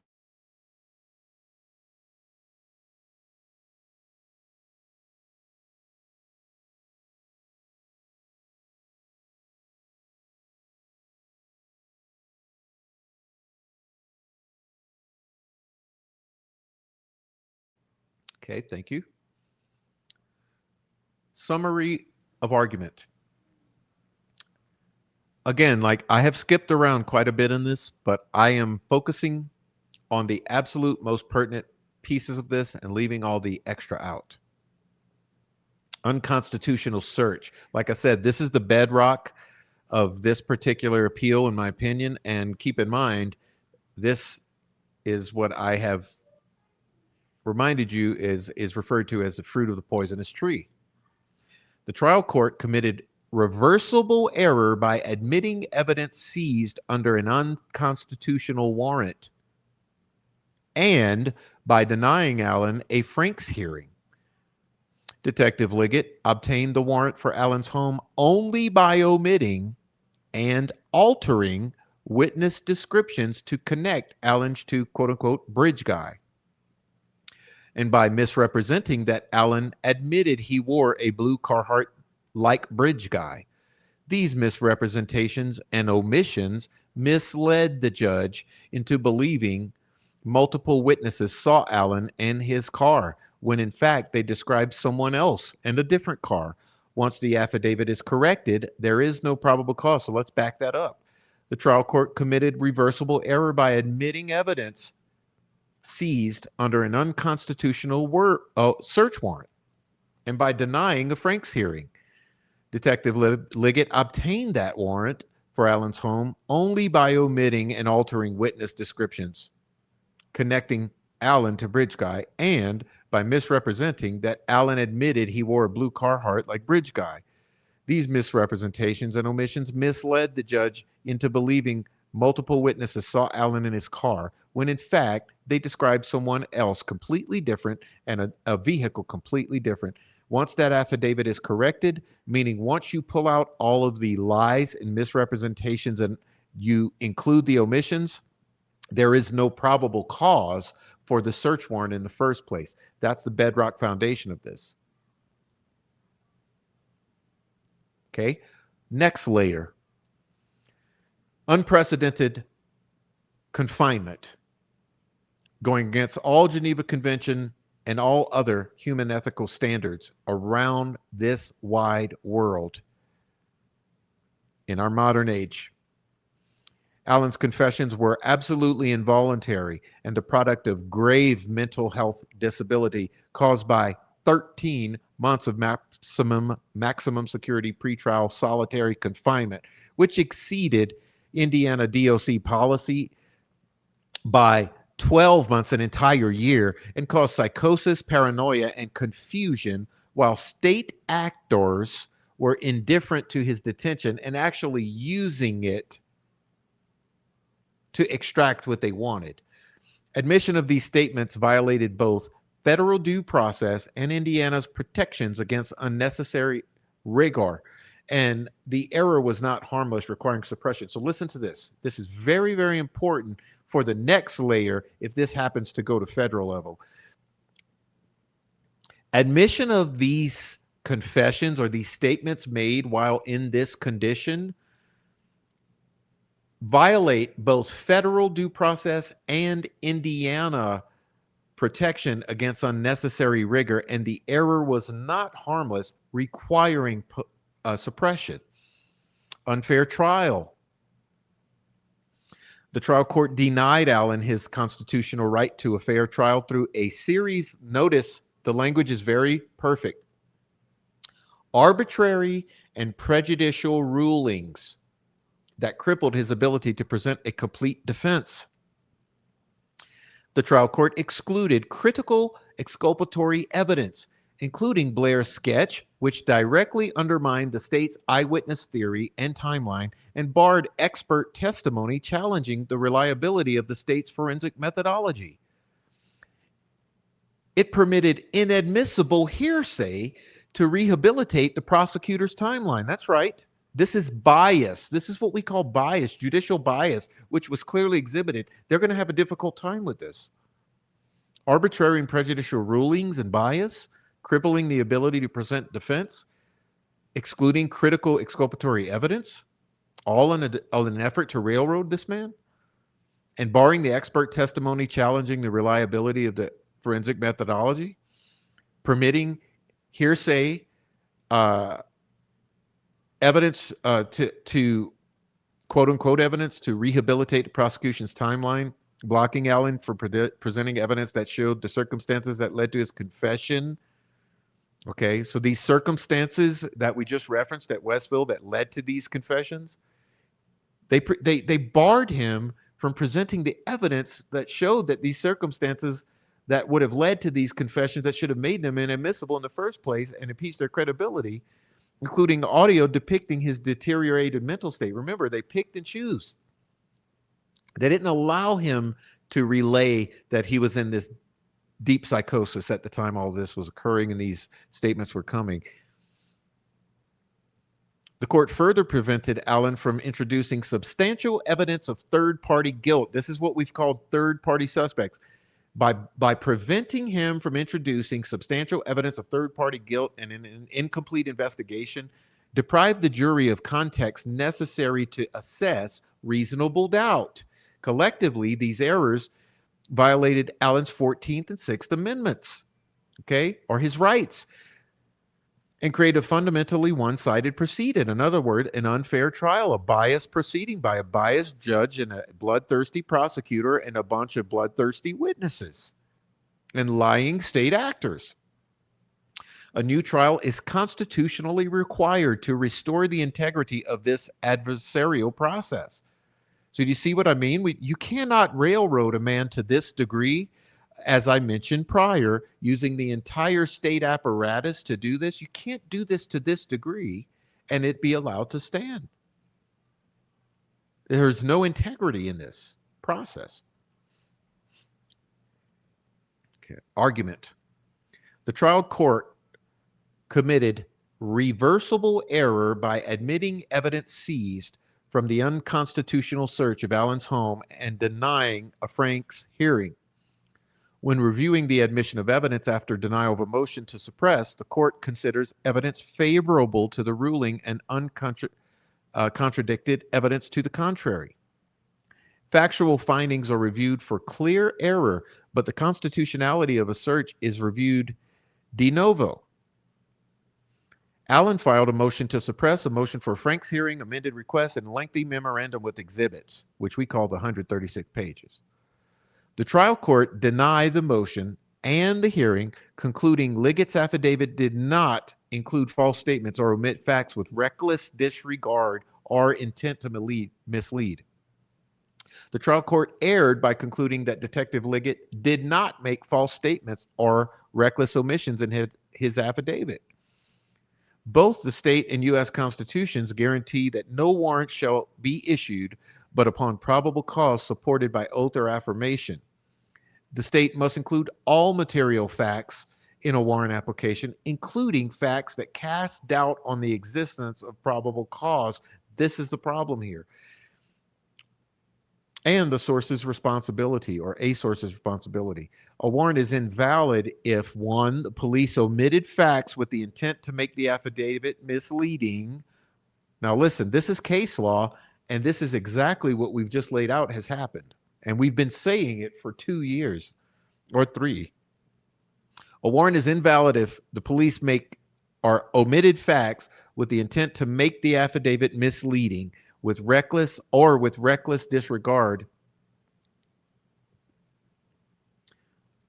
Okay, thank you. Summary of argument. Again, like I have skipped around quite a bit in this, but I am focusing on the absolute most pertinent pieces of this and leaving all the extra out. Unconstitutional search. Like I said, this is the bedrock of this particular appeal, in my opinion. And keep in mind, this is what I have reminded you is referred to as the fruit of the poisonous tree. The trial court committed reversible error by admitting evidence seized under an unconstitutional warrant and by denying Allen a Franks hearing. Detective Liggett obtained the warrant for Allen's home only by omitting and altering witness descriptions to connect Allen to quote unquote bridge guy, and by misrepresenting that Allen admitted he wore a blue Carhartt like bridge guy. These misrepresentations and omissions misled the judge into believing multiple witnesses saw Allen and his car, when in fact they described someone else and a different car. Once the affidavit is corrected, there is no probable cause. So let's back that up. The trial court committed reversible error by admitting evidence seized under an unconstitutional search warrant and by denying a Franks hearing. Detective Liggett obtained that warrant for Allen's home only by omitting and altering witness descriptions connecting Allen to bridge guy and by misrepresenting that Allen admitted he wore a blue Carhartt like bridge guy. These misrepresentations and omissions misled the judge into believing multiple witnesses saw Allen in his car, when in fact they described someone else completely different and a vehicle completely different. Once that affidavit is corrected, meaning once you pull out all of the lies and misrepresentations and you include the omissions, there is no probable cause for the search warrant in the first place. That's the bedrock foundation of this. Okay, next layer. Unprecedented confinement, going against all Geneva Convention and all other human ethical standards around this wide world in our modern age. Allen's confessions were absolutely involuntary and the product of grave mental health disability caused by 13 months of maximum security pretrial solitary confinement, which exceeded Indiana DOC policy by 12 months, an entire year, and caused psychosis, paranoia, and confusion, while state actors were indifferent to his detention and actually using it to extract what they wanted. Admission of these statements violated both federal due process and Indiana's protections against unnecessary rigor. And the error was not harmless, requiring suppression. So listen to this. This is very, very important for the next layer if this happens to go to federal level. Admission of these confessions or these statements made while in this condition violate both federal due process and Indiana protection against unnecessary rigor, and the error was not harmless, requiring suppression. Unfair trial. The trial court denied Allen his constitutional right to a fair trial through a series, notice the language is very perfect, arbitrary and prejudicial rulings that crippled his ability to present a complete defense. The trial court excluded critical exculpatory evidence, including Blair's sketch which directly undermined the state's eyewitness theory and timeline and barred expert testimony challenging the reliability of the state's forensic methodology. It permitted inadmissible hearsay to rehabilitate the prosecutor's timeline. That's right. This is bias. This is what we call bias, judicial bias, which was clearly exhibited. They're going to have a difficult time with this. Arbitrary and prejudicial rulings and bias, crippling the ability to present defense, excluding critical exculpatory evidence, all in an effort to railroad this man, and barring the expert testimony challenging the reliability of the forensic methodology, permitting hearsay evidence to quote unquote evidence to rehabilitate the prosecution's timeline, blocking Allen from presenting evidence that showed the circumstances that led to his confession. Okay, so these circumstances that we just referenced at Westville that led to these confessions, they barred him from presenting the evidence that showed that these circumstances that would have led to these confessions that should have made them inadmissible in the first place and impeached their credibility, including the audio depicting his deteriorated mental state. Remember, they picked and chose. They didn't allow him to relay that he was in this deep psychosis at the time all this was occurring and these statements were coming. The court further prevented Allen from introducing substantial evidence of third-party guilt. This is what we've called third-party suspects. By preventing him from introducing substantial evidence of third-party guilt and an incomplete investigation, deprived the jury of context necessary to assess reasonable doubt. Collectively, these errors violated Allen's 14th and 6th Amendments, okay, or his rights, and create a fundamentally one-sided proceeding. In other words, an unfair trial, a biased proceeding by a biased judge and a bloodthirsty prosecutor and a bunch of bloodthirsty witnesses and lying state actors. A new trial is constitutionally required to restore the integrity of this adversarial process. So do you see what I mean? You cannot railroad a man to this degree. As I mentioned prior, using the entire state apparatus to do this, you can't do this to this degree and it be allowed to stand. There's no integrity in this process. Okay. Argument. The trial court committed reversible error by admitting evidence seized from the unconstitutional search of Allen's home and denying a Frank's hearing. When reviewing the admission of evidence after denial of a motion to suppress, the court considers evidence favorable to the ruling and contradicted evidence to the contrary. Factual findings are reviewed for clear error, but the constitutionality of a search is reviewed de novo. Allen filed a motion to suppress, a motion for Frank's hearing, amended request, and lengthy memorandum with exhibits, which we call the 136 pages. The trial court denied the motion and the hearing, concluding Liggett's affidavit did not include false statements or omit facts with reckless disregard or intent to mislead. The trial court erred by concluding that Detective Liggett did not make false statements or reckless omissions in his affidavit. Both the state and U.S. constitutions guarantee that no warrant shall be issued but upon probable cause supported by oath or affirmation. The state must include all material facts in a warrant application, including facts that cast doubt on the existence of probable cause. This is the problem here. And the source's responsibility, or a source's responsibility. A warrant is invalid if, one, the police omitted facts with the intent to make the affidavit misleading. Now listen, this is case law, and this is exactly what we've just laid out has happened. And we've been saying it for 2 years or 3. A warrant is invalid if the police make or omitted facts with the intent to make the affidavit misleading with reckless disregard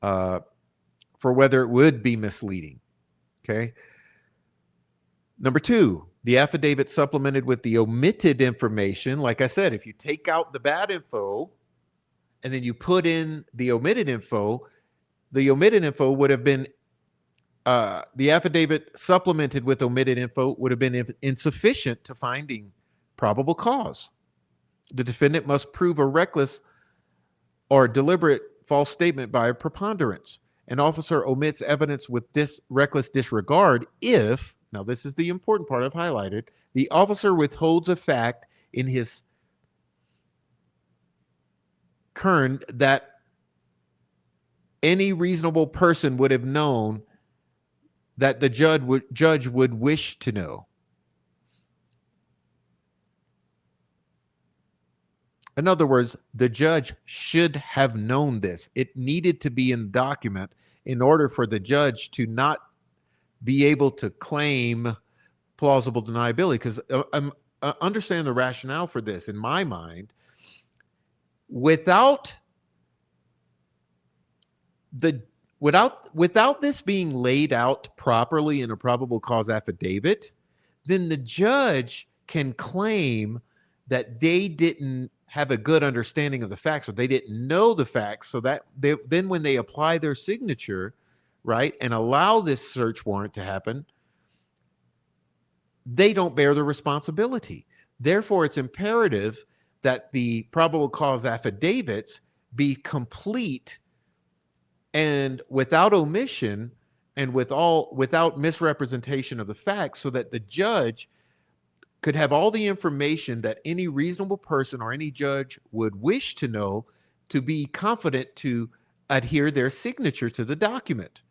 for whether it would be misleading. Okay. Number 2, the affidavit supplemented with the omitted information. Like I said, if you take out the bad info and then you put in the omitted info would have been The affidavit supplemented with omitted info would have been insufficient to finding probable cause. The defendant must prove a reckless or deliberate false statement by a preponderance. An officer omits evidence with reckless disregard if, now this is the important part I've highlighted, the officer withholds a fact in his kern that any reasonable person would have known that the judge would wish to know. In other words, the judge should have known this. It needed to be in the document in order for the judge to not be able to claim plausible deniability. Because understand the rationale for this. In my mind, without this being laid out properly in a probable cause affidavit, then the judge can claim that they didn't have a good understanding of the facts, or they didn't know the facts, so that then when they apply their signature, right, and allow this search warrant to happen, they don't bear the responsibility. Therefore, it's imperative that the probable cause affidavits be complete and without omission and without misrepresentation of the facts, so that the judge could have all the information that any reasonable person or any judge would wish to know, to be confident to adhere their signature to the document,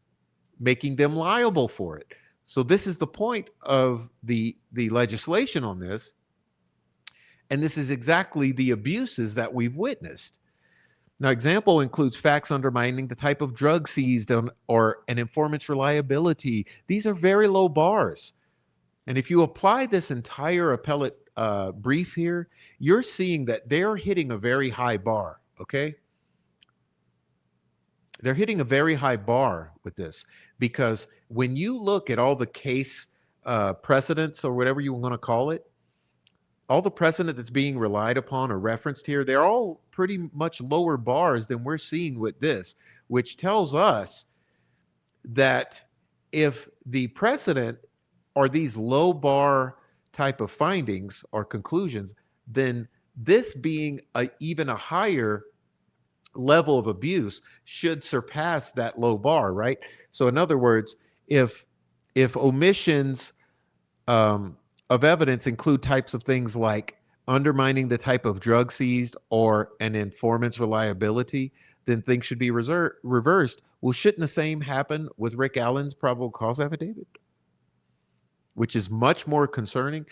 making them liable for it. So this is the point of the legislation on this, and this is exactly the abuses that we've witnessed. Now, example includes facts undermining the type of drug seized or an informant's reliability. These are very low bars. And if you apply this entire appellate brief here, you're seeing that they're hitting a very high bar, okay? They're hitting a very high bar with this, because when you look at all the case precedents, or whatever you want to call it, all the precedent that's being relied upon or referenced here, they're all pretty much lower bars than we're seeing with this, which tells us that if the precedent are these low bar type of findings or conclusions, then this being even a higher level of abuse should surpass that low bar, right? So in other words, if omissions of evidence include types of things like undermining the type of drug seized or an informant's reliability, then things should be reversed. Well, shouldn't the same happen with Rick Allen's probable cause affidavit, which is much more concerning?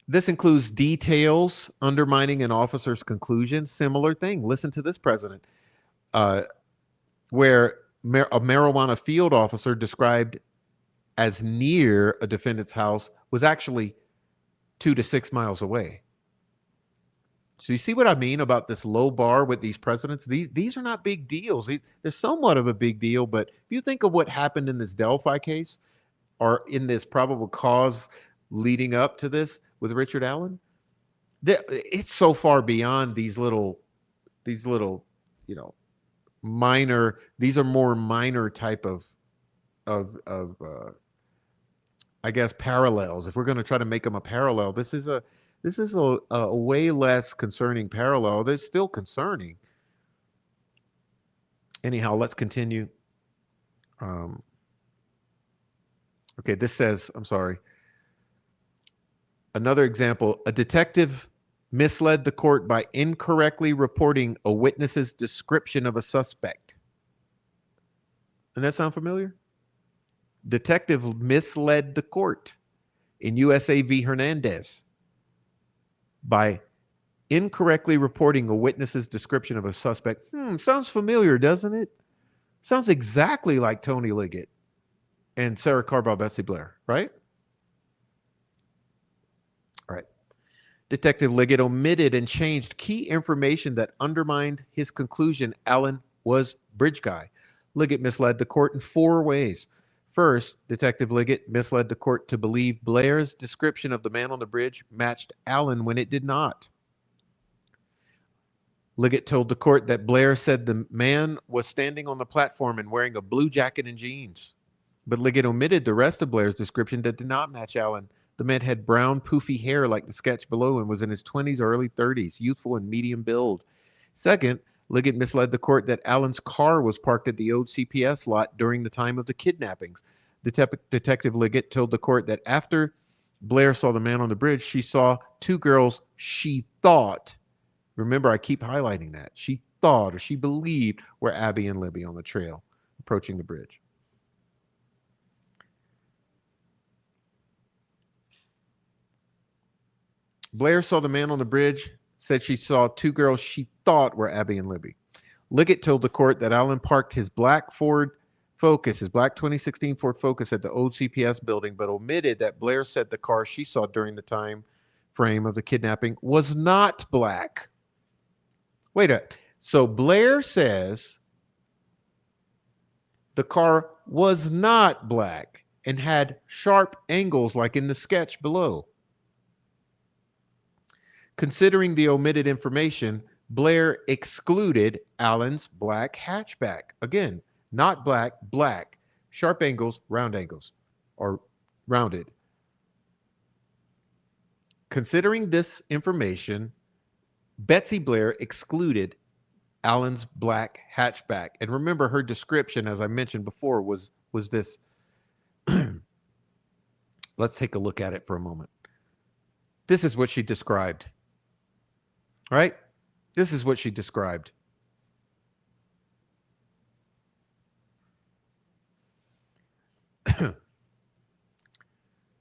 This includes details undermining an officer's conclusion. Similar thing. Listen to this precedent, where a marijuana field officer described as near a defendant's house was actually 2 to 6 miles away. So you see what I mean about this low bar with these precedents? These are not big deals. They're somewhat of a big deal, but if you think of what happened in this Delphi case, or in this probable cause leading up to this with Richard Allen, it's so far beyond these little, minor. These are more minor type of I guess parallels. If we're going to try to make them a parallel, this is a way less concerning parallel. They're still concerning. Anyhow, let's continue. Okay, this says, I'm sorry. Another example, a detective misled the court by incorrectly reporting a witness's description of a suspect. Doesn't that sound familiar? Detective misled the court in USA v. Hernandez by incorrectly reporting a witness's description of a suspect. Sounds familiar, doesn't it? Sounds exactly like Tony Liggett and Sarah Carvajal, Betsy Blair, right? All right. Detective Liggett omitted and changed key information that undermined his conclusion Allen was bridge guy. Liggett misled the court in 4 ways. First, Detective Liggett misled the court to believe Blair's description of the man on the bridge matched Allen when it did not. Liggett told the court that Blair said the man was standing on the platform and wearing a blue jacket and jeans. But Liggett omitted the rest of Blair's description that did not match Allen. The man had brown, poofy hair like the sketch below and was in his 20s or early 30s, youthful and medium build. Second, Liggett misled the court that Allen's car was parked at the old CPS lot during the time of the kidnappings. Detective Liggett told the court that after Blair saw the man on the bridge, she saw two girls she thought, remember I keep highlighting that, she thought or she believed were Abby and Libby on the trail approaching the bridge. Blair saw the man on the bridge, said she saw two girls she thought were Abby and Libby. Liggett told the court that Allen parked his black Ford Focus, his black 2016 Ford Focus at the old CPS building, but omitted that Blair said the car she saw during the time frame of the kidnapping was not black. Wait a, so Blair says the car was not black and had sharp angles like in the sketch below. Considering the omitted information, Blair excluded Allen's black hatchback. Again, not black, black. Sharp angles, round angles, or rounded. Considering this information, Betsy Blair excluded Allen's black hatchback. And remember, her description, as I mentioned before, was this. Let's take a look at it for a moment. This is what she described. Right? This is what she described.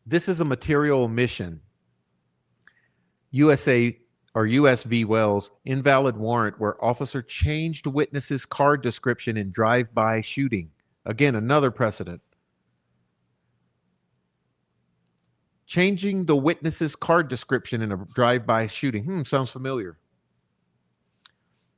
This is a material omission. USA or US v. Wells, invalid warrant where officer changed witness's car description in drive-by shooting. Again, another precedent. Changing the witness's car description in a drive-by shooting. Sounds familiar.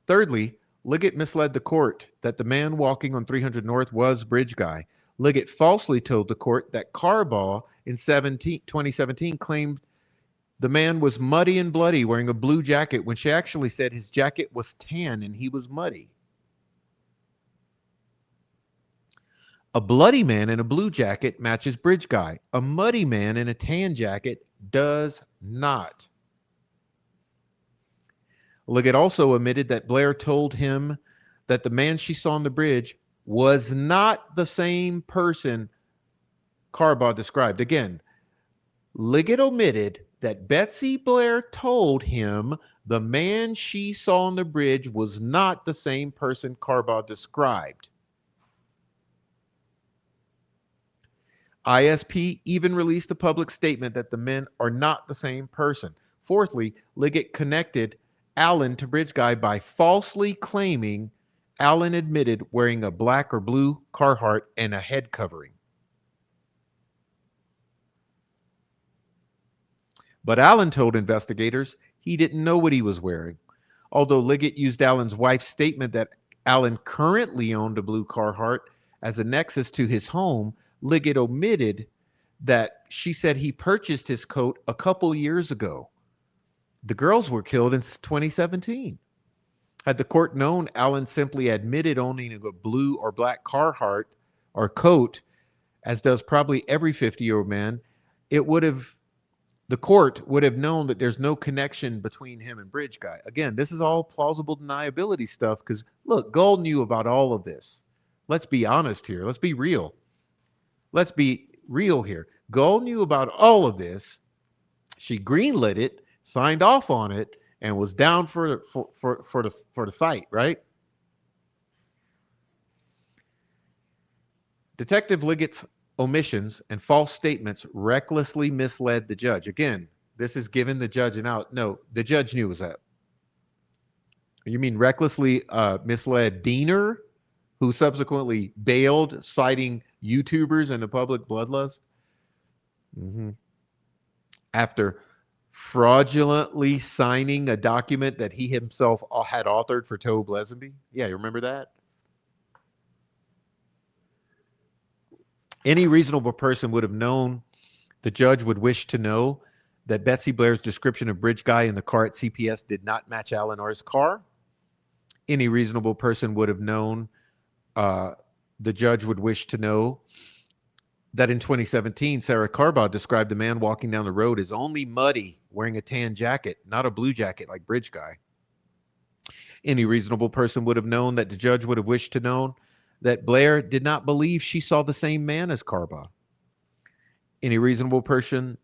Thirdly, Liggett misled the court that the man walking on 300 North was Bridge Guy. Liggett falsely told the court that Carbaugh in 2017 claimed the man was muddy and bloody wearing a blue jacket when she actually said his jacket was tan and he was muddy. A bloody man in a blue jacket matches Bridge Guy. A muddy man in a tan jacket does not. Liggett also admitted that Blair told him that the man she saw on the bridge was not the same person Carbaugh described. Again, Liggett omitted that Betsy Blair told him the man she saw on the bridge was not the same person Carbaugh described. ISP even released a public statement that the men are not the same person. Fourthly, Liggett connected Allen to Bridge Guy by falsely claiming Allen admitted wearing a black or blue Carhartt and a head covering. But Allen told investigators he didn't know what he was wearing. Although Liggett used Allen's wife's statement that Allen currently owned a blue Carhartt as a nexus to his home, Liggett omitted that she said he purchased his coat a couple years ago. The girls were killed in 2017. Had the court known Allen simply admitted owning a blue or black Carhartt or coat, as does probably every 50-year-old man, the court would have known that there's no connection between him and Bridge Guy. Again, this is all plausible deniability stuff because, look, Gold knew about all of this. Let's be honest here. Let's be real. Let's be real here. Gold knew about all of this. She greenlit it, signed off on it, and was down for the fight, right? Detective Liggett's omissions and false statements recklessly misled the judge. Again, this is giving the judge an out. No, the judge knew it was that. You mean recklessly misled Diener, who subsequently bailed, citing YouTubers and the public bloodlust? After fraudulently signing a document that he himself had authored for Tobe Lesenby? Yeah, you remember that? Any reasonable person would have known, the judge would wish to know, that Betsy Blair's description of Bridge Guy in the car at CPS did not match Allen or his car. Any reasonable person would have known, uh, the judge would wish to know that in 2017, Sarah Carbaugh described the man walking down the road as only muddy, wearing a tan jacket, not a blue jacket like Bridge Guy. Any reasonable person would have known that the judge would have wished to know that Blair did not believe she saw the same man as Carbaugh. Any reasonable person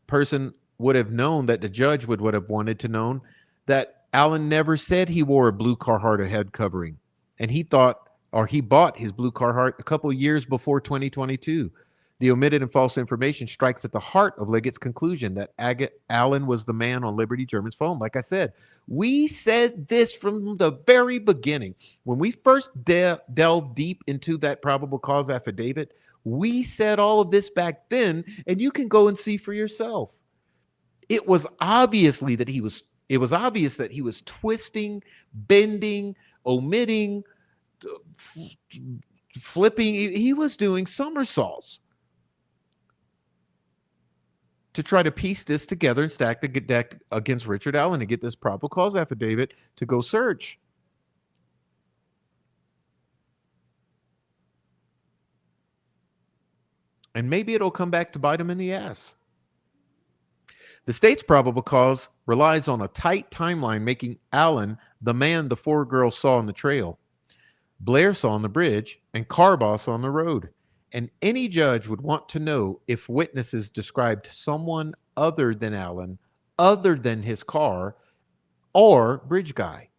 would have known that the judge would have wanted to know that Allen never said he wore a blue Carhartt head covering, and he thought, or he bought his blue Carhartt a couple years before 2022. The omitted and false information strikes at the heart of Liggett's conclusion that Allen was the man on Liberty German's phone. Like I said, we said this from the very beginning. When we first delved deep into that probable cause affidavit, we said all of this back then, and you can go and see for yourself. It was obvious that he was twisting, bending, omitting, flipping. He was doing somersaults to try to piece this together and stack the deck against Richard Allen and get this probable cause affidavit to go search. And maybe it'll come back to bite him in the ass. The state's probable cause relies on a tight timeline, making Allen the man the four girls saw on the trail, Blair saw on the bridge, and Carbaugh saw on the road. And any judge would want to know if witnesses described someone other than Allen, other than his car, or Bridge Guy.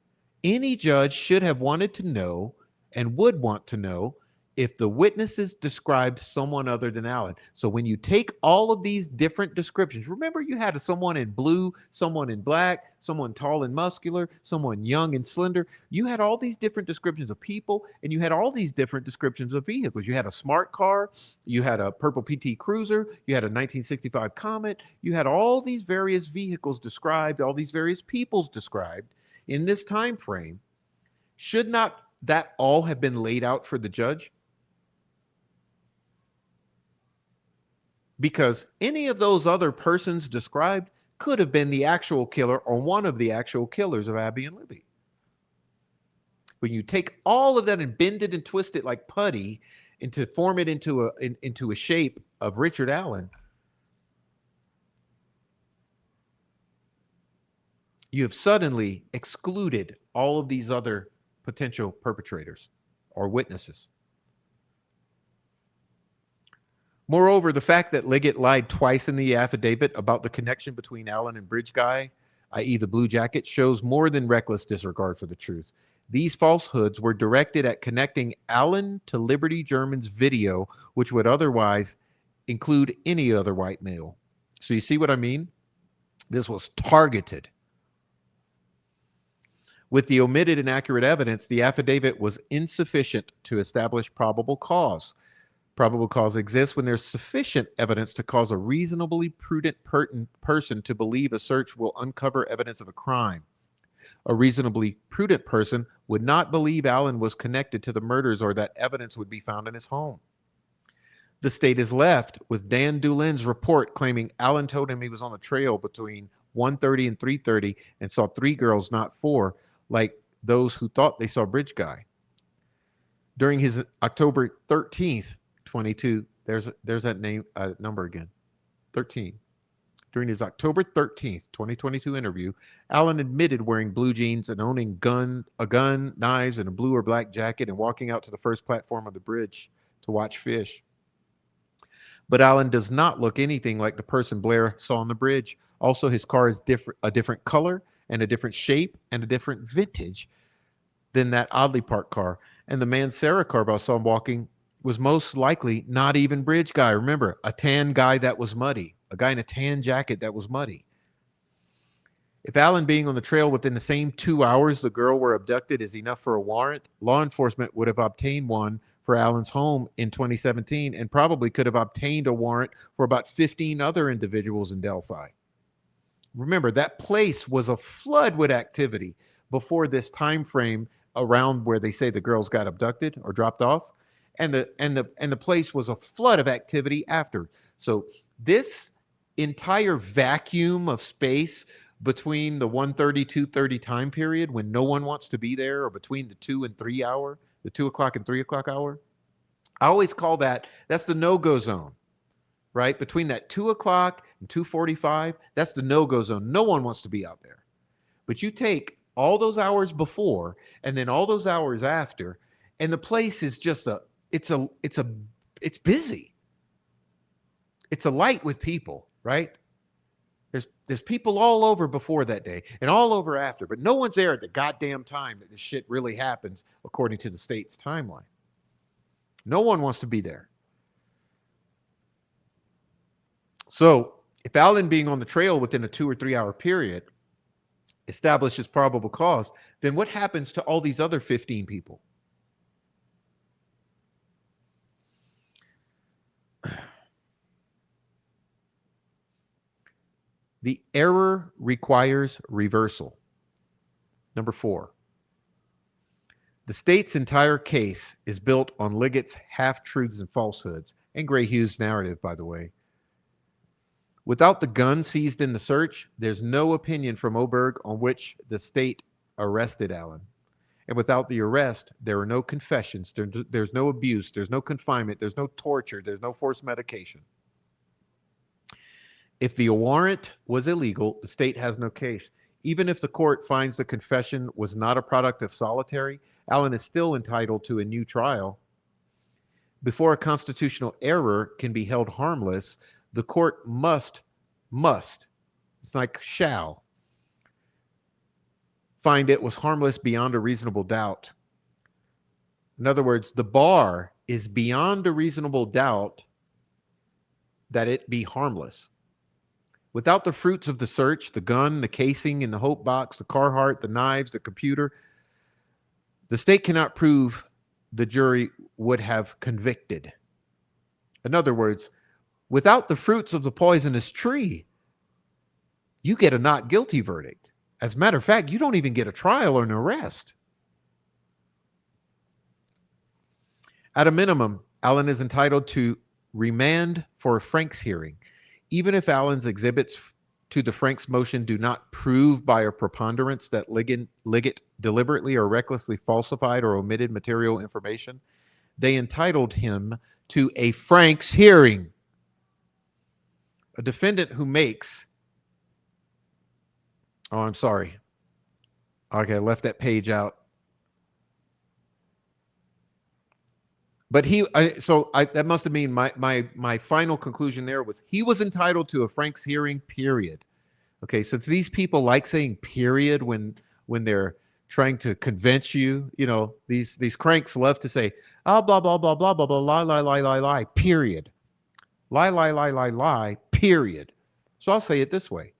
Any judge should have wanted to know and would want to know if the witnesses described someone other than Allen. So when you take all of these different descriptions, remember you had someone in blue, someone in black, someone tall and muscular, someone young and slender. You had all these different descriptions of people, and you had all these different descriptions of vehicles. You had a smart car, you had a purple PT Cruiser, you had a 1965 Comet, you had all these various vehicles described, all these various peoples described in this time frame. Should not that all have been laid out for the judge? Because any of those other persons described could have been the actual killer or one of the actual killers of Abby and Libby. When you take all of that and bend it and twist it like putty and to form it into a shape of Richard Allen, you have suddenly excluded all of these other potential perpetrators or witnesses. Moreover, the fact that Liggett lied twice in the affidavit about the connection between Allen and Bridge Guy, i.e. the Blue Jacket, shows more than reckless disregard for the truth. These falsehoods were directed at connecting Allen to Liberty German's video, which would otherwise include any other white male. So you see what I mean? This was targeted. With the omitted and inaccurate evidence, the affidavit was insufficient to establish probable cause. Probable cause exists when there's sufficient evidence to cause a reasonably prudent person to believe a search will uncover evidence of a crime. A reasonably prudent person would not believe Allen was connected to the murders or that evidence would be found in his home. The state is left with Dan Doolin's report claiming Allen told him he was on the trail between 1:30 and 3:30 and saw three girls, not four, like those who thought they saw Bridge Guy. During his October 13th, 22, there's that name number again, 13. During his October 13th, 2022 interview, Allen admitted wearing blue jeans and owning a gun, knives, and a blue or black jacket and walking out to the first platform of the bridge to watch fish. But Allen does not look anything like the person Blair saw on the bridge. Also, his car is a different color and a different shape and a different vintage than that oddly parked car. And the man Sarah Carbaugh saw walking was most likely not even Bridge Guy. Remember, a tan guy that was muddy, a guy in a tan jacket that was muddy. If Allen being on the trail within the same 2 hours the girl were abducted is enough for a warrant, law enforcement would have obtained one for Allen's home in 2017 and probably could have obtained a warrant for about 15 other individuals in Delphi. Remember, that place was aflood with activity before this time frame around where they say the girls got abducted or dropped off. And the place was a flood of activity after. So this entire vacuum of space between the 1:30, 2:30 time period when no one wants to be there, or between the 2 and 3 hour, the 2 o'clock and 3 o'clock hour. I always call that's the no-go zone, right? Between that 2 o'clock and 2:45, that's the no-go zone. No one wants to be out there. But you take all those hours before and then all those hours after, and the place is just it's busy. It's alight with people, right? There's people all over before that day and all over after, but no one's there at the goddamn time that this shit really happens according to the state's timeline. No one wants to be there. So if Alan being on the trail within a 2 or 3 hour period establishes probable cause, then what happens to all these other 15 people? The error requires reversal. Number 4. The state's entire case is built on Liggett's half-truths and falsehoods, and Gray Hughes' narrative, by the way. Without the gun seized in the search, there's no opinion from Oberg on which the state arrested Allen. And without the arrest, there are no confessions, there's no abuse, there's no confinement, there's no torture, there's no forced medication. If the warrant was illegal, the state has no case. Even if the court finds the confession was not a product of solitary, Allen is still entitled to a new trial. Before a constitutional error can be held harmless, the court must, it's like shall, find it was harmless beyond a reasonable doubt. In other words, the bar is beyond a reasonable doubt that it be harmless. Without the fruits of the search, the gun, the casing in the Hope box, the Carhartt, the knives, the computer, the state cannot prove the jury would have convicted. In other words, without the fruits of the poisonous tree, you get a not guilty verdict. As a matter of fact, you don't even get a trial or an arrest. At a minimum, Allen is entitled to remand for a Franks hearing. Even if Allen's exhibits to the Franks motion do not prove by a preponderance that Liggett deliberately or recklessly falsified or omitted material information, they entitled him to a Franks hearing. A defendant who makes... Oh, I'm sorry. Okay, I left that page out. But that must have been my final conclusion there was he was entitled to a Franks hearing, period. Okay, since these people like saying period when they're trying to convince you, these cranks love to say, oh, blah, blah, blah, blah, blah, blah, lie, period. Lie, period. So I'll say it this way.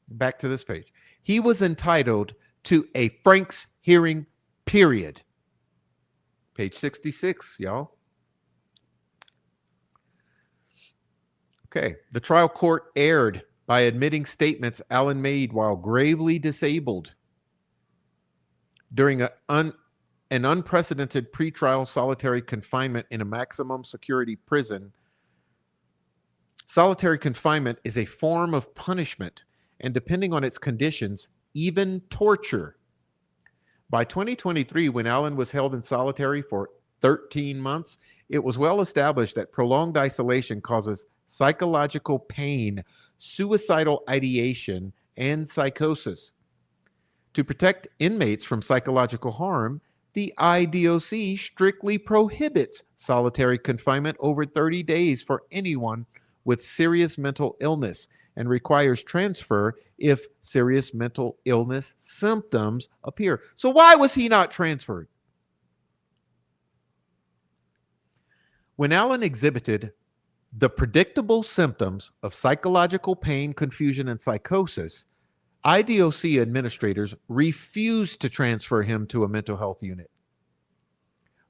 Back to this page. He was entitled to a Franks hearing, period. Page 66, y'all. Okay. The trial court erred by admitting statements Allen made while gravely disabled during an unprecedented pretrial solitary confinement in a maximum security prison. Solitary confinement is a form of punishment, and depending on its conditions, even torture. By 2023, when Allen was held in solitary for 13 months, it was well established that prolonged isolation causes psychological pain, suicidal ideation, and psychosis. To protect inmates from psychological harm, the IDOC strictly prohibits solitary confinement over 30 days for anyone with serious mental illness and requires transfer if serious mental illness symptoms appear. So why was he not transferred? When Allen exhibited the predictable symptoms of psychological pain, confusion, and psychosis, IDOC administrators refused to transfer him to a mental health unit.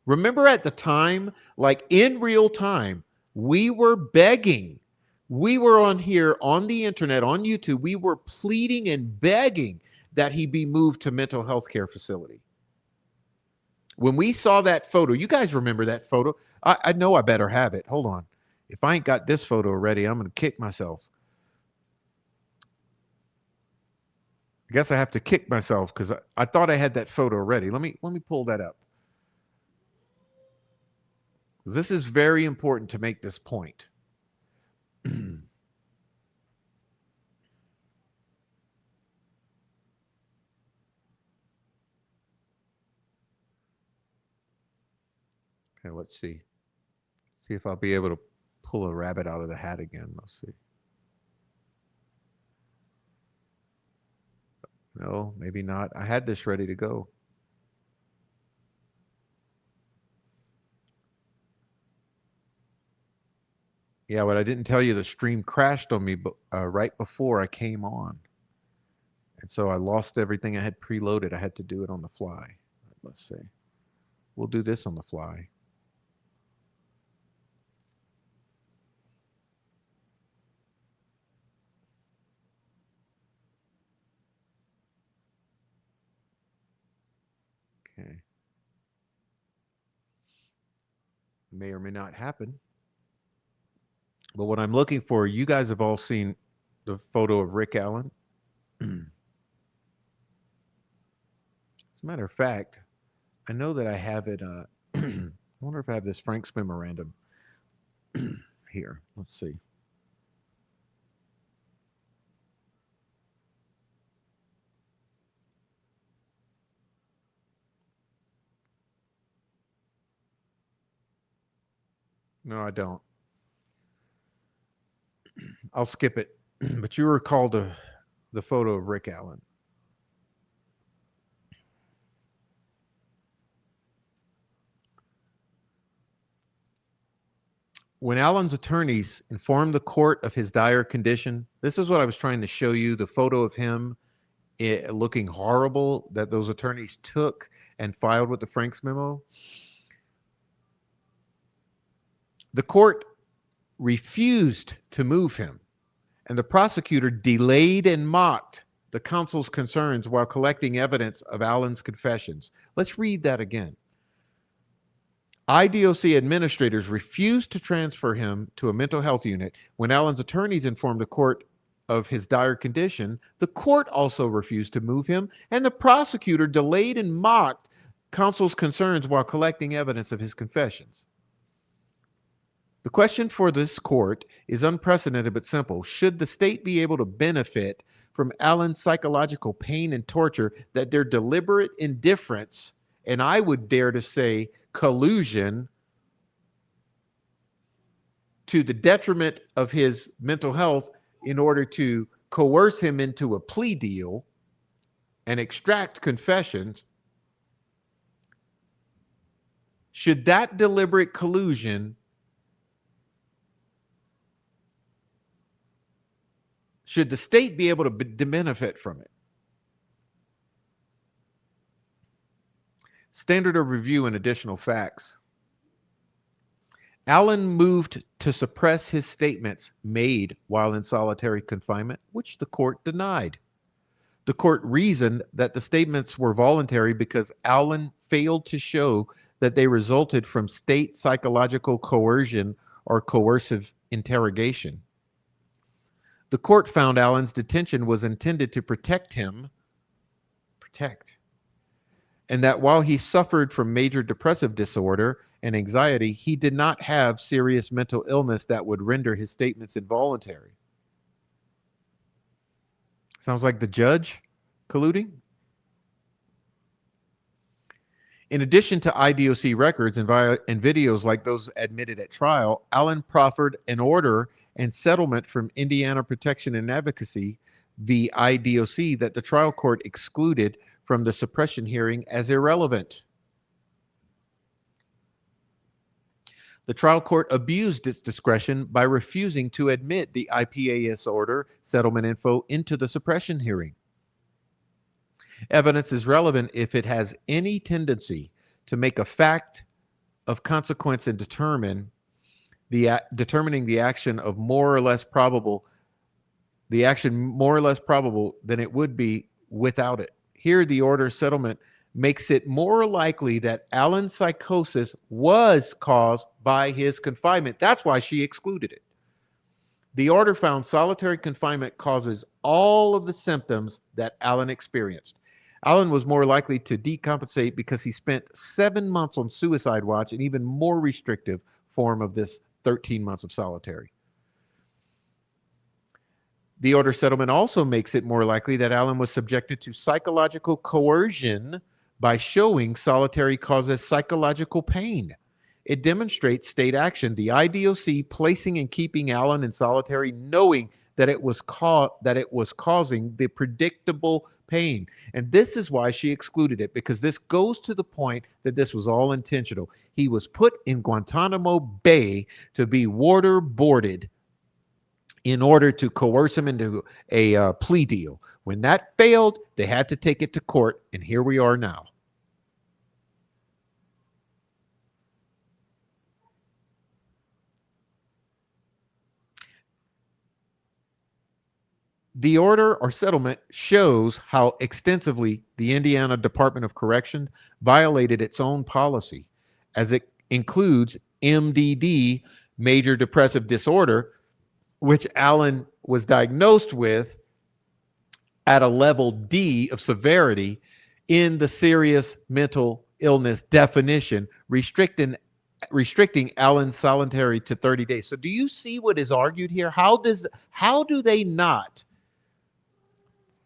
Remember at the time, like in real time, we were begging. We were on here, on the internet, on YouTube, we were pleading and begging that he be moved to mental health care facility. When we saw that photo, you guys remember that photo? I know I better have it. Hold on. If I ain't got this photo ready, I'm going to kick myself. I guess I have to kick myself because I thought I had that photo ready. Let me pull that up. This is very important to make this point. Okay, let's see. See if I'll be able to pull a rabbit out of the hat again. Let's see. No, maybe not. I had this ready to go. Yeah, but I didn't tell you the stream crashed on me right before I came on. And so I lost everything I had preloaded. I had to do it on the fly. Let's see. We'll do this on the fly. Okay. May or may not happen. But what I'm looking for, you guys have all seen the photo of Rick Allen. As a matter of fact, I know that I have it. I wonder if I have this Frank's memorandum here. Let's see. No, I don't. I'll skip it. But you recall the photo of Rick Allen. When Allen's attorneys informed the court of his dire condition, this is what I was trying to show you, the photo of him looking horrible that those attorneys took and filed with the Franks memo. The court refused to move him, and the prosecutor delayed and mocked the counsel's concerns while collecting evidence of Allen's confessions. Let's read that again. IDOC administrators refused to transfer him to a mental health unit. When Allen's attorneys informed the court of his dire condition, the court also refused to move him, and the prosecutor delayed and mocked counsel's concerns while collecting evidence of his confessions. The question for this court is unprecedented but simple. Should the state be able to benefit from Allen's psychological pain and torture that their deliberate indifference, and I would dare to say collusion, to the detriment of his mental health in order to coerce him into a plea deal and extract confessions, should that deliberate collusion, should the state be able to benefit from it? Standard of review and additional facts. Allen moved to suppress his statements made while in solitary confinement, which the court denied. The court reasoned that the statements were voluntary because Allen failed to show that they resulted from state psychological coercion or coercive interrogation. The court found Allen's detention was intended to protect him, and that while he suffered from major depressive disorder and anxiety, he did not have serious mental illness that would render his statements involuntary. Sounds like the judge colluding? In addition to IDOC records and videos like those admitted at trial, Allen proffered an order and settlement from Indiana Protection and Advocacy, the IDOC, that the trial court excluded from the suppression hearing as irrelevant. The trial court abused its discretion by refusing to admit the IPAS order settlement info into the suppression hearing. Evidence is relevant if it has any tendency to make a fact of consequence and determining the action of more or less probable, than it would be without it. Here, the order settlement makes it more likely that Allen's psychosis was caused by his confinement. That's why she excluded it. The order found solitary confinement causes all of the symptoms that Allen experienced. Allen was more likely to decompensate because he spent 7 months on suicide watch, an even more restrictive form of this 13 months of solitary. The order settlement also makes it more likely that Allen was subjected to psychological coercion by showing solitary causes psychological pain. It demonstrates state action, the IDOC placing and keeping Allen in solitary, knowing that it was causing the predictable pain. And this is why she excluded it, because this goes to the point that this was all intentional. He was put in Guantanamo Bay to be waterboarded in order to coerce him into a plea deal. When that failed, they had to take it to court, and here we are now. The order or settlement shows how extensively the Indiana Department of Correction violated its own policy, as it includes MDD, major depressive disorder, which Allen was diagnosed with at a level D of severity in the serious mental illness definition, restricting Allen's solitary to 30 days. So do you see what is argued here? How do they not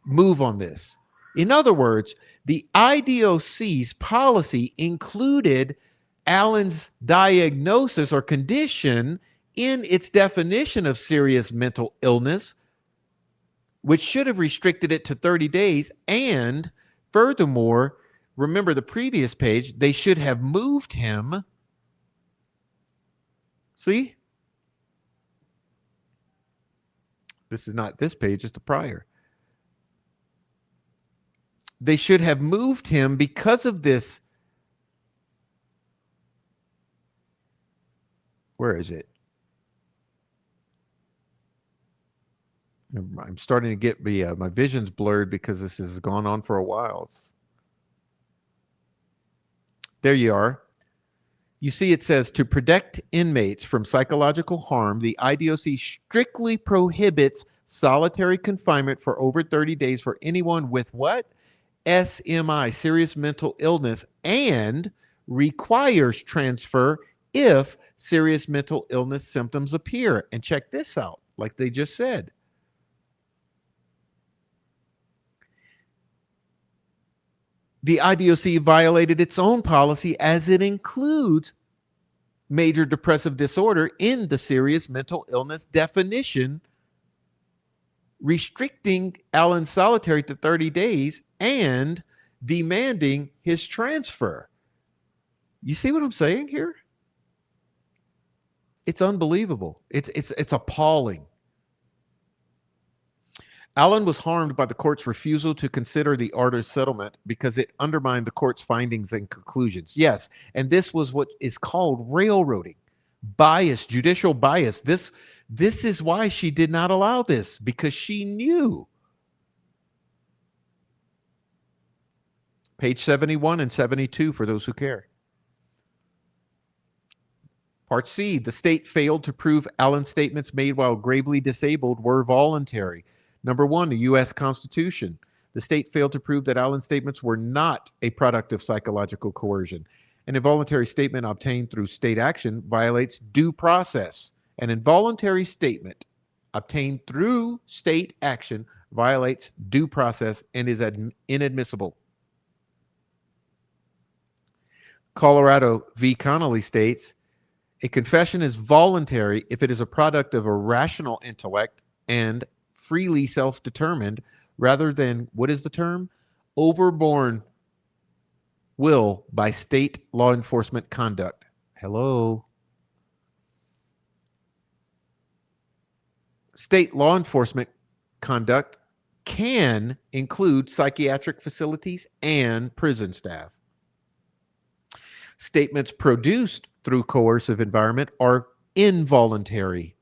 move on this? In other words, the IDOC's policy included Allen's diagnosis or condition in its definition of serious mental illness, which should have restricted it to 30 days. And furthermore, remember the previous page, they should have moved him. See? This is not this page, it's the prior. They should have moved him because of this. Where is it? I'm starting to get my vision's blurred because this has gone on for a while. There you are. You see it says, to protect inmates from psychological harm, the IDOC strictly prohibits solitary confinement for over 30 days for anyone with what? SMI, serious mental illness, and requires transfer if serious mental illness symptoms appear. And check this out, like they just said. The IDOC violated its own policy as it includes major depressive disorder in the serious mental illness definition, restricting Allen's solitary to 30 days and demanding his transfer. You see what I'm saying here? It's unbelievable. It's appalling. Allen was harmed by the court's refusal to consider the order's settlement because it undermined the court's findings and conclusions. Yes, and this was what is called railroading, bias, judicial bias. This is why she did not allow this, because she knew. Page 71 and 72 for those who care. Part C, the state failed to prove Allen's statements made while gravely disabled were voluntary. Number one, the U.S. Constitution. The state failed to prove that Allen's statements were not a product of psychological coercion. An involuntary statement obtained through state action violates due process. An involuntary statement obtained through state action violates due process and is inadmissible. Colorado v. Connolly states, a confession is voluntary if it is a product of a rational intellect and freely self-determined, rather than, what is the term? Overborne will by state law enforcement conduct. Hello. State law enforcement conduct can include psychiatric facilities and prison staff. Statements produced through coercive environment are involuntary.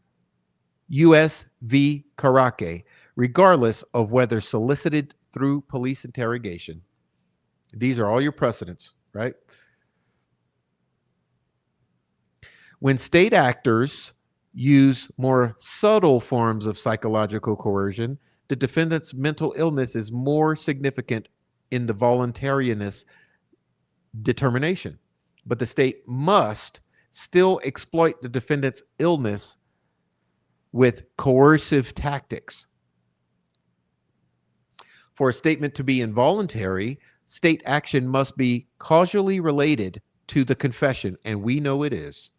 U.S. v. Caracas, regardless of whether solicited through police interrogation. These are all your precedents, right? When state actors use more subtle forms of psychological coercion, the defendant's mental illness is more significant in the voluntariness determination. But the state must still exploit the defendant's illness with coercive tactics. For a statement to be involuntary, state action must be causally related to the confession, and we know it is.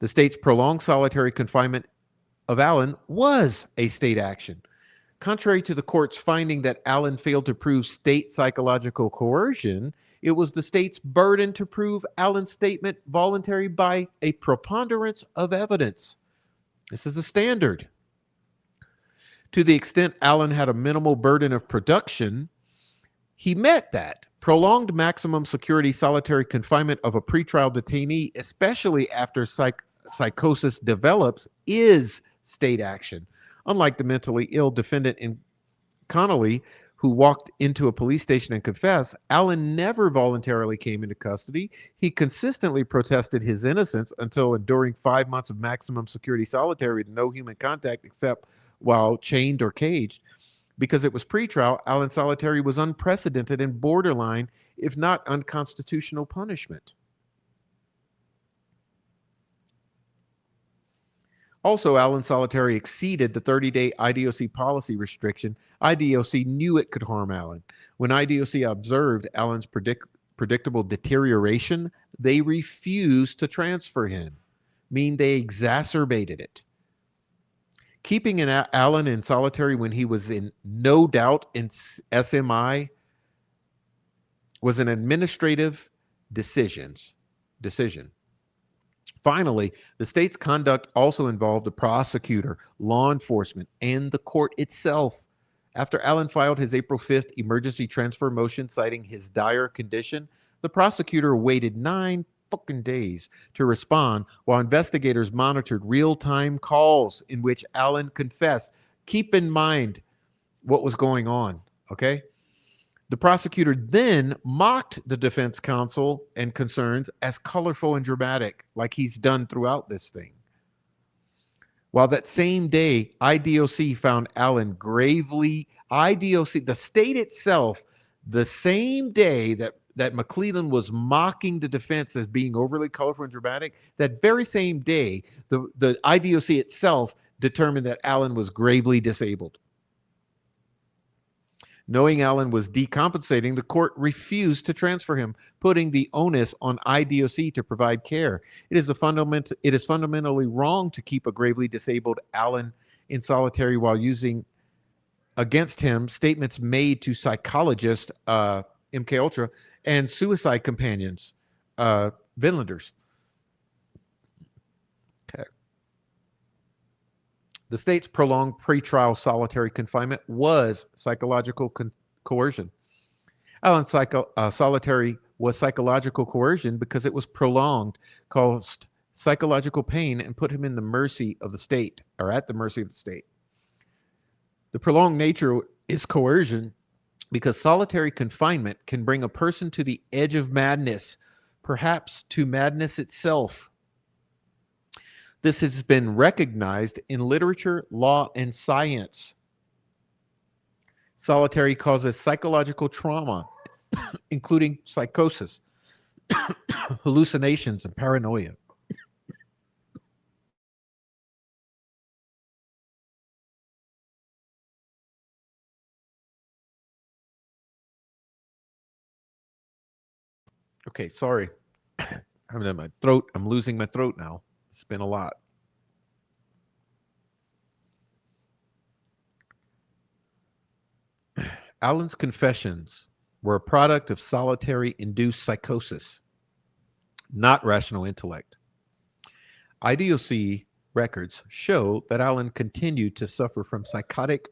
The state's prolonged solitary confinement of Allen was a state action. Contrary to the court's finding that Allen failed to prove state psychological coercion, it was the state's burden to prove Allen's statement voluntary by a preponderance of evidence. This is the standard. To the extent Allen had a minimal burden of production, he met that. Prolonged maximum security solitary confinement of a pretrial detainee, especially after psychosis develops, is state action. Unlike the mentally ill defendant in Connolly, who walked into a police station and confessed, Allen never voluntarily came into custody. He consistently protested his innocence until enduring 5 months of maximum security solitary with no human contact except while chained or caged. Because it was pretrial, Allen's solitary was unprecedented and borderline, if not unconstitutional, punishment. Also, Allen's solitary exceeded the 30-day IDOC policy restriction. IDOC knew it could harm Allen. When IDOC observed Allen's predictable deterioration, they refused to transfer him, meaning they exacerbated it. Keeping Allen in solitary when he was in no doubt in SMI was an administrative decision. Finally, the state's conduct also involved the prosecutor, law enforcement, and the court itself. After Allen filed his April 5th emergency transfer motion citing his dire condition, the prosecutor waited 9 fucking days to respond while investigators monitored real-time calls in which Allen confessed. Keep in mind what was going on, okay? The prosecutor then mocked the defense counsel and concerns as colorful and dramatic, like he's done throughout this thing. While that same day, IDOC found Allen the state itself, the same day that McClellan was mocking the defense as being overly colorful and dramatic, that very same day, the IDOC itself determined that Allen was gravely disabled. Knowing Allen was decompensating, the court refused to transfer him, putting the onus on IDOC to provide care. It is fundamentally wrong to keep a gravely disabled Allen in solitary while using against him statements made to psychologists, MK Ultra, and suicide companions, Vinlanders. Okay. The state's prolonged pretrial solitary confinement was psychological coercion. Allen's solitary was psychological coercion because it was prolonged, caused psychological pain, and put him in the mercy of the state, or at the mercy of the state. The prolonged nature is coercion because solitary confinement can bring a person to the edge of madness, perhaps to madness itself. This has been recognized in literature, law, and science. Solitary causes psychological trauma, including psychosis, hallucinations, and paranoia. Okay, sorry. I'm losing my throat now. It's been a lot. Allen's confessions were a product of solitary-induced psychosis, not rational intellect. IDOC records show that Allen continued to suffer from psychotic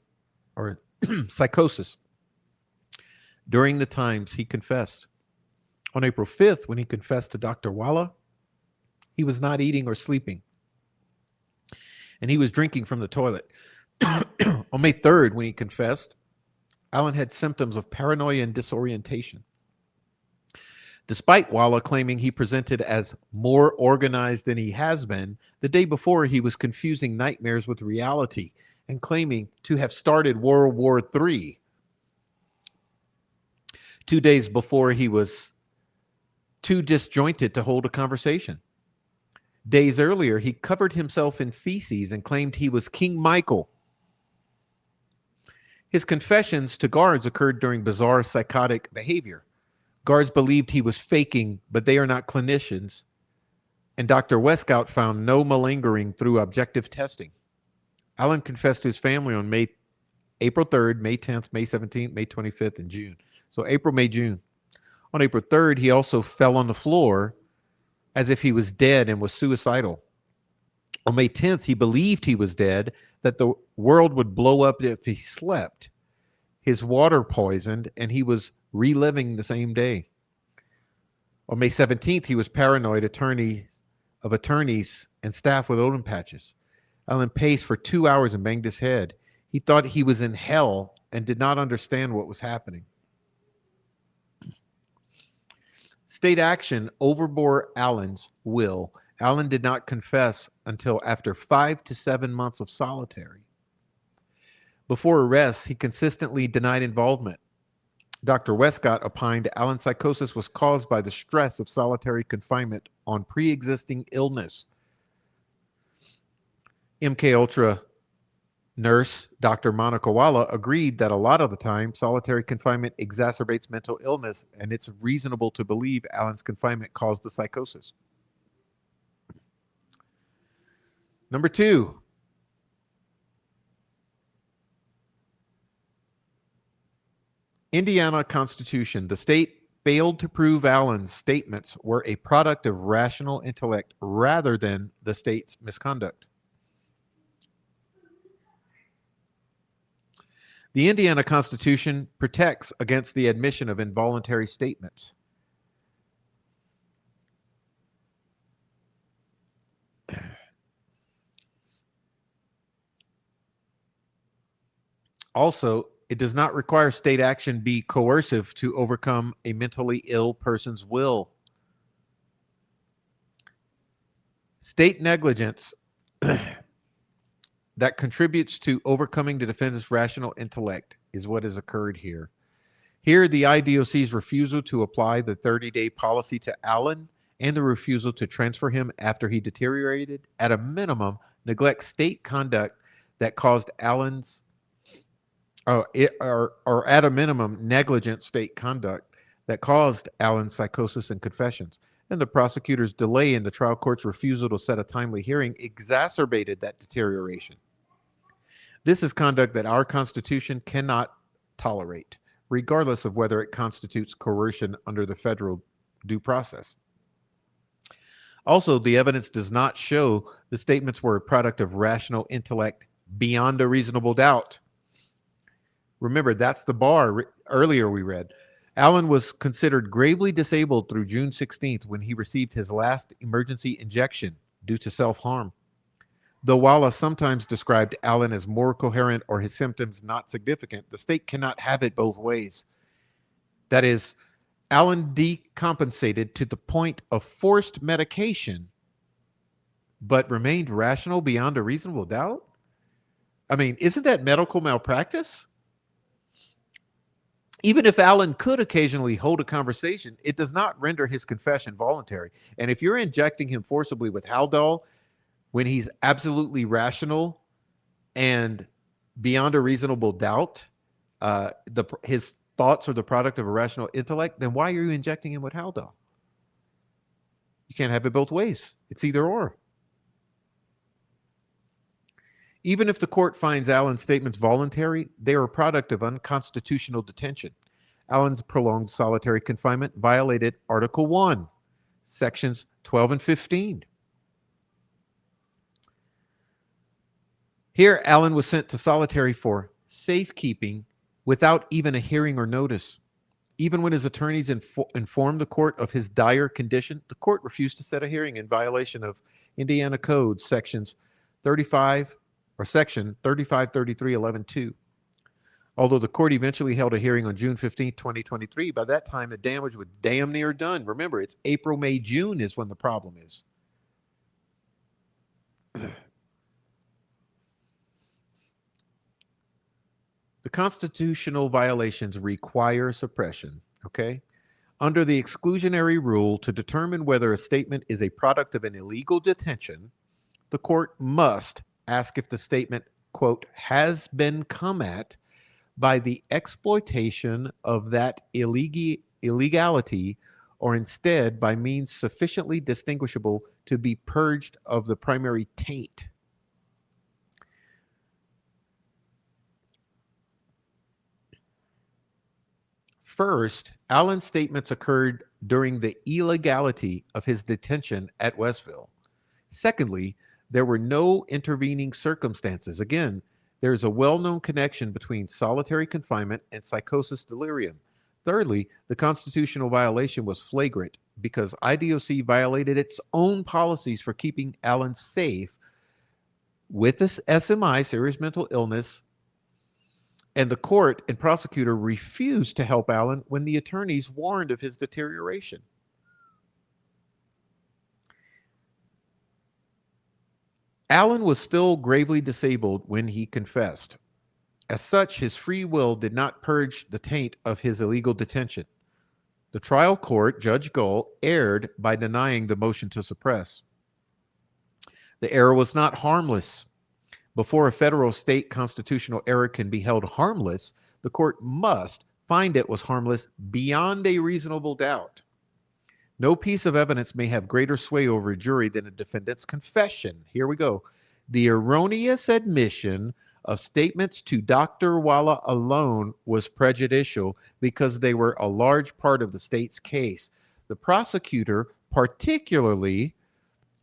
or psychosis during the times he confessed. On April 5th, when he confessed to Dr. Walla, he was not eating or sleeping, and he was drinking from the toilet. On May 3rd, when he confessed, Allen had symptoms of paranoia and disorientation. Despite Walla claiming he presented as more organized than he has been, the day before he was confusing nightmares with reality and claiming to have started World War III. 2 days before, he was too disjointed to hold a conversation. Days earlier, he covered himself in feces and claimed he was King Michael. His confessions to guards occurred during bizarre psychotic behavior. Guards believed he was faking, but they are not clinicians, and Dr. Westcott found no malingering through objective testing. Allen confessed to his family on April 3rd, May 10th, May 17th, May 25th, and June. So April, May, June. On April 3rd, he also fell on the floor as if he was dead and was suicidal. On May 10th, he believed he was dead, that the world would blow up if he slept. His water poisoned, and he was reliving the same day. On May 17th, he was paranoid of attorneys and staff with odin patches. Allen paced for 2 hours and banged his head. He thought he was in hell and did not understand what was happening. State action overbore Allen's will. Allen did not confess until after 5 to 7 months of solitary. Before arrest, he consistently denied involvement. Dr. Westcott opined Allen's psychosis was caused by the stress of solitary confinement on pre-existing illness. MKUltra nurse Dr. Monica Walla agreed that a lot of the time solitary confinement exacerbates mental illness, and it's reasonable to believe Allen's confinement caused the psychosis. Number 2. Indiana Constitution. The state failed to prove Allen's statements were a product of rational intellect rather than the state's misconduct. The Indiana Constitution protects against the admission of involuntary statements. Also, it does not require state action be coercive to overcome a mentally ill person's will. State negligence that contributes to overcoming the defendant's rational intellect is what has occurred here. Here, the IDOC's refusal to apply the 30-day policy to Allen and the refusal to transfer him after he deteriorated, at a minimum, neglects state conduct that caused Allen's or at a minimum, negligent state conduct that caused Allen's psychosis and confessions. And the prosecutor's delay in the trial court's refusal to set a timely hearing exacerbated that deterioration. This is conduct that our Constitution cannot tolerate, regardless of whether it constitutes coercion under the federal due process. Also, the evidence does not show the statements were a product of rational intellect beyond a reasonable doubt. Remember, that's the bar earlier we read. Allen was considered gravely disabled through June 16th when he received his last emergency injection due to self-harm. Though Walla sometimes described Allen as more coherent or his symptoms not significant, the state cannot have it both ways. That is, Allen decompensated to the point of forced medication, but remained rational beyond a reasonable doubt? I mean, isn't that medical malpractice? Even if Allen could occasionally hold a conversation, it does not render his confession voluntary. And if you're injecting him forcibly with Haldol when he's absolutely rational and beyond a reasonable doubt, his thoughts are the product of a rational intellect, then why are you injecting him with Haldol? You can't have it both ways. It's either or. Even if the court finds Allen's statements voluntary, they are a product of unconstitutional detention. Allen's prolonged solitary confinement violated Article 1, Sections 12 and 15. Here, Allen was sent to solitary for safekeeping without even a hearing or notice. Even when his attorneys informed the court of his dire condition, the court refused to set a hearing in violation of Indiana Code Section 3533.11.2. Although the court eventually held a hearing on June 15th, 2023, by that time the damage was damn near done. Remember, it's April, May, June is when the problem is. The constitutional violations require suppression, okay? Under the exclusionary rule, to determine whether a statement is a product of an illegal detention, the court must ask if the statement, quote, has been come at by the exploitation of that illegality, or instead by means sufficiently distinguishable to be purged of the primary taint. First, Allen's statements occurred during the illegality of his detention at Westville. Secondly, there were no intervening circumstances. Again, there is a well known connection between solitary confinement and psychosis delirium. Thirdly, the constitutional violation was flagrant because IDOC violated its own policies for keeping Allen safe with this SMI, serious mental illness, and the court and prosecutor refused to help Allen when the attorneys warned of his deterioration. Allen was still gravely disabled when he confessed. As such, his free will did not purge the taint of his illegal detention. The trial court, Judge Gull, erred by denying the motion to suppress. The error was not harmless. Before a federal state constitutional error can be held harmless, the court must find it was harmless beyond a reasonable doubt. No piece of evidence may have greater sway over a jury than a defendant's confession. Here we go. The erroneous admission of statements to Dr. Walla alone was prejudicial because they were a large part of the state's case. The prosecutor particularly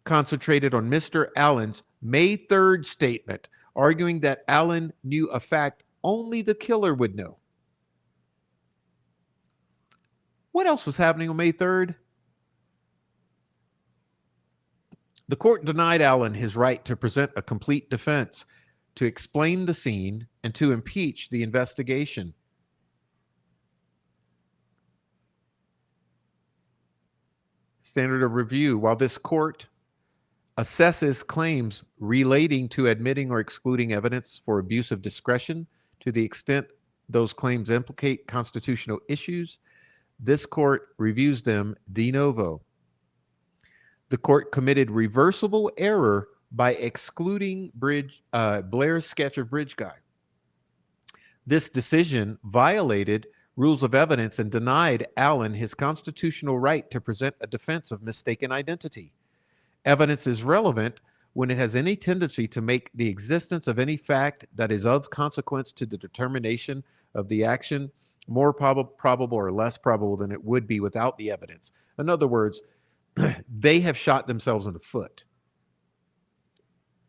concentrated on Mr. Allen's May 3rd statement, arguing that Allen knew a fact only the killer would know. What else was happening on May 3rd? The court denied Allen his right to present a complete defense, to explain the scene, and to impeach the investigation. Standard of review. While this court assesses claims relating to admitting or excluding evidence for abuse of discretion, to the extent those claims implicate constitutional issues, this court reviews them de novo. The court committed reversible error by excluding Blair's sketch of Bridge Guy. This decision violated rules of evidence and denied Allen his constitutional right to present a defense of mistaken identity. Evidence is relevant when it has any tendency to make the existence of any fact that is of consequence to the determination of the action more probable or less probable than it would be without the evidence. In other words, they have shot themselves in the foot.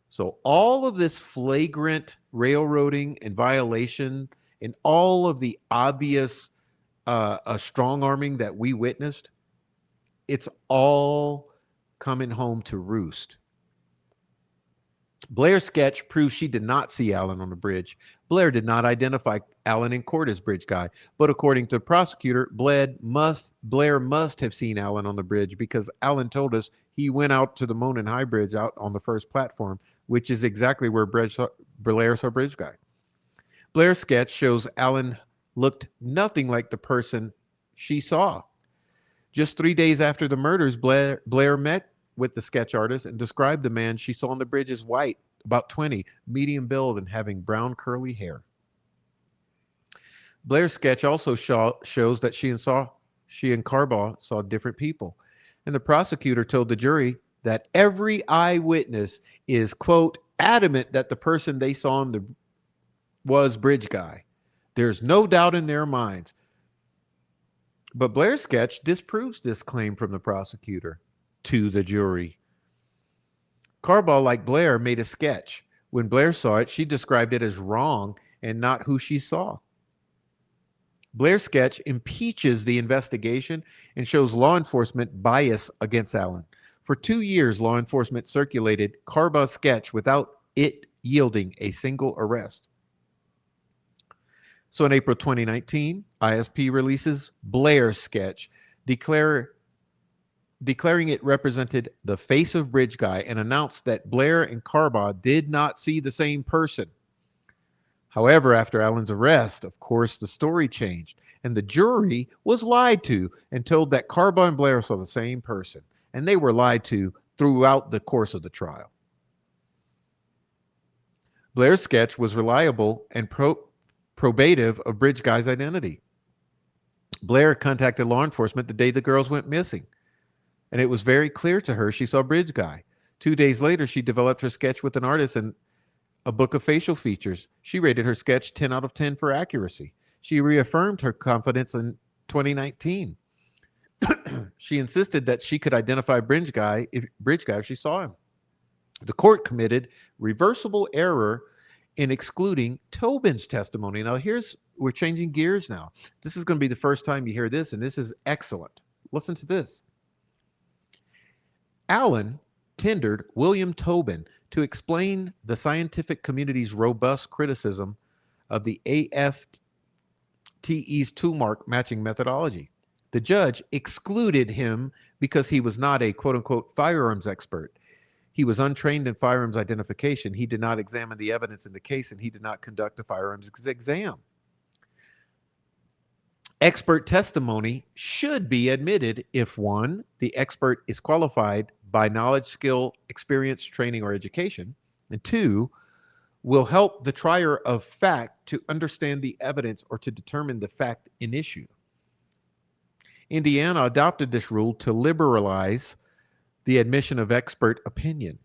So all of this flagrant railroading and violation and all of the obvious strong arming that we witnessed, it's all coming home to roost. Blair's sketch proves she did not see Allen on the bridge. Blair did not identify Allen in court as Bridge Guy, but according to the prosecutor, Blair must have seen Allen on the bridge because Allen told us he went out to the Monon High Bridge out on the first platform, which is exactly where Blair saw Bridge Guy. Blair's sketch shows Allen looked nothing like the person she saw. Just 3 days after the murders, Blair met with the sketch artist and described the man she saw on the bridge as white, about 20, medium build, and having brown curly hair. Blair's sketch also shows that she and Carbaugh saw different people. And the prosecutor told the jury that every eyewitness is, quote, adamant that the person they saw was Bridge Guy. There's no doubt in their minds. But Blair's sketch disproves this claim from the prosecutor to the jury. Carbaugh, like Blair, made a sketch. When Blair saw it, she described it as wrong and not who she saw. Blair's sketch impeaches the investigation and shows law enforcement bias against Allen. For 2 years, law enforcement circulated Carbaugh's sketch without it yielding a single arrest. So in April 2019, ISP releases Blair's sketch, declare, declaring it represented the face of Bridge Guy, and announced that Blair and Carbaugh did not see the same person. However, after Allen's arrest, of course, the story changed, and the jury was lied to and told that Carbaugh and Blair saw the same person, and they were lied to throughout the course of the trial. Blair's sketch was reliable and probative of Bridge Guy's identity. Blair contacted law enforcement the day the girls went missing, and it was very clear to her she saw Bridge Guy. 2 days later, she developed her sketch with an artist and a book of facial features. She rated her sketch 10 out of 10 for accuracy. She reaffirmed her confidence in 2019. She insisted that she could identify Bridge Guy if she saw him. The court committed reversible error in excluding Tobin's testimony. Now, we're changing gears now. This is going to be the first time you hear this, and this is excellent. Listen to this. Allen tendered William Tobin to explain the scientific community's robust criticism of the AFTE's tool-mark matching methodology. The judge excluded him because he was not a quote-unquote firearms expert. He was untrained in firearms identification. He did not examine the evidence in the case, and he did not conduct a firearms exam. Expert testimony should be admitted if, one, the expert is qualified by knowledge, skill, experience, training, or education, and two, will help the trier of fact to understand the evidence or to determine the fact in issue. Indiana adopted this rule to liberalize the admission of expert opinion.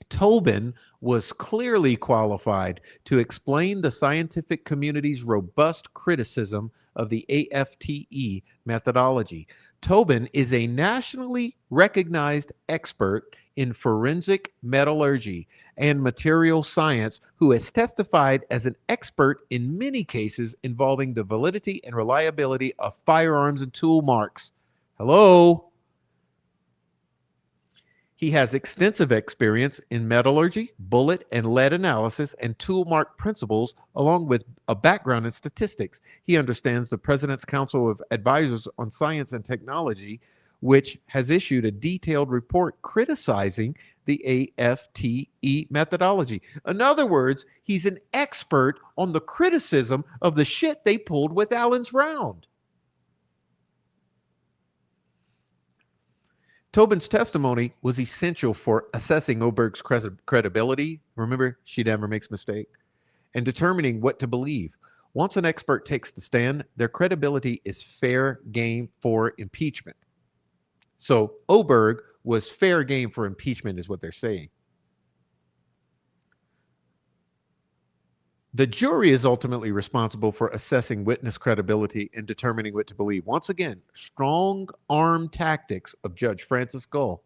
Tobin was clearly qualified to explain the scientific community's robust criticism of the AFTE methodology. Tobin is a nationally recognized expert in forensic metallurgy and material science who has testified as an expert in many cases involving the validity and reliability of firearms and tool marks. Hello? He has extensive experience in metallurgy, bullet and lead analysis, and tool mark principles, along with a background in statistics. He understands the President's Council of Advisors on Science and Technology, which has issued a detailed report criticizing the AFTE methodology. In other words, he's an expert on the criticism of the shit they pulled with Allen's round. Tobin's testimony was essential for assessing Oberg's credibility. Remember, she never makes a mistake. And determining what to believe. Once an expert takes the stand, their credibility is fair game for impeachment. So Oberg was fair game for impeachment, is what they're saying. The jury is ultimately responsible for assessing witness credibility and determining what to believe. Once again, strong arm tactics of Judge Francis Gull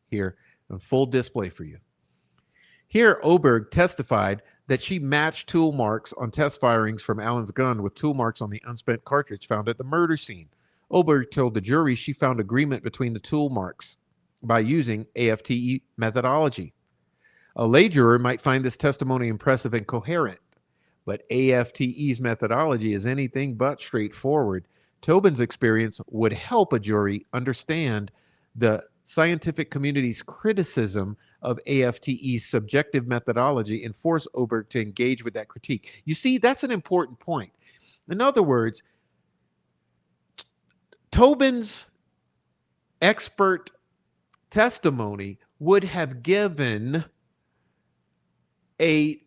here on full display for you. Here, Oberg testified that she matched tool marks on test firings from Allen's gun with tool marks on the unspent cartridge found at the murder scene. Oberg told the jury she found agreement between the tool marks by using AFTE methodology. A lay juror might find this testimony impressive and coherent, but AFTE's methodology is anything but straightforward. Tobin's experience would help a jury understand the scientific community's criticism of AFTE's subjective methodology and force Oberg to engage with that critique. You see, that's an important point. In other words, Tobin's expert testimony would have given a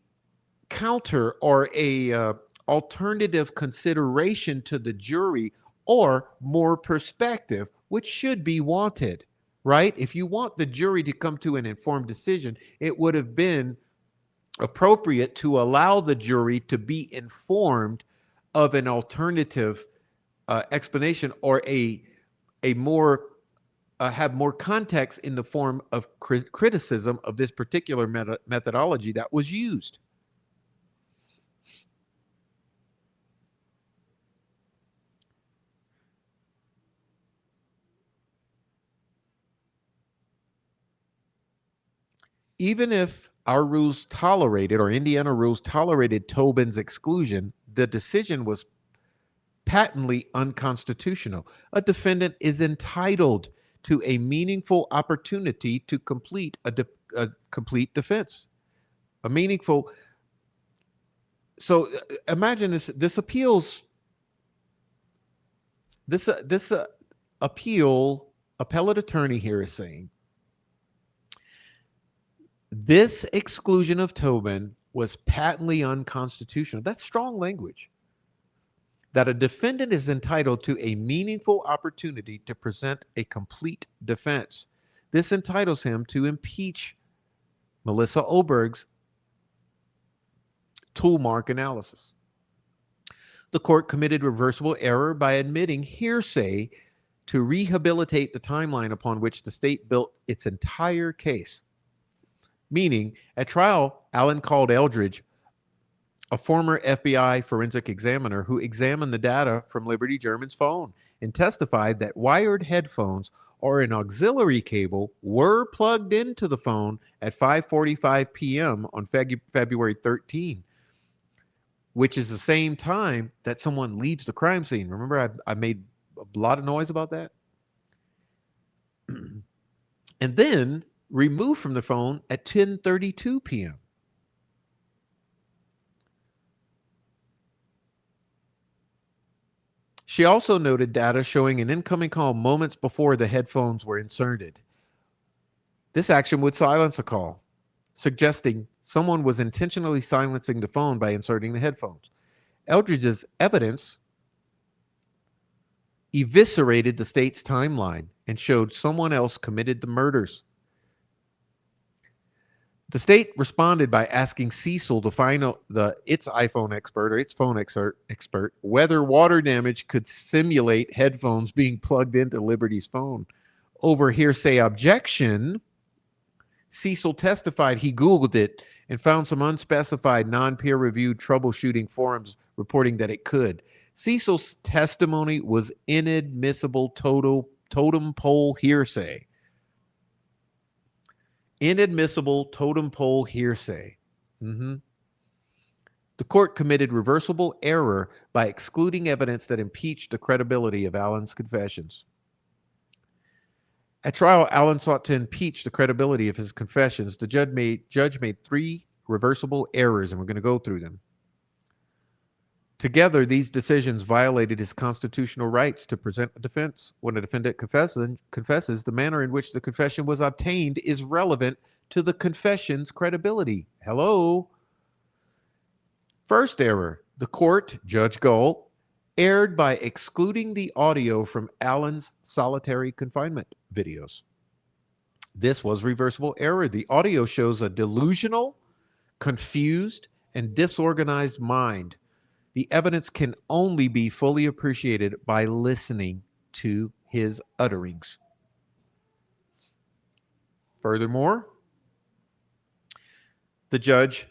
counter or a alternative consideration to the jury, or more perspective, which should be wanted, right? If you want the jury to come to an informed decision, it would have been appropriate to allow the jury to be informed of an alternative explanation, or a more have more context in the form of criticism of this particular methodology that was used. Even if our rules tolerated, or Indiana rules tolerated, Tobin's exclusion, the decision was patently unconstitutional. A defendant is entitled to a meaningful opportunity to complete a complete defense. A meaningful. So imagine this. This appellate attorney here is saying this exclusion of Tobin was patently unconstitutional. That's strong language. That a defendant is entitled to a meaningful opportunity to present a complete defense. This entitles him to impeach Melissa Oberg's tool mark analysis. The court committed reversible error by admitting hearsay to rehabilitate the timeline upon which the state built its entire case. Meaning, at trial, Allen called Eldridge, a former FBI forensic examiner who examined the data from Liberty German's phone and testified that wired headphones or an auxiliary cable were plugged into the phone at 5:45 p.m. on February 13, which is the same time that someone leaves the crime scene. Remember, I made a lot of noise about that? And then removed from the phone at 10:32 p.m. She also noted data showing an incoming call moments before the headphones were inserted. This action would silence a call, suggesting someone was intentionally silencing the phone by inserting the headphones. Eldridge's evidence eviscerated the state's timeline and showed someone else committed the murders. The state responded by asking Cecil to find its iPhone expert or its phone expert whether water damage could simulate headphones being plugged into Liberty's phone. Over hearsay objection, Cecil testified he Googled it and found some unspecified non-peer-reviewed troubleshooting forums reporting that it could. Cecil's testimony was inadmissible totem pole hearsay. Inadmissible totem pole hearsay. The court committed reversible error by excluding evidence that impeached the credibility of Allen's confessions. At trial, Allen sought to impeach the credibility of his confessions. The judge made three reversible errors, and we're going to go through them. Together, these decisions violated his constitutional rights to present a defense. When a defendant confesses, the manner in which the confession was obtained is relevant to the confession's credibility. Hello? First error, the court, Judge Gull, erred by excluding the audio from Allen's solitary confinement videos. This was reversible error. The audio shows a delusional, confused, and disorganized mind. The evidence can only be fully appreciated by listening to his utterings. Furthermore, the judge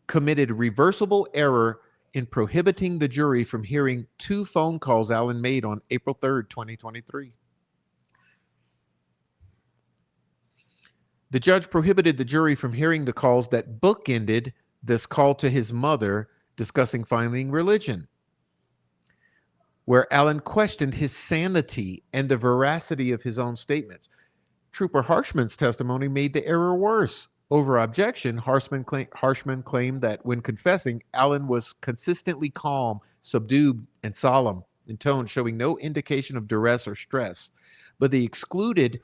committed reversible error in prohibiting the jury from hearing two phone calls Allen made on April 3rd, 2023. The judge prohibited the jury from hearing the calls that bookended this call to his mother discussing finding religion, where Allen questioned his sanity and the veracity of his own statements. Trooper Harshman's testimony made the error worse. Over objection, Harshman claimed that when confessing, Allen was consistently calm, subdued, and solemn in tone, showing no indication of duress or stress. But the excluded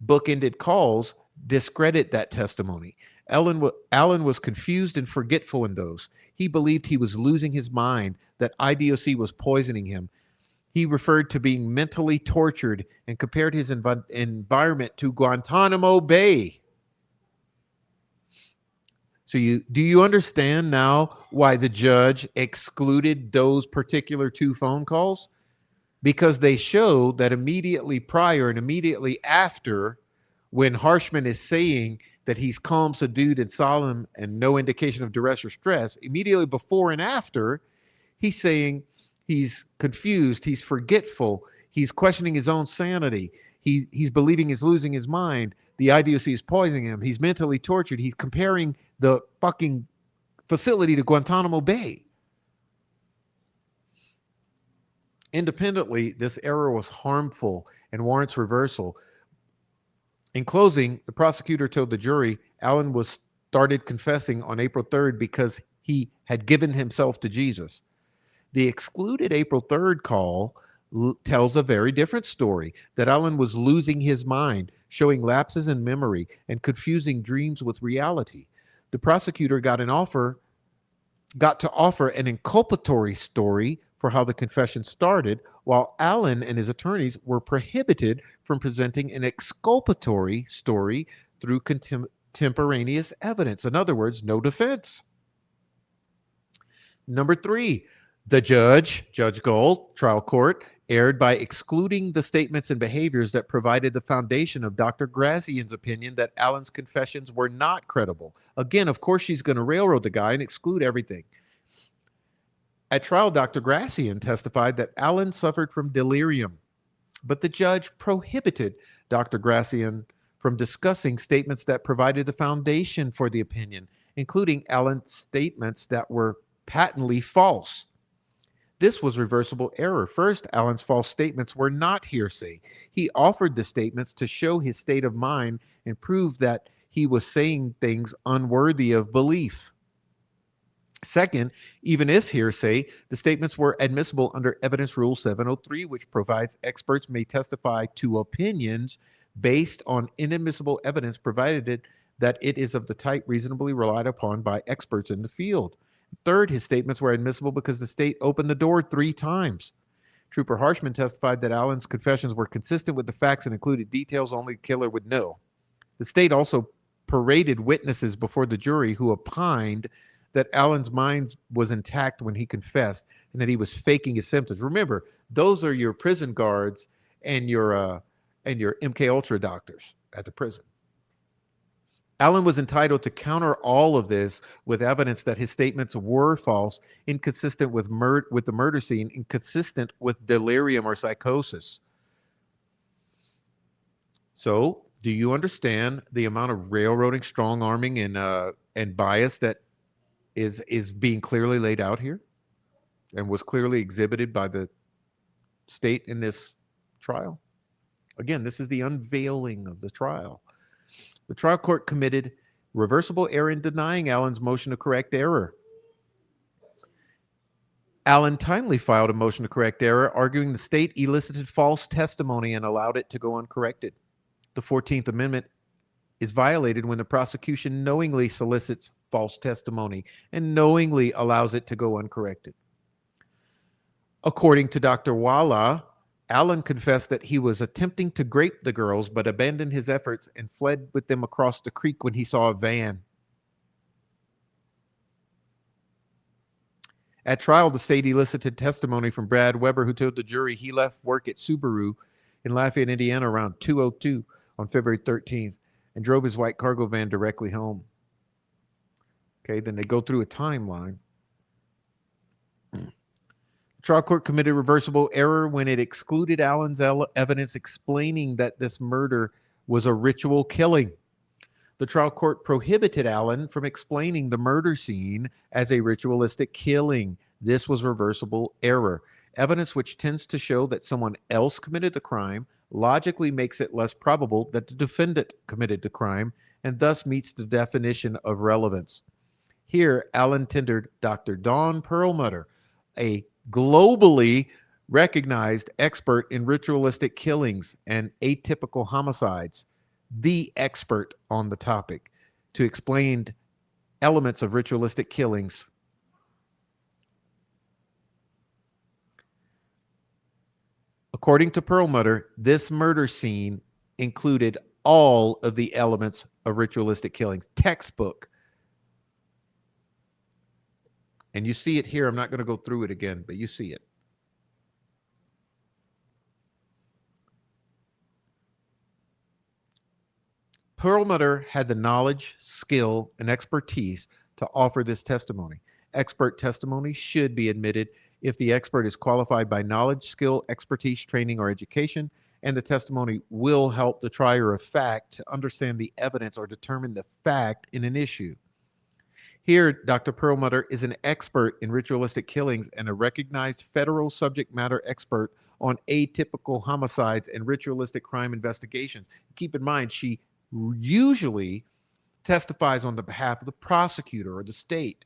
bookended calls discredit that testimony. Allen was confused and forgetful in those. He believed he was losing his mind, that IDOC was poisoning him. He referred to being mentally tortured and compared his environment to Guantanamo Bay. So do you understand now why the judge excluded those particular two phone calls? Because they show that immediately prior and immediately after, when Harshman is saying that he's calm, subdued, and solemn and no indication of duress or stress, immediately before and after, he's saying he's confused, he's forgetful, he's questioning his own sanity, he's believing he's losing his mind, the IDOC is poisoning him, he's mentally tortured, he's comparing the fucking facility to Guantanamo Bay. Independently, this error was harmful and warrants reversal. In closing, the prosecutor told the jury Allen was started confessing on April 3rd because he had given himself to Jesus. The excluded April 3rd call tells a very different story, that Allen was losing his mind, showing lapses in memory, and confusing dreams with reality. The prosecutor got to offer an inculpatory story for how the confession started, while Allen and his attorneys were prohibited from presenting an exculpatory story through contemporaneous evidence. In other words, no defense. Number three, the judge, Judge Gold, trial court, erred by excluding the statements and behaviors that provided the foundation of Dr. Grazian's opinion that Allen's confessions were not credible. Again, of course, she's going to railroad the guy and exclude everything. At trial, Dr. Grazian testified that Allen suffered from delirium, but the judge prohibited Dr. Grazian from discussing statements that provided the foundation for the opinion, including Allen's statements that were patently false. This was reversible error. First, Allen's false statements were not hearsay. He offered the statements to show his state of mind and prove that he was saying things unworthy of belief. Second, even if hearsay, the statements were admissible under Evidence Rule 703, which provides experts may testify to opinions based on inadmissible evidence, provided that it is of the type reasonably relied upon by experts in the field. Third, his statements were admissible because the state opened the door 3 times. Trooper Harshman testified that Allen's confessions were consistent with the facts and included details only the killer would know. The state also paraded witnesses before the jury who opined that Allen's mind was intact when he confessed and that he was faking his symptoms. Remember, those are your prison guards and your MK Ultra doctors at the prison. Allen was entitled to counter all of this with evidence that his statements were false, inconsistent with the murder scene, inconsistent with delirium or psychosis. So, do you understand the amount of railroading, strong arming, and bias that is being clearly laid out here and was clearly exhibited by the state in this trial? Again, this is the unveiling of the trial. The trial court committed reversible error in denying Allen's motion to correct error. Allen timely filed a motion to correct error, arguing the state elicited false testimony and allowed it to go uncorrected. The 14th Amendment is violated when the prosecution knowingly solicits false testimony and knowingly allows it to go uncorrected. According to Dr. Walla, Allen confessed that he was attempting to grape the girls, but abandoned his efforts and fled with them across the creek when he saw a van. At trial, the state elicited testimony from Brad Weber, who told the jury he left work at Subaru in Lafayette, Indiana around 2:02 on February 13th and drove his white cargo van directly home. Okay, then they go through a timeline. The trial court committed reversible error when it excluded Allen's evidence explaining that this murder was a ritual killing. The trial court prohibited Allen from explaining the murder scene as a ritualistic killing. This was reversible error. Evidence which tends to show that someone else committed the crime logically makes it less probable that the defendant committed the crime and thus meets the definition of relevance. Here, Allen tendered Dr. Dawn Perlmutter, a globally recognized expert in ritualistic killings and atypical homicides, the expert on the topic, to explain elements of ritualistic killings. According to Perlmutter, this murder scene included all of the elements of ritualistic killings. Textbook. And you see it here. I'm not going to go through it again, but you see it. Perlmutter had the knowledge, skill, and expertise to offer this testimony. Expert testimony should be admitted if the expert is qualified by knowledge, skill, expertise, training, or education, and the testimony will help the trier of fact to understand the evidence or determine the fact in an issue. Here, Dr. Perlmutter is an expert in ritualistic killings and a recognized federal subject matter expert on atypical homicides and ritualistic crime investigations. Keep in mind, she usually testifies on the behalf of the prosecutor or the state.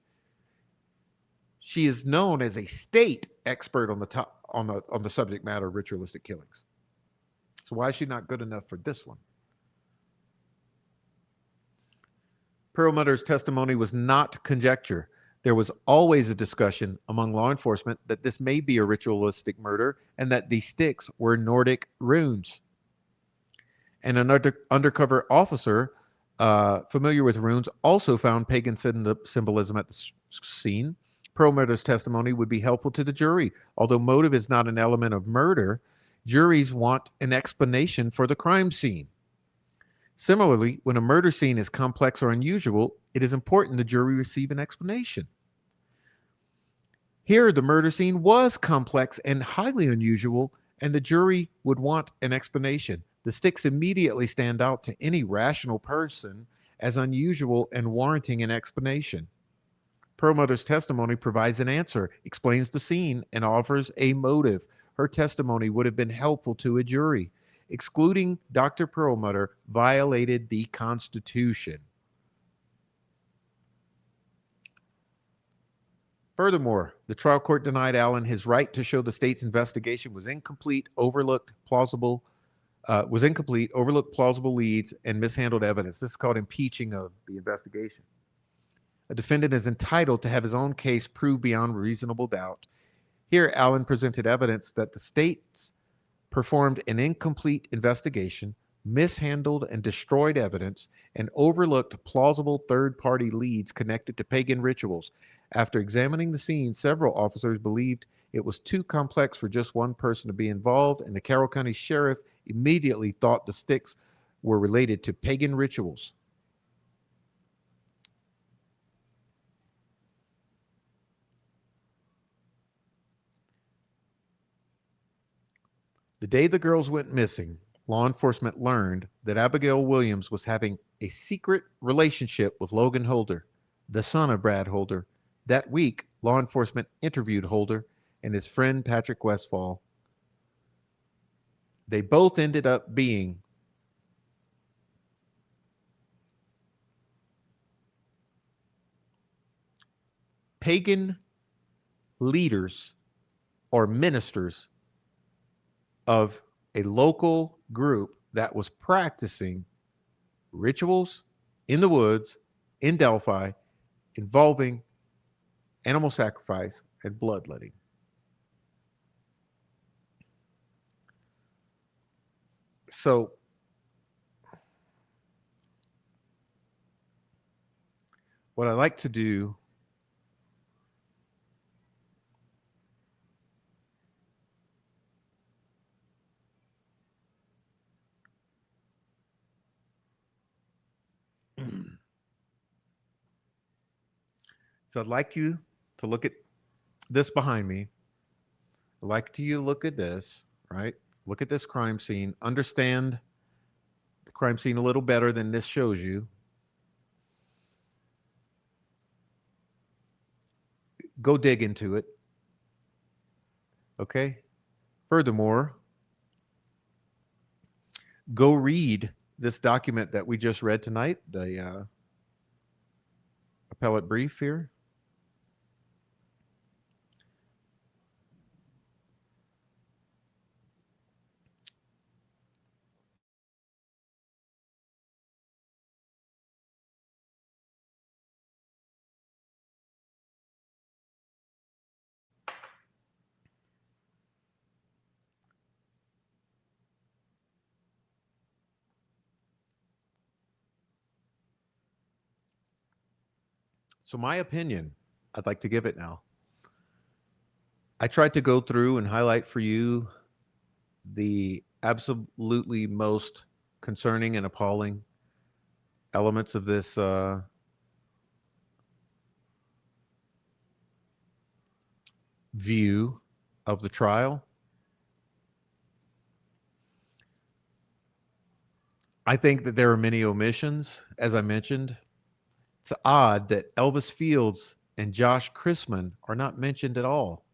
She is known as a state expert on the subject matter of ritualistic killings. So why is she not good enough for this one? Perlmutter's testimony was not conjecture. There was always a discussion among law enforcement that this may be a ritualistic murder and that the sticks were Nordic runes. And an undercover officer familiar with runes also found pagan symbolism at the scene. Perlmutter's testimony would be helpful to the jury. Although motive is not an element of murder, juries want an explanation for the crime scene. Similarly, when a murder scene is complex or unusual, it is important the jury receive an explanation. Here, the murder scene was complex and highly unusual, and the jury would want an explanation. The sticks immediately stand out to any rational person as unusual and warranting an explanation. Perlmutter's testimony provides an answer, explains the scene, and offers a motive. Her testimony would have been helpful to a jury. Excluding Dr. Perlmutter violated the Constitution. Furthermore, the trial court denied Allen his right to show the state's investigation was incomplete, overlooked plausible leads, and mishandled evidence. This is called impeaching of the investigation. A defendant is entitled to have his own case proved beyond reasonable doubt. Here, Allen presented evidence that the states performed an incomplete investigation, mishandled and destroyed evidence, and overlooked plausible third-party leads connected to pagan rituals. After examining the scene, several officers believed it was too complex for just one person to be involved, and the Carroll County Sheriff immediately thought the sticks were related to pagan rituals. The day the girls went missing, law enforcement learned that Abigail Williams was having a secret relationship with Logan Holder, the son of Brad Holder. That week, law enforcement interviewed Holder and his friend Patrick Westfall. They both ended up being pagan leaders or ministers of a local group that was practicing rituals in the woods in Delphi involving animal sacrifice and bloodletting. So what I like to do so I'd like you to look at this behind me. I'd like you to look at this, right? Look at this crime scene. Understand the crime scene a little better than this shows you. Go dig into it. Okay? Furthermore, go read this document that we just read tonight, the appellate brief here. So my opinion, I'd like to give it now. I tried to go through and highlight for you the absolutely most concerning and appalling elements of this view of the trial. I think that there are many omissions, as I mentioned. It's odd that Elvis Fields and Josh Chrisman are not mentioned at all.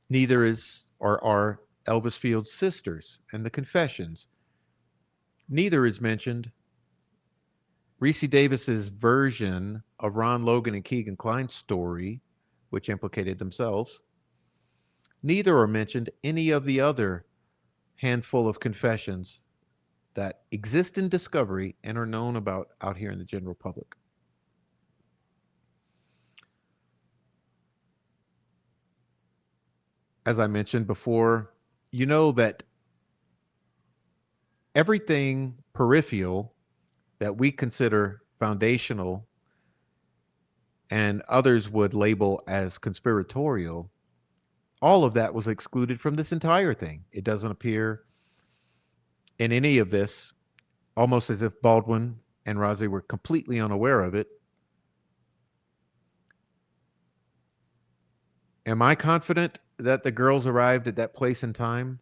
Neither are Elvis Fields' sisters and the confessions. Neither is mentioned Reese Davis's version of Ron Logan and Keegan Kline's story, which implicated themselves. Neither are mentioned any of the other handful of confessions that exist in discovery and are known about out here in the general public. As I mentioned before, you know that everything peripheral that we consider foundational and others would label as conspiratorial, all of that was excluded from this entire thing. It doesn't appear in any of this, almost as if Baldwin and Rozzi were completely unaware of it. Am I confident that the girls arrived at that place in time?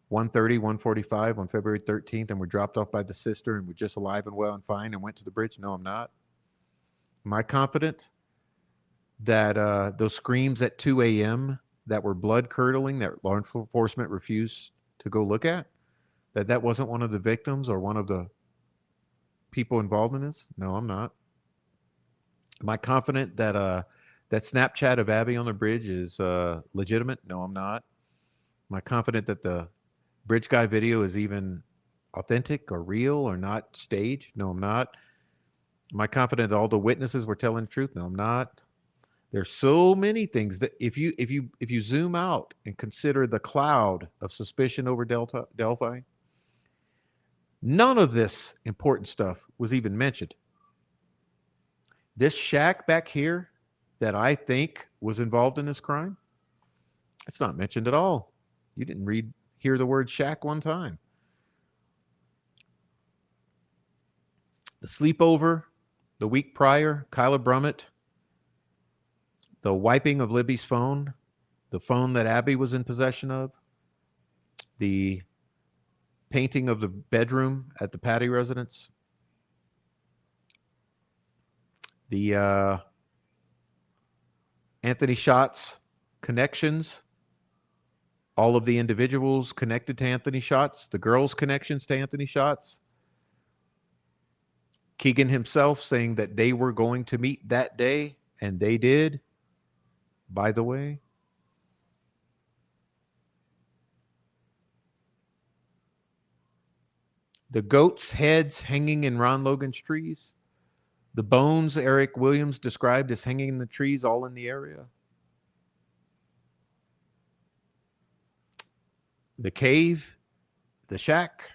1:30, 1:45 on February 13th, and were dropped off by the sister and were just alive and well and fine and went to the bridge? No, I'm not. Am I confident that those screams at 2 a.m. that were blood curdling, that law enforcement refused to go look at, that wasn't one of the victims or one of the people involved in this? No, I'm not. Am I confident that that Snapchat of Abby on the bridge is legitimate? No, I'm not. Am I confident that the bridge guy video is even authentic or real or not staged? No, I'm not. Am I confident that all the witnesses were telling the truth? No, I'm not. There's so many things that if you zoom out and consider the cloud of suspicion over Delphi, none of this important stuff was even mentioned. This shack back here that I think was involved in this crime, it's not mentioned at all. You didn't hear the word shack one time. The sleepover the week prior, Kyla Brummett, the wiping of Libby's phone, the phone that Abby was in possession of, the painting of the bedroom at the Patty residence, the Anthony Schatz connections, all of the individuals connected to Anthony Schatz, the girls' connections to Anthony Schatz, Keegan himself saying that they were going to meet that day, and they did, by the way. The goats' heads hanging in Ron Logan's trees. The bones Eric Williams described as hanging in the trees all in the area. The cave, the shack.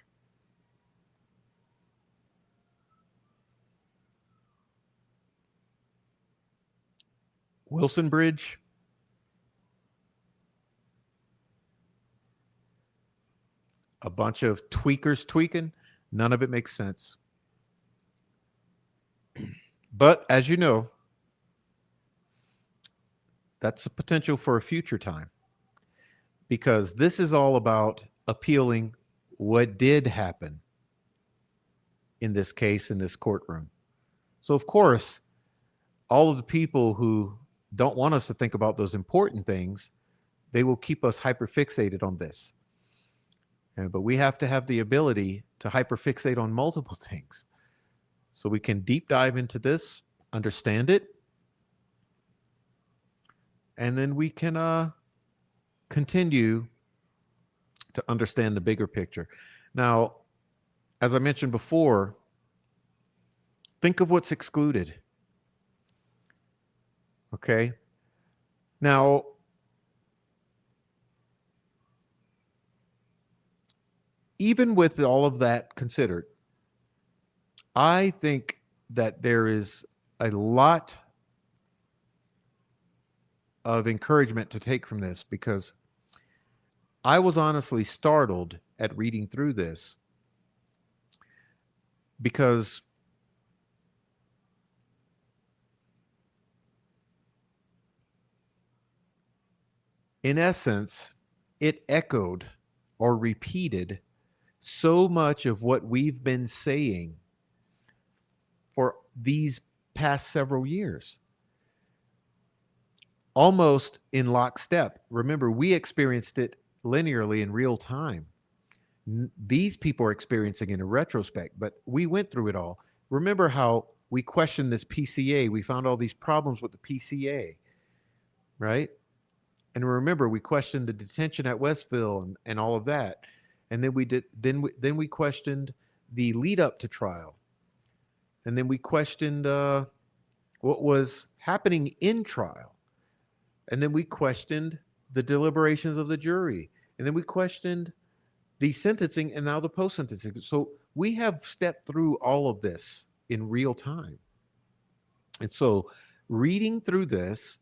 Wilson Bridge. A bunch of tweakers tweaking. None of it makes sense. But as you know, that's a potential for a future time, because this is all about appealing what did happen in this case, in this courtroom. So, of course, all of the people who don't want us to think about those important things, they will keep us hyperfixated on this. But we have to have the ability to hyperfixate on multiple things so we can deep dive into this, understand it, and then we can continue to understand the bigger picture. Now, as I mentioned before, think of what's excluded. Okay? Now, even with all of that considered, I think that there is a lot of encouragement to take from this, because I was honestly startled at reading through this, because in essence, it echoed or repeated so much of what we've been saying for these past several years, almost in lockstep. Remember, we experienced it linearly in real time. These people are experiencing it in retrospect, but we went through it all. Remember how we questioned this PCA? We found all these problems with the PCA, right? And remember, we questioned the detention at Westville and all of that. And then we did then we questioned the lead up to trial. And then we questioned what was happening in trial. And then we questioned the deliberations of the jury. And then we questioned the sentencing and now the post sentencing. So we have stepped through all of this in real time. And so reading through this,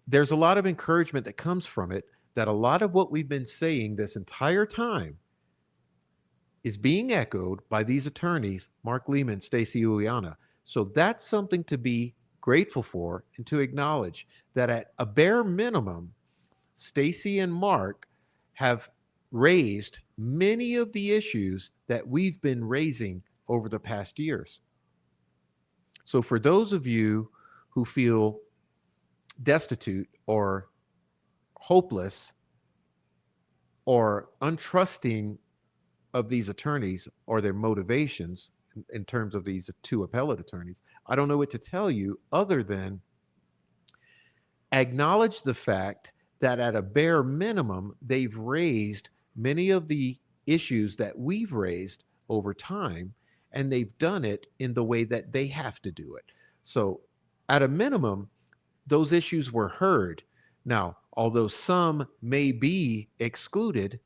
there's a lot of encouragement that comes from it, that a lot of what we've been saying this entire time is being echoed by these attorneys, Mark Lehman, Stacey Uliana. So that's something to be grateful for and to acknowledge that at a bare minimum, Stacey and Mark have raised many of the issues that we've been raising over the past years. So for those of you who feel destitute or hopeless or untrusting of these attorneys or their motivations in terms of these two appellate attorneys, I don't know what to tell you other than acknowledge the fact that at a bare minimum, they've raised many of the issues that we've raised over time, and they've done it in the way that they have to do it. So at a minimum, those issues were heard. Now, although some may be excluded,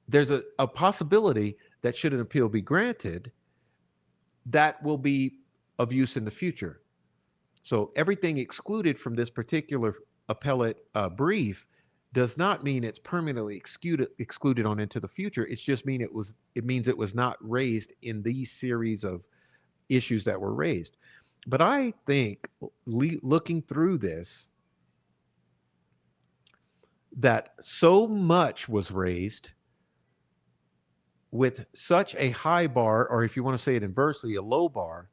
there's a possibility that should an appeal be granted, that will be of use in the future. So everything excluded from this particular appellate brief does not mean it's permanently excluded on into the future. It's just it means it was not raised in these series of issues that were raised. But I think looking through this, that so much was raised with such a high bar, or if you want to say it inversely, a low bar,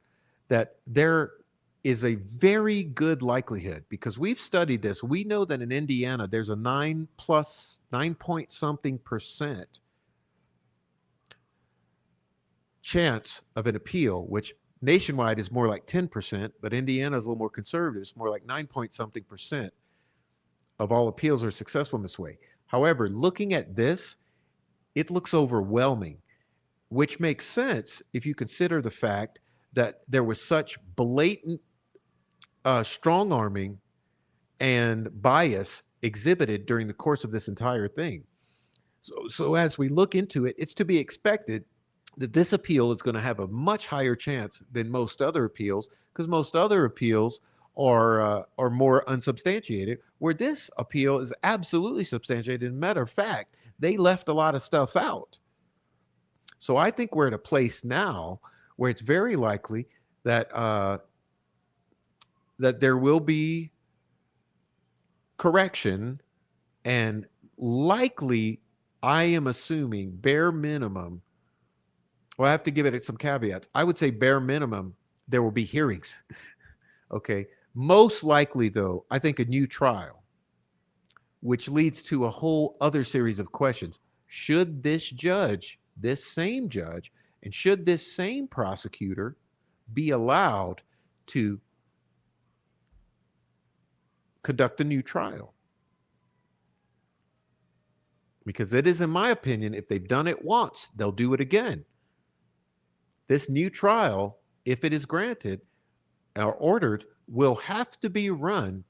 that there is a very good likelihood, because we've studied this. We know that in Indiana, there's a 9 point something percent chance of an appeal, which nationwide is more like 10%, but Indiana is a little more conservative. It's more like 9 point something percent of all appeals are successful in this way. However, looking at this, it looks overwhelming, which makes sense if you consider the fact that there was such blatant strong arming and bias exhibited during the course of this entire thing. So as we look into it, it's to be expected that this appeal is going to have a much higher chance than most other appeals, because most other appeals are more unsubstantiated, where this appeal is absolutely substantiated. As a matter of fact, they left a lot of stuff out. So I think we're at a place now where it's very likely that that there will be correction, and likely, I am assuming bare minimum. Well, I have to give it some caveats. I would say bare minimum, there will be hearings. Okay. Most likely, though, I think a new trial, which leads to a whole other series of questions. Should this judge, this same judge, and should this same prosecutor be allowed to conduct a new trial? Because it is, in my opinion, if they've done it once, they'll do it again. This new trial, if it is granted or ordered, will have to be run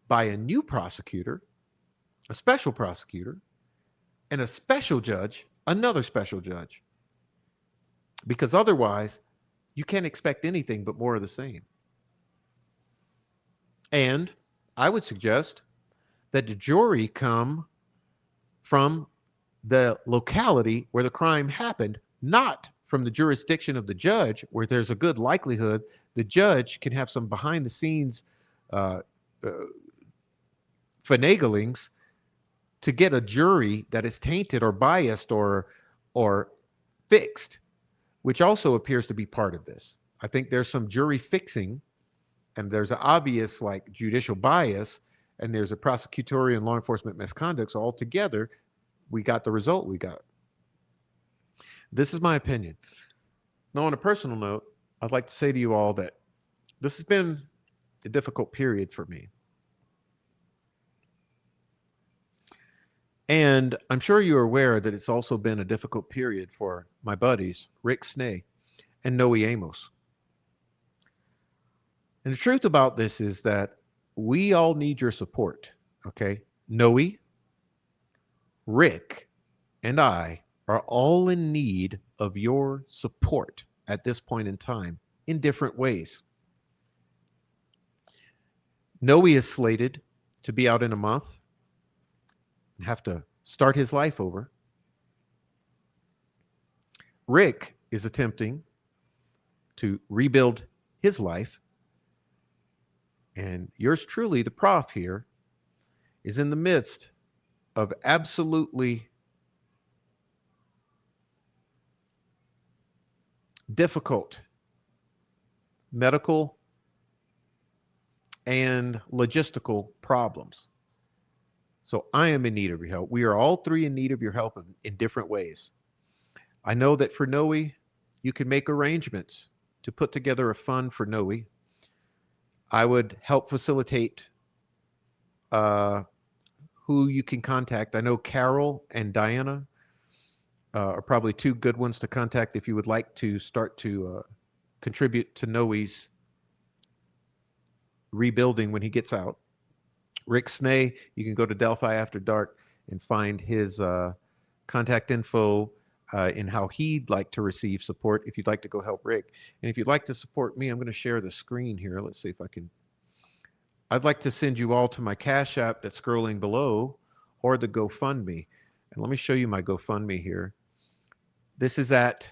by a new prosecutor, a special prosecutor, and a special judge, another special judge. Because otherwise, you can't expect anything but more of the same. And I would suggest that the jury come from the locality where the crime happened, not from the jurisdiction of the judge, where there's a good likelihood the judge can have some behind the scenes finaglings to get a jury that is tainted or biased or fixed which also appears to be part of this. I think there's some jury fixing, and there's an obvious like judicial bias, and there's a prosecutorial and law enforcement misconduct. So altogether, we got the result we got. This is my opinion. Now, on a personal note, I'd like to say to you all that this has been a difficult period for me. And I'm sure you're aware that it's also been a difficult period for my buddies, Rick Snay and Noe Amos. And the truth about this is that we all need your support, okay? Noe, Rick, and I are all in need of your support at this point in time in different ways. Noe is slated to be out in a month and have to start his life over. Rick is attempting to rebuild his life. And yours truly, the prof here, is in the midst of absolutely difficult medical and logistical problems. So I am in need of your help. We are all three in need of your help in different ways. I know that for Noe, you can make arrangements to put together a fund for Noe. I would help facilitate who you can contact. I know Carol and Diana are probably two good ones to contact if you would like to start to contribute to Noe's rebuilding when he gets out. Rick Snay, you can go to Delphi After Dark and find his contact info in how he'd like to receive support if you'd like to go help Rick. And if you'd like to support me, I'm going to share the screen here. Let's see if I can. I'd like to send you all to my Cash App that's scrolling below or the GoFundMe. And let me show you my GoFundMe here. This is at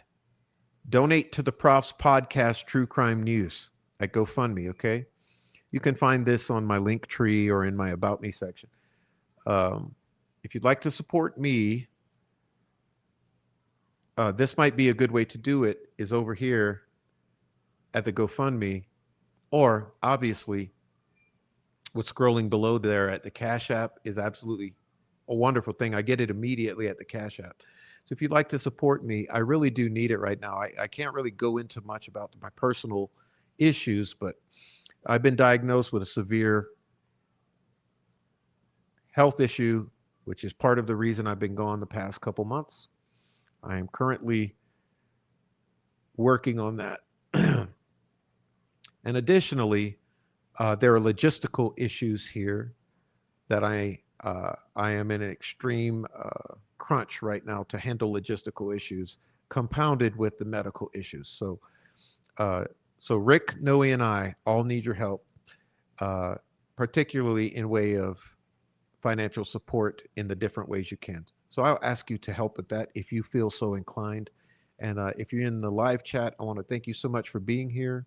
Donate to the Prof's Podcast True Crime News at GoFundMe, okay? You can find this on my link tree or in my About Me section. If you'd like to support me, this might be a good way to do it, is over here at the GoFundMe, or obviously what's scrolling below there at the Cash App is absolutely a wonderful thing. I get it immediately at the Cash App. So if you'd like to support me, I really do need it right now. I can't really go into much about my personal issues, but I've been diagnosed with a severe health issue, which is part of the reason I've been gone the past couple months. I am currently working on that. And additionally, there are logistical issues here that I am in an extreme crunch right now to handle logistical issues, compounded with the medical issues. So Rick, Noe, and I all need your help, particularly in way of financial support in the different ways you can. So I'll ask you to help with that if you feel so inclined. And if you're in the live chat, I want to thank you so much for being here.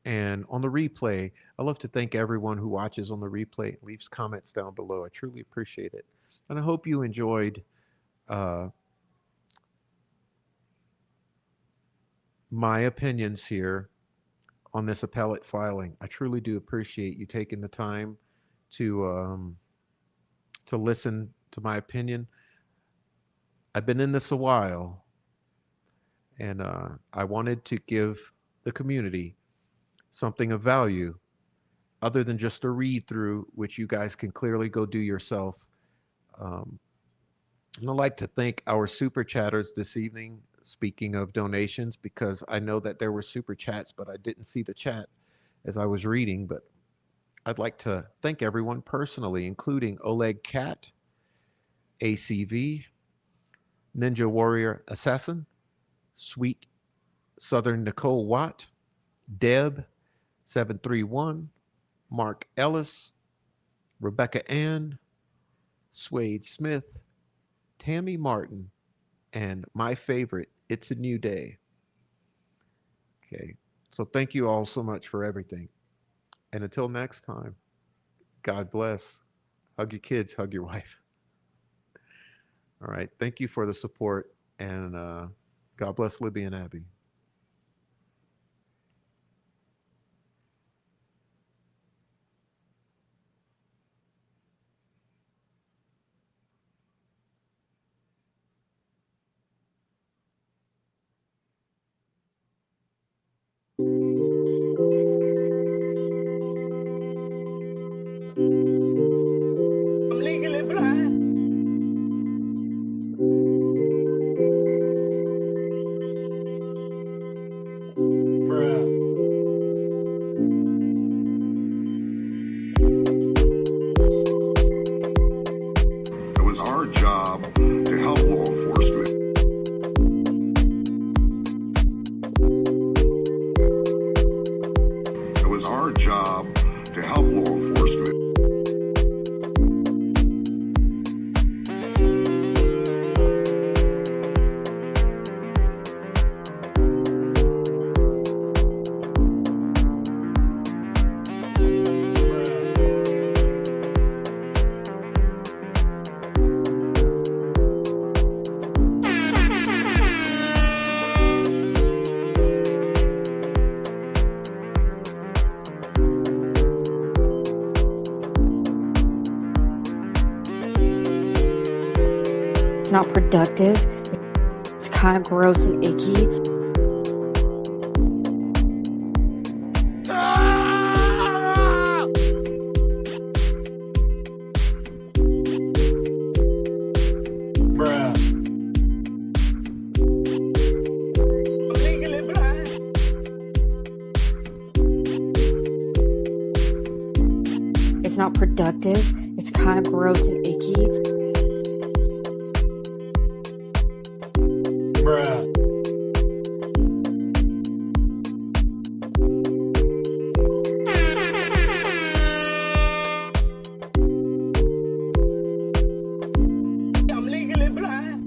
And on the replay, I love to thank everyone who watches on the replay, leaves comments down below. I truly appreciate it. And I hope you enjoyed my opinions here on this appellate filing. I truly do appreciate you taking the time to listen to my opinion. I've been in this a while, and I wanted to give the community something of value other than just a read through, which you guys can clearly go do yourself. And I'd like to thank our super chatters this evening. Speaking of donations, because I know that there were super chats, but I didn't see the chat as I was reading. But I'd like to thank everyone personally, including Oleg Cat, ACV, Ninja Warrior Assassin, Sweet Southern Nicole Watt, Deb 731, Mark Ellis, Rebecca Ann, Swade Smith, Tammy Martin, and my favorite, It's a New Day. Okay, so thank you all so much for everything. And until next time, God bless. Hug your kids, hug your wife. All right, thank you for the support, and God bless Libby and Abby. not productive. It's kind of gross and icky. Bruh. It's not productive. It's kind of gross and icky. Bruh. I'm legally blind.